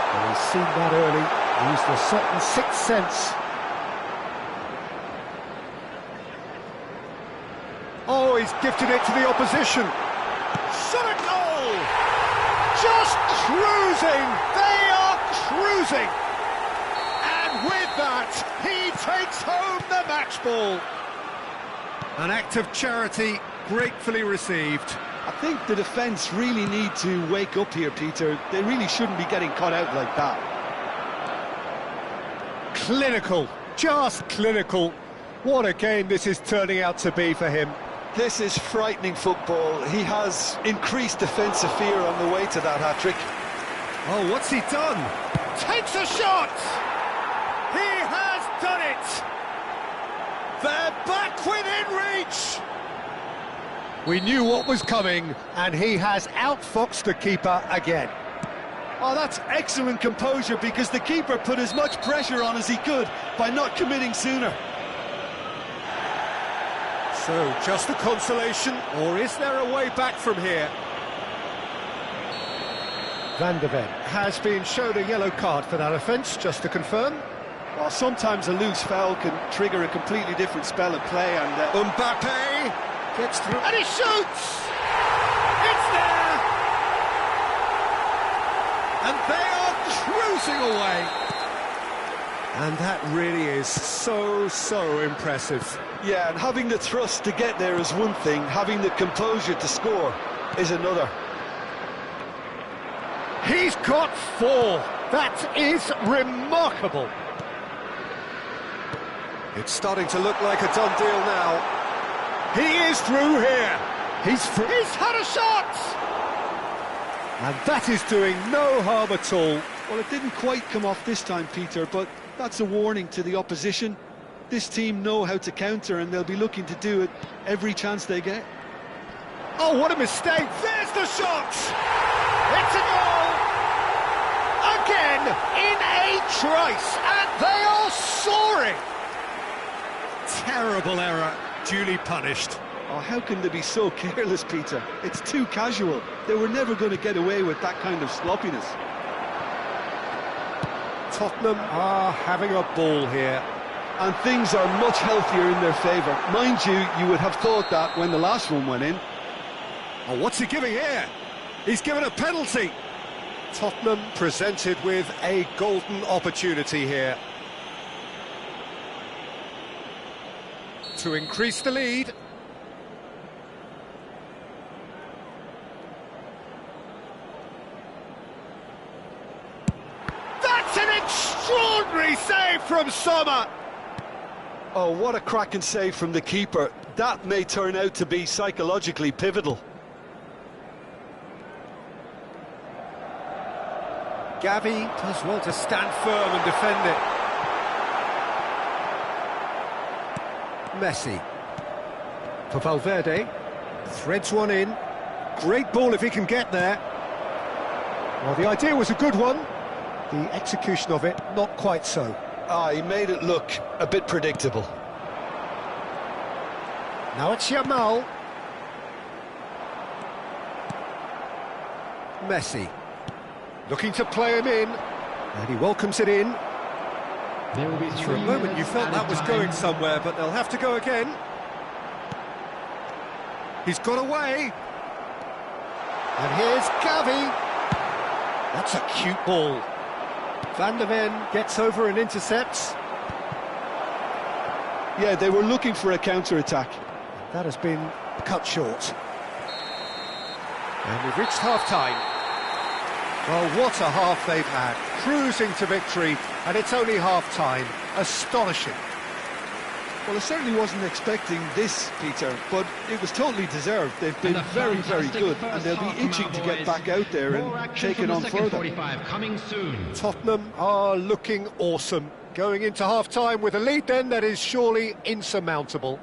Well, he's seen that early. Used a certain sixth sense. Oh, he's gifted it to the opposition. Shot a goal! Just cruising! They are cruising! And with that, he takes home the match ball. An act of charity gratefully received. I think the defence really need to wake up here, Peter. They really shouldn't be getting caught out like that. Clinical, just clinical. What a game this is turning out to be for him. This is frightening football. He has increased defensive fear on the way to that hat-trick. Oh, what's he done? Takes a shot! He has done it! They're back within reach! We knew what was coming, and he has outfoxed the keeper again. Oh, that's excellent composure, because the keeper put as much pressure on as he could by not committing sooner. So, just a consolation, or is there a way back from here? Van de Ven has been shown a yellow card for that offence, just to confirm. Well, sometimes a loose foul can trigger a completely different spell of play, and... Mbappe gets through, and he shoots! It's there! And they are cruising away. And that really is so impressive. Yeah, and having the thrust to get there is one thing, having the composure to score is another. He's got 4. That is remarkable. It's starting to look like a done deal now. He is through here. He's through. He's had a shot! And that is doing no harm at all. Well, it didn't quite come off this time, Peter, but that's a warning to the opposition. This team know how to counter, and they'll be looking to do it every chance they get. Oh, what a mistake! There's the shot! It's a goal! Again, in a trice, and they are soaring! Terrible error, duly punished. Oh, how can they be so careless, Peter? It's too casual. They were never going to get away with that kind of sloppiness. Tottenham are having a ball here. And things are much healthier in their favour. Mind you, you would have thought that when the last one went in. Oh, what's he giving here? He's given a penalty. Tottenham presented with a golden opportunity here to increase the lead. That's an extraordinary save from Sommer. Oh, what a cracking save from the keeper. That may turn out to be psychologically pivotal. Gavi does well to stand firm and defend it. Messi. For Valverde. Threads one in. Great ball if he can get there. Well, the idea was a good one. The execution of it, not quite so. He made it look a bit predictable. Now it's Yamal. Messi. Looking to play him in. And he welcomes it in. There will be For a moment you felt that was going somewhere, but they'll have to go again. He's got away. And here's Gavi. That's a cute ball. Van der Ven gets over and intercepts. Yeah, they were looking for a counter-attack. That has been cut short. And we've reached half-time. Well, what a half they've had. Cruising to victory, and it's only half-time. Astonishing. Well, I certainly wasn't expecting this, Peter, but it was totally deserved. They've been very, very good, and they'll be itching to get back out there and take it on further. 45 coming soon. Tottenham are looking awesome. Going into half-time with a lead then that is surely insurmountable.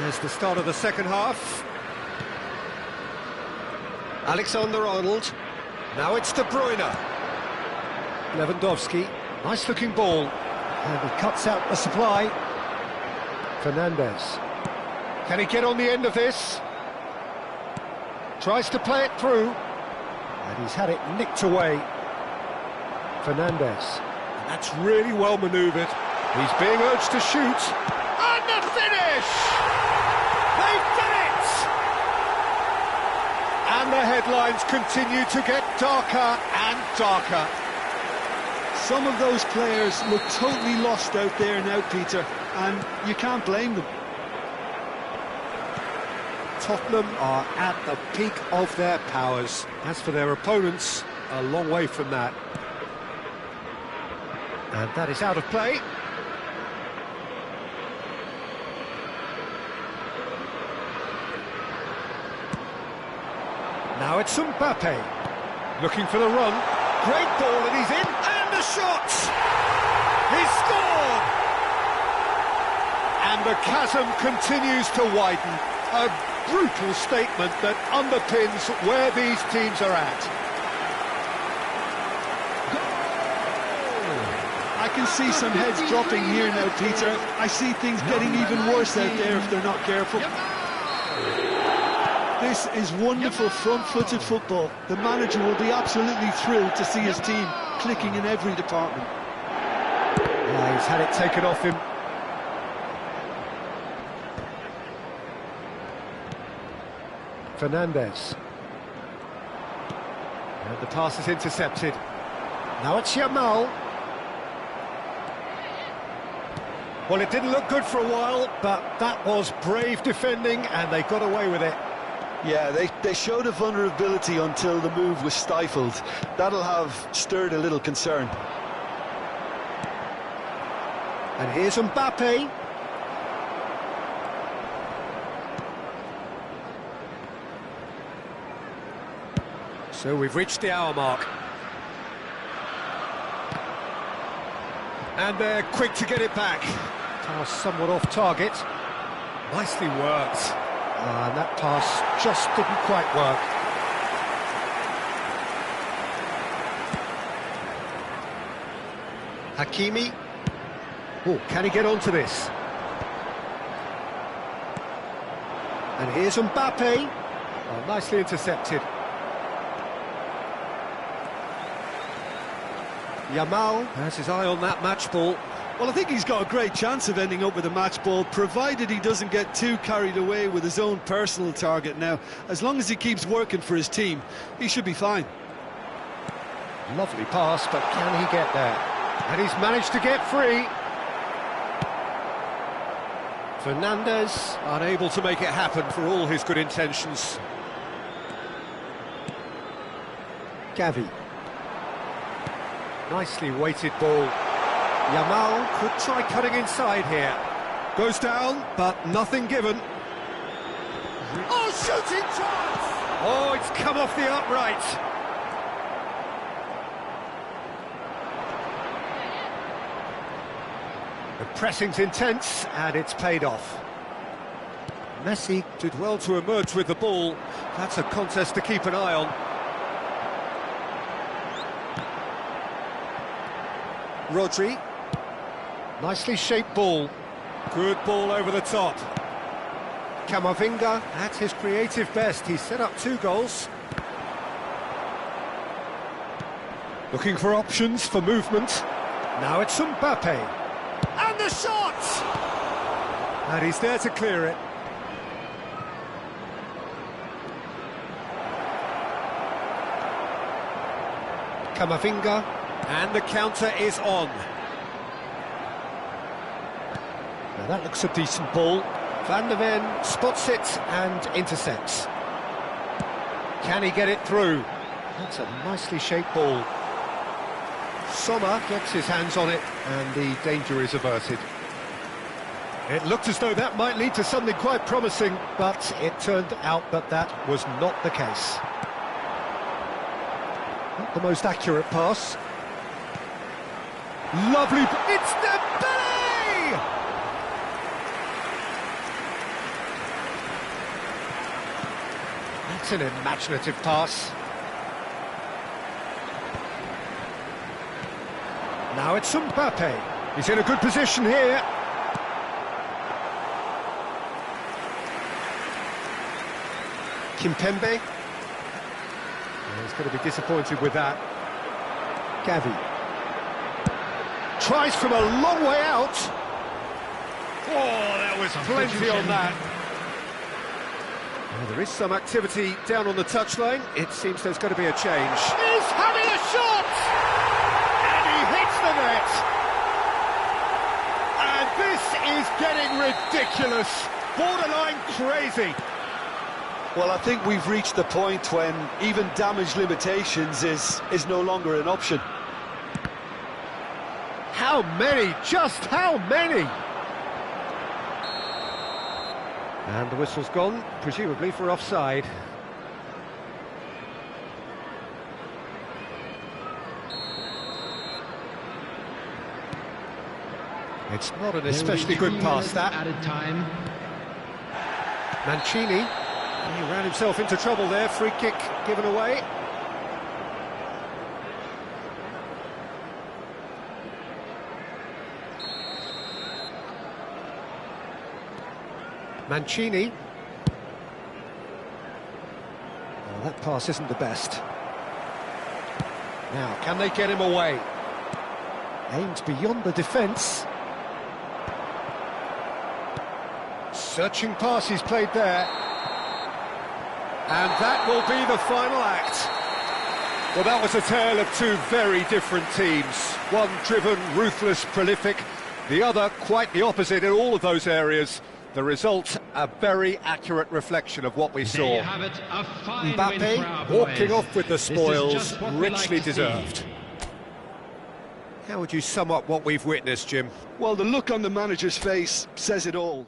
There's the start of the second half. Alexander-Arnold. Now it's De Bruyne. Lewandowski. Nice-looking ball. And he cuts out the supply. Fernandes. Can he get on the end of this? Tries to play it through. And he's had it nicked away. Fernandes. And that's really well manoeuvred. He's being urged to shoot. And the finish! They've done it! And the headlines continue to get darker and darker. Some of those players look totally lost out there now, Peter, and you can't blame them. Tottenham are at the peak of their powers. As for their opponents, a long way from that. And that is out of play. Now it's Mbappe, looking for the run. Great ball and he's in, and the shot! He's scored! And the chasm continues to widen. A brutal statement that underpins where these teams are at. I can see some heads dropping here now, Peter. I see things getting even worse out there if they're not careful. This is wonderful front-footed football. The manager will be absolutely thrilled to see his team clicking in every department. Yeah, he's had it taken off him. Fernandez. And the pass is intercepted. Now it's Yamal. Well, it didn't look good for a while, but that was brave defending, and they got away with it. Yeah, they showed a vulnerability until the move was stifled. That'll have stirred a little concern. And here's Mbappe. So we've reached the hour mark. And they're quick to get it back. Pass somewhat off target. Nicely worked. And that pass just didn't quite work. Hakimi. Oh, can he get onto this? And here's Mbappe. Oh, nicely intercepted. Yamal has his eye on that match ball. Well, I think he's got a great chance of ending up with a match ball, provided he doesn't get too carried away with his own personal target. Now, as long as he keeps working for his team, he should be fine. Lovely pass, but can he get there? And he's managed to get free. Fernandez unable to make it happen for all his good intentions. Gavi. Nicely weighted ball. Yamal could try cutting inside here. Goes down, but nothing given. Oh, shooting chance! Oh, it's come off the upright. The pressing's intense, and it's paid off. Messi did well to emerge with the ball. That's a contest to keep an eye on. Rodri. Nicely shaped ball. Good ball over the top. Camavinga at his creative best. He set up 2 goals. Looking for options for movement. Now it's Mbappe. And the shot! And he's there to clear it. Camavinga. And the counter is on. Now that looks a decent ball. Van der Ven spots it and intercepts. Can he get it through? That's a nicely shaped ball. Sommer gets his hands on it and the danger is averted. It looked as though that might lead to something quite promising, but it turned out that that was not the case. Not the most accurate pass. Lovely, it's Dembele! That's an imaginative pass. Now it's Mbappe. He's in a good position here. Kimpembe. He's going to be disappointed with that. Gavi. Tries from a long way out. Oh, there was plenty on that. Well, there is some activity down on the touchline. It seems there's going to be a change. He's having a shot! And he hits the net! And this is getting ridiculous. Borderline crazy. Well, I think we've reached the point when even damage limitations is no longer an option. How many? Just how many? And the whistle's gone, presumably for offside. It's not an especially good pass, that. Added time. Mancini. He ran himself into trouble there. Free kick given away. Mancini. that pass isn't the best. Now, can they get him away? Aimed beyond the defence. Searching pass he's played there. And that will be the final act. Well, that was a tale of two very different teams. One driven, ruthless, prolific. The other quite the opposite in all of those areas. The result, a very accurate reflection of what we saw. There you have it, a fine win for our Mbappe boys. walking off with the This is spoils, just what we like richly to see. deserved. How would you sum up what we've witnessed, Jim? Well, the look on the manager's face says it all.